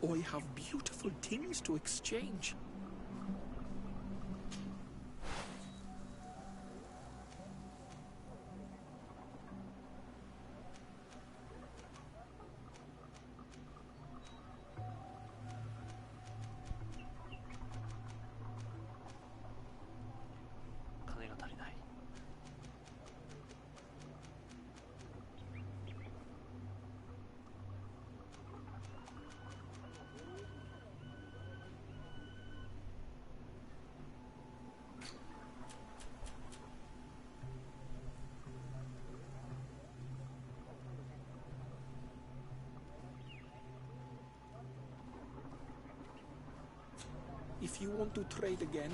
Speaker 11: I have beautiful things to exchange. If you want to trade again,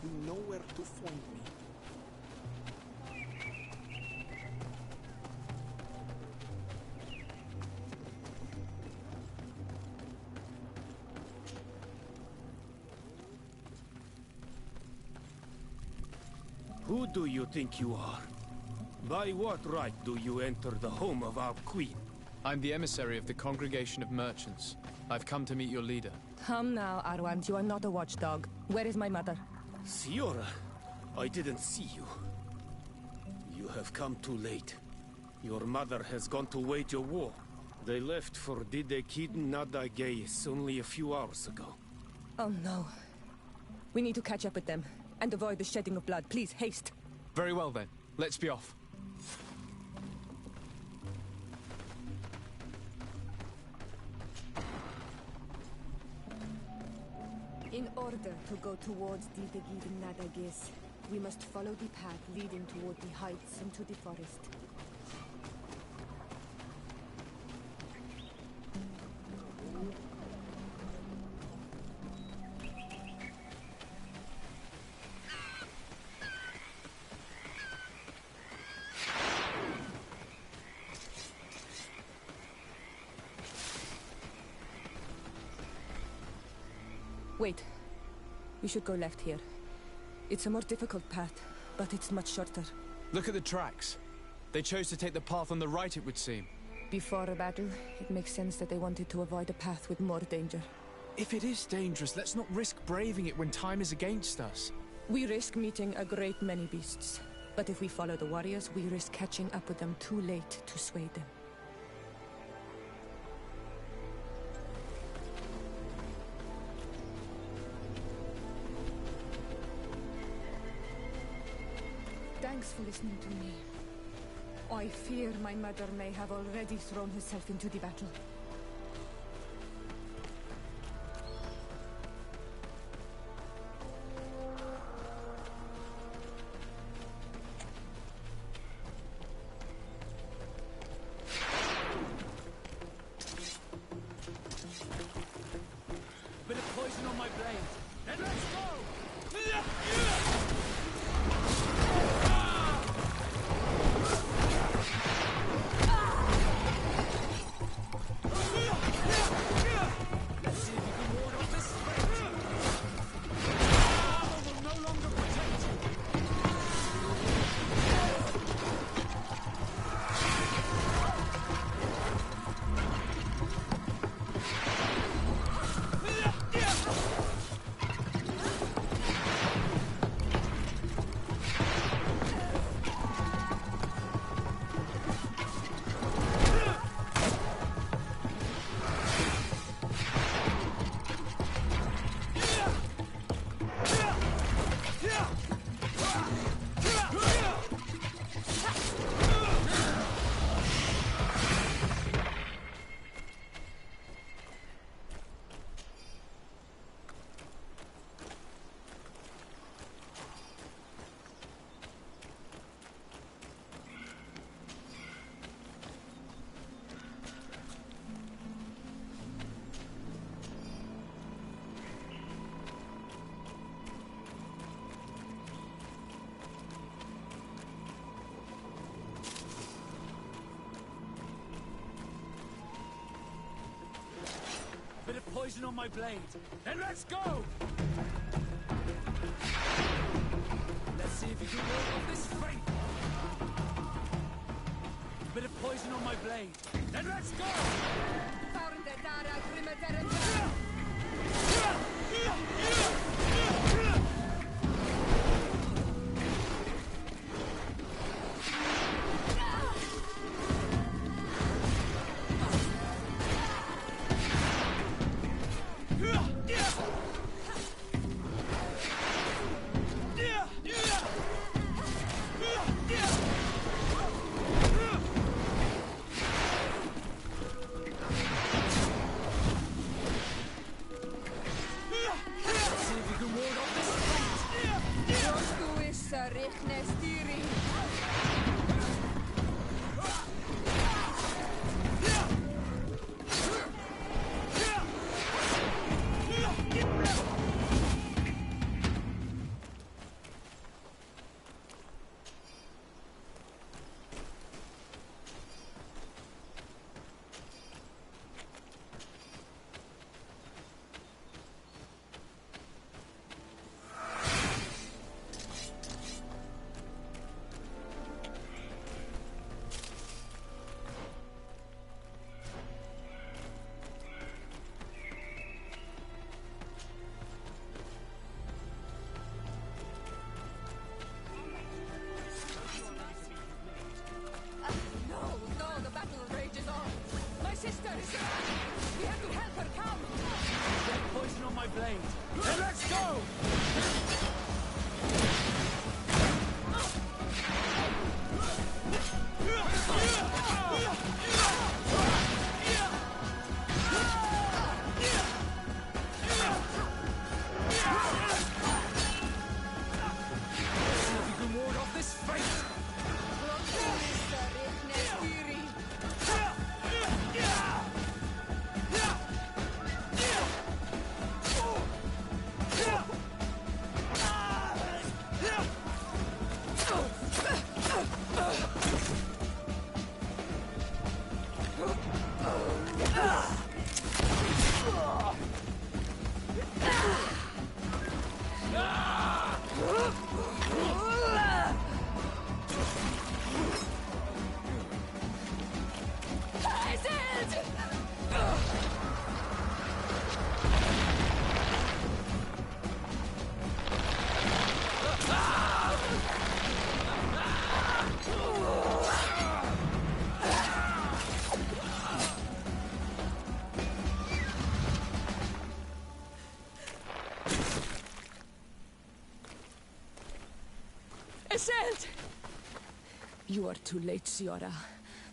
Speaker 11: you know where to find me.
Speaker 22: Who do you think you are? By what right do you enter the home of our queen?
Speaker 3: I'm the emissary of the Congregation of Merchants. I've come to meet your leader.
Speaker 15: Come now, Arwand, you are not a watchdog. Where is my mother?
Speaker 22: Siora, I didn't see you. You have come too late. Your mother has gone to wage a war. They left for Didekid Nadagais only a few hours ago.
Speaker 15: Oh no. We need to catch up with them and avoid the shedding of blood. Please, haste.
Speaker 3: Very well then. Let's be off.
Speaker 15: In order to go towards Didekid Nadagais, we must follow the path leading toward the heights into the forest. Wait. We should go left here. It's a more difficult path, but it's much shorter.
Speaker 3: Look at the tracks. They chose to take the path on the right, it would seem.
Speaker 15: Before a battle, it makes sense that they wanted to avoid a path with more danger.
Speaker 3: If it is dangerous, let's not risk braving it when time is against us.
Speaker 15: We risk meeting a great many beasts. But if we follow the warriors, we risk catching up with them too late to sway them. for listening to me. I fear my mother may have already thrown herself into the battle.
Speaker 10: Bit of poison on my blade. Then let's go! Let's see if you can ward off this fate. Armor will no longer protect you. Bit of poison on my blade. Then let's go! Let's see if you can ward off this fate. Bit of poison on my blade. Then let's go! Let's see if
Speaker 7: You are too late, Ciora.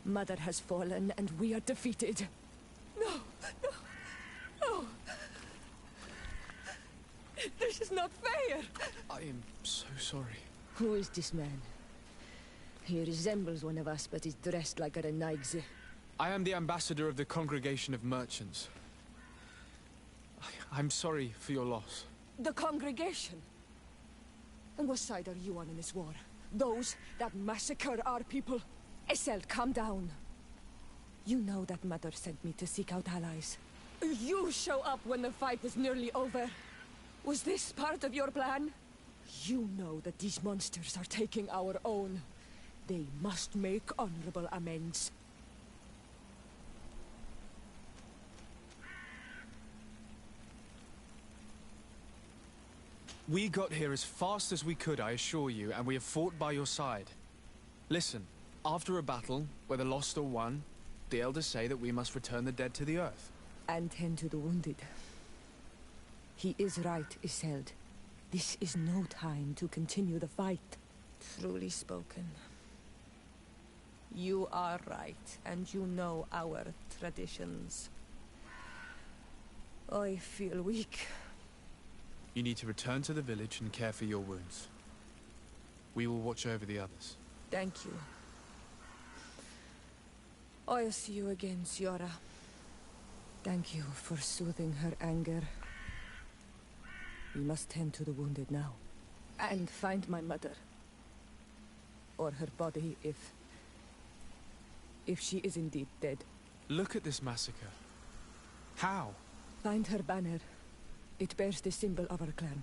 Speaker 7: Mother has fallen, and we are defeated. No, no, no. This is not fair.
Speaker 3: I am so sorry.
Speaker 7: Who is this man? He resembles one of us, but is dressed like a Renaigze.
Speaker 3: I am the ambassador of the Congregation of Merchants. I'm sorry for your loss.
Speaker 7: The congregation? And what side are you on in this war? Those that massacre our people? Iselt, calm down. You know that Mother sent me to seek out allies. You show up when the fight is nearly over. Was this part of your plan? You know that these monsters are taking our own. They must make honorable amends.
Speaker 3: We got here as fast as we could, I assure you, and we have fought by your side. Listen, after a battle, whether lost or won, the elders say that we must return the dead to the earth.
Speaker 7: And tend to the wounded. He is right, Iselt. This is no time to continue the fight. Truly spoken. You are right, and you know our traditions. I feel weak.
Speaker 3: You need to return to the village and care for your wounds. We will watch over the others.
Speaker 7: Thank you. I'll see you again, Ciora. Thank you for soothing her anger. We must tend to the wounded now. And find my mother. Or her body, if she is indeed dead.
Speaker 3: Look at this massacre. How?
Speaker 7: Find her banner. It bears the symbol of our clan.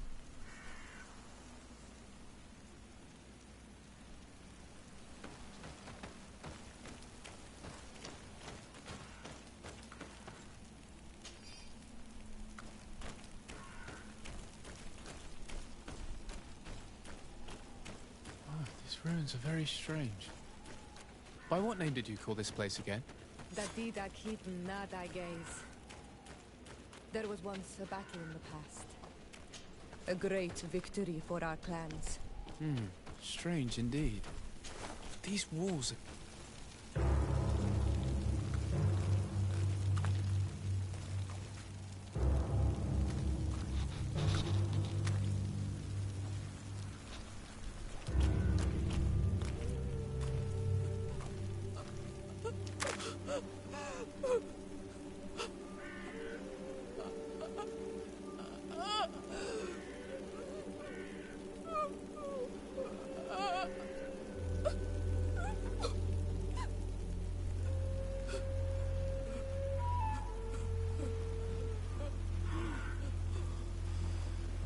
Speaker 3: Oh, these ruins are very strange. By what name did you call this place again?
Speaker 7: Dadida Keaton Nada Gaze. There was once a battle in the past. A great victory for our clans.
Speaker 3: Strange indeed. These walls are...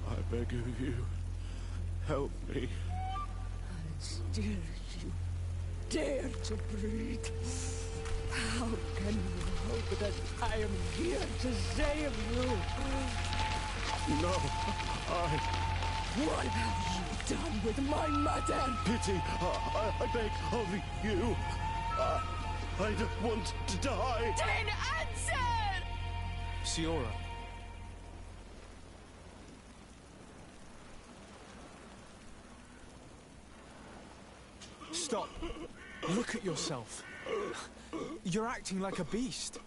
Speaker 16: I beg of you, help me.
Speaker 7: Still you dare to breathe. How can you hope that I am here to save you?
Speaker 16: No,
Speaker 7: What have you done with my mother?
Speaker 16: Pity, I beg of you. I don't want to die.
Speaker 7: Then answer!
Speaker 3: Ciora. Stop. Look at yourself. You're acting like a beast.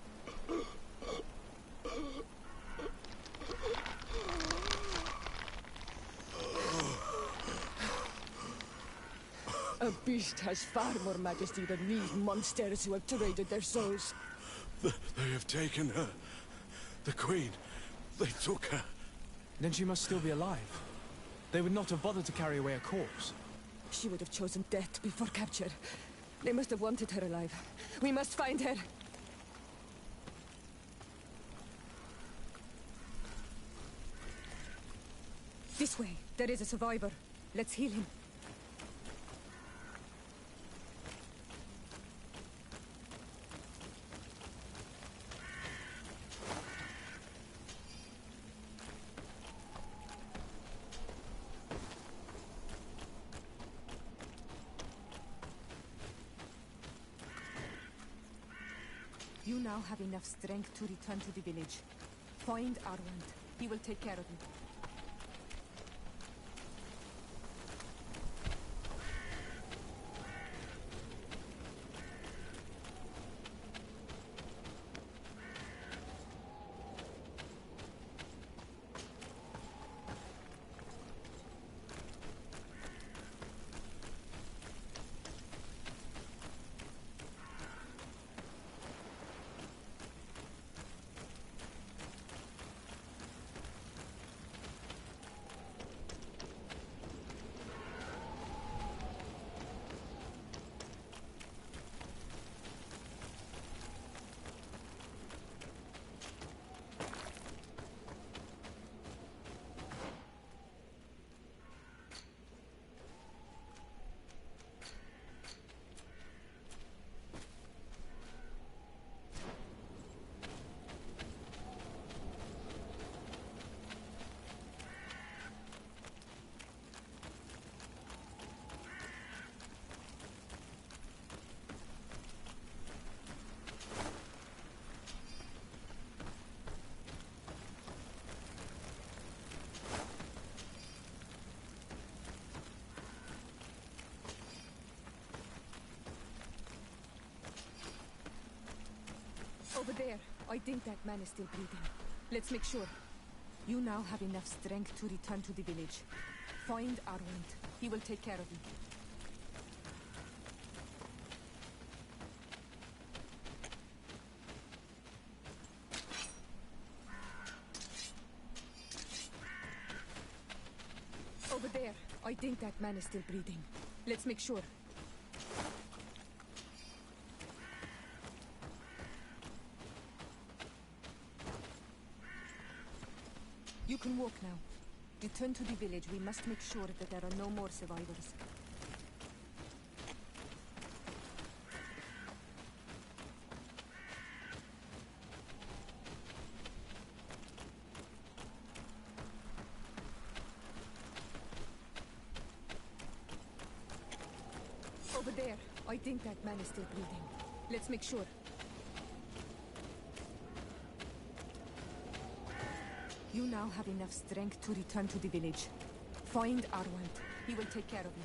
Speaker 7: A beast has far more majesty than these monsters who have traded their souls.
Speaker 16: They have taken her. The Queen. They took her.
Speaker 3: Then she must still be alive. They would not have bothered to carry away a corpse.
Speaker 7: She would have chosen death before capture. They must have wanted her alive. We must find her. This way. There is a survivor. Let's heal him. You now have enough strength to return to the village. Find Arwand. He will take care of you. Over there. I think that man is still breathing. Let's make sure. You now have enough strength to return to the village. Find Arwand. He will take care of you. Over there. I think that man is still breathing. Let's make sure. You can walk now. Return to the village. We must make sure that there are no more survivors. Over there. I think that man is still breathing. Let's make sure. You now have enough strength to return to the village. Find Arwand. He will take care of you.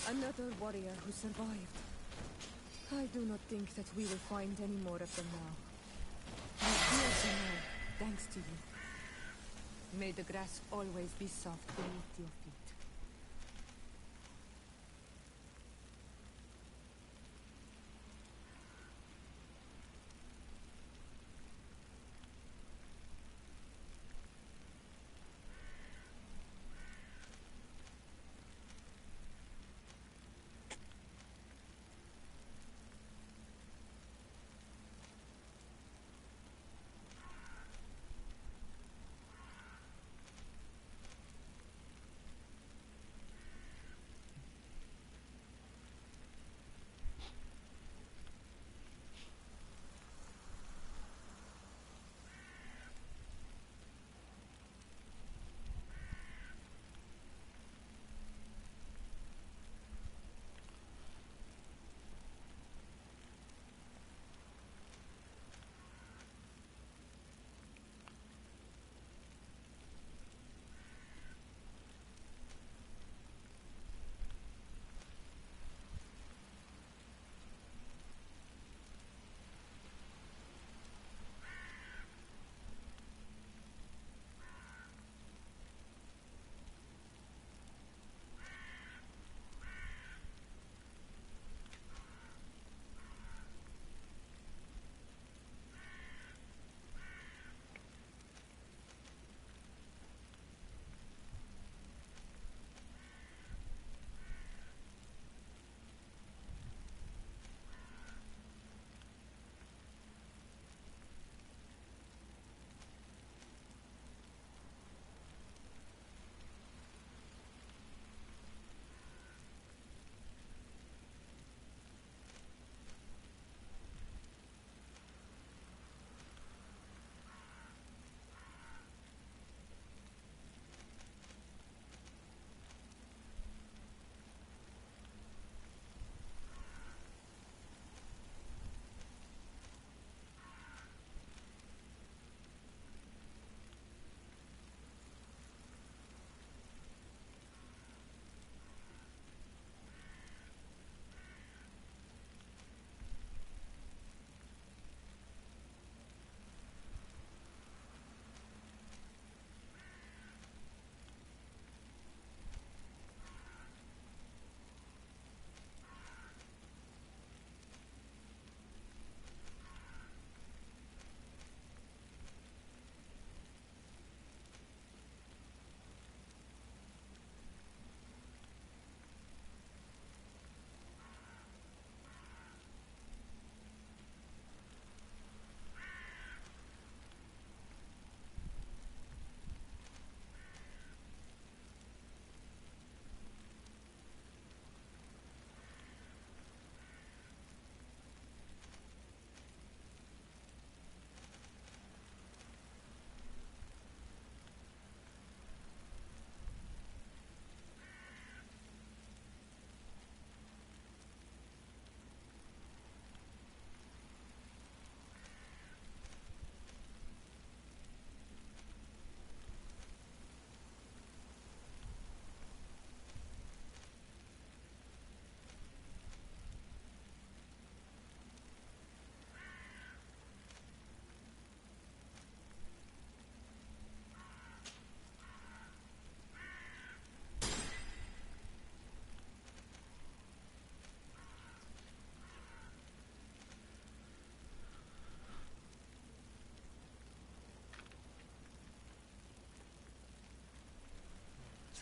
Speaker 7: Another warrior who survived. I do not think that we will find any more of them now. We heal them now, thanks to you. May the grass always be soft beneath your feet.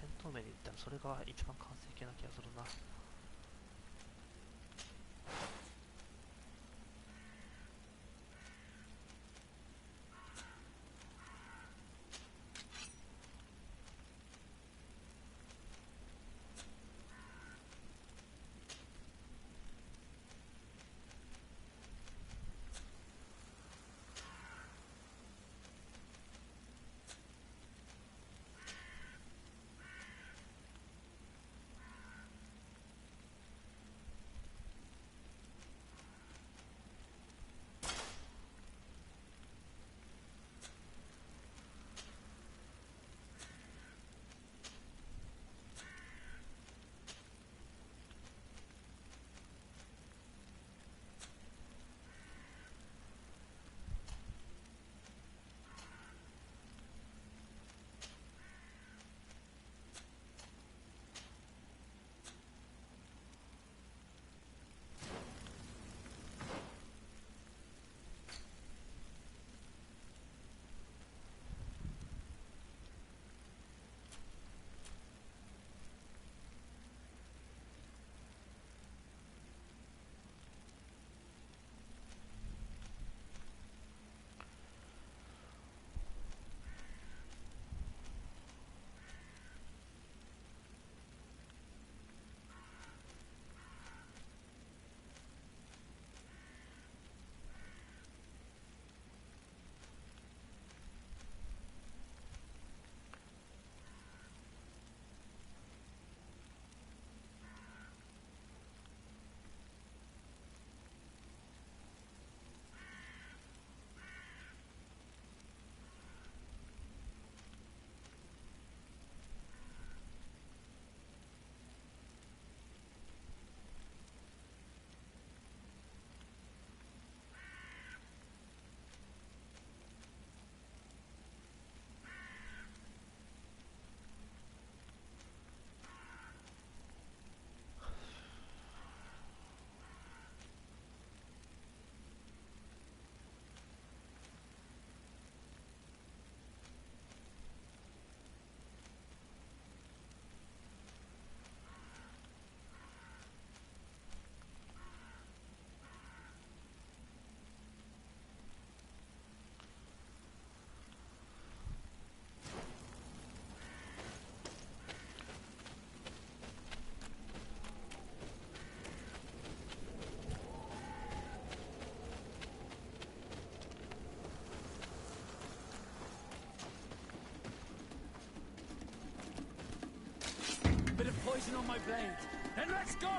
Speaker 1: 戦闘面で言ったらそれが一番完成形な気がするな。
Speaker 14: Bit of poison on my blade. Then let's go!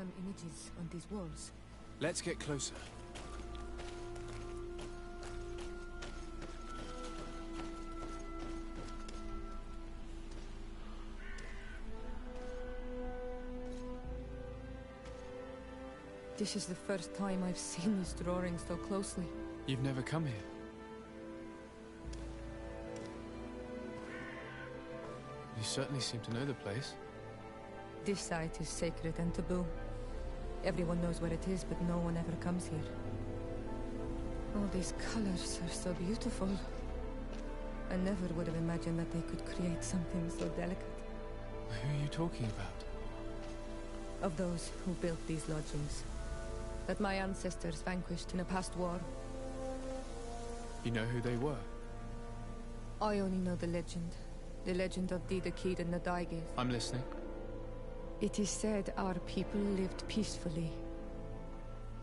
Speaker 7: some images on these walls.
Speaker 3: Let's get closer.
Speaker 7: This is the first time I've seen these drawings so closely.
Speaker 3: You've never come here? You certainly seem to know the place.
Speaker 7: This site is sacred and taboo. Everyone knows where it is, but no one ever comes here. All these colors are so beautiful. I never would have imagined that they could create something so delicate.
Speaker 3: Who are you talking about?
Speaker 7: Of those who built these lodgings. That my ancestors vanquished in a past war.
Speaker 3: You know who they were?
Speaker 7: I only know the legend. The legend of Dida Kid and Nadaige.
Speaker 3: I'm listening.
Speaker 7: It is said our people lived peacefully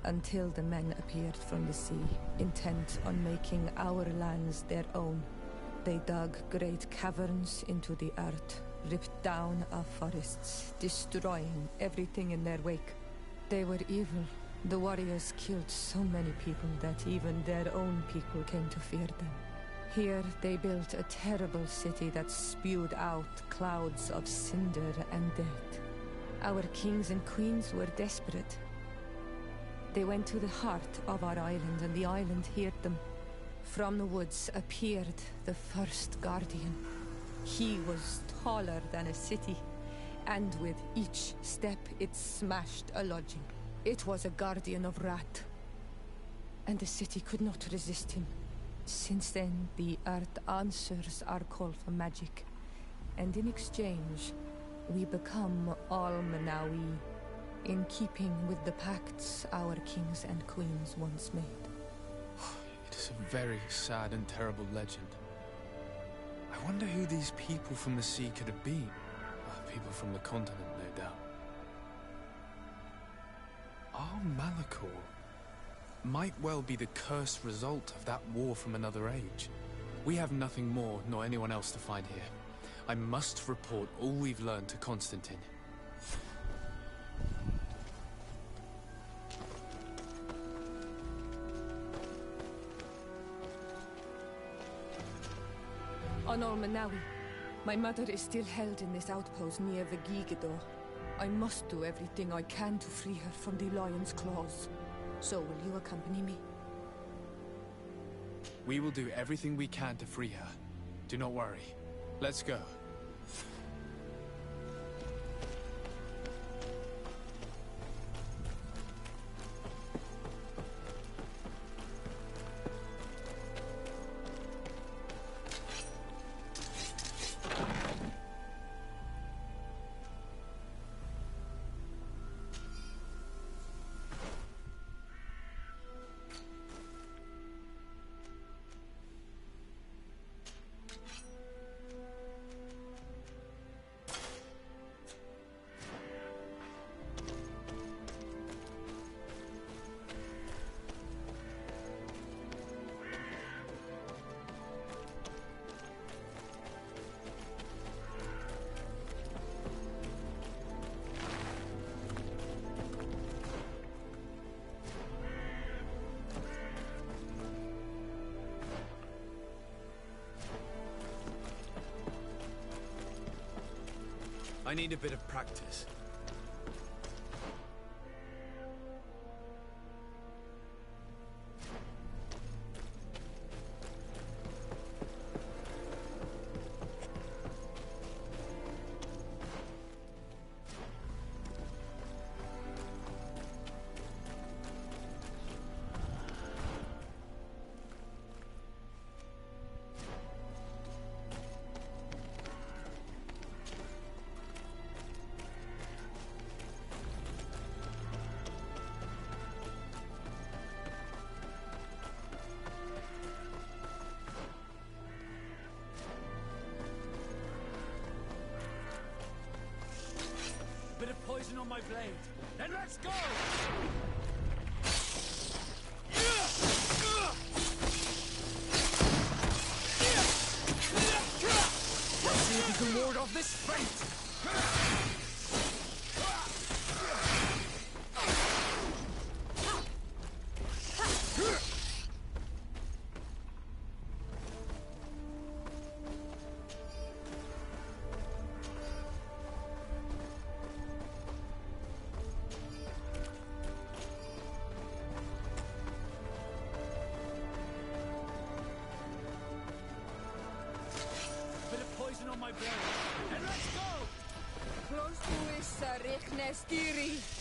Speaker 7: until the men appeared from the sea, intent on making our lands their own. They dug great caverns into the earth, ripped down our forests, destroying everything in their wake. They were evil. The warriors killed so many people that even their own people came to fear them. Here they built a terrible city that spewed out clouds of cinder and death. Our kings and queens were desperate. They went to the heart of our island, and the island heard them. From the woods appeared the first guardian. He was taller than a city, and with each step it smashed a lodging. It was a guardian of Rat, and the city could not resist him. Since then, the earth answers our call for magic, and in exchange, we become Al-Manawi, in keeping with the pacts our kings and queens once made.
Speaker 3: It is a very sad and terrible legend. I wonder who these people from the sea could have been. People from the continent, no doubt. Malachor might well be the cursed result of that war from another age. We have nothing more, nor anyone else to find here. I must report all we've learned to Constantine.
Speaker 7: On Al-Manawi, my mother is still held in this outpost near Vegigedor. I must do everything I can to free her from the lion's claws. So will you accompany me?
Speaker 3: We will do everything we can to free her. Do not worry. Let's go. I need a bit of practice.
Speaker 10: Bit of poison on my blade. Then let's go! Let's see if you can ward off this fate!
Speaker 7: again. And let's go! Close to issa Riknestiri.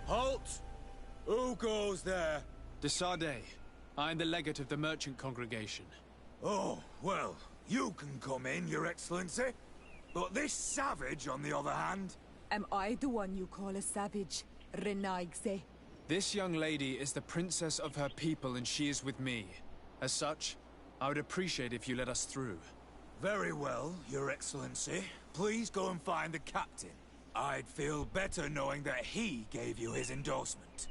Speaker 6: Halt! Who goes there?
Speaker 3: De Sardet. I'm the legate of the merchant congregation.
Speaker 10: Oh, well, you can come in, Your Excellency. But this savage, on the other hand...
Speaker 7: Am I the one you call a savage, Renaigse?
Speaker 3: This young lady is the princess of her people and she is with me. As such, I would appreciate if you let us through.
Speaker 10: Very well, Your Excellency. Please go and find the captain. I'd feel better knowing that he gave you his endorsement.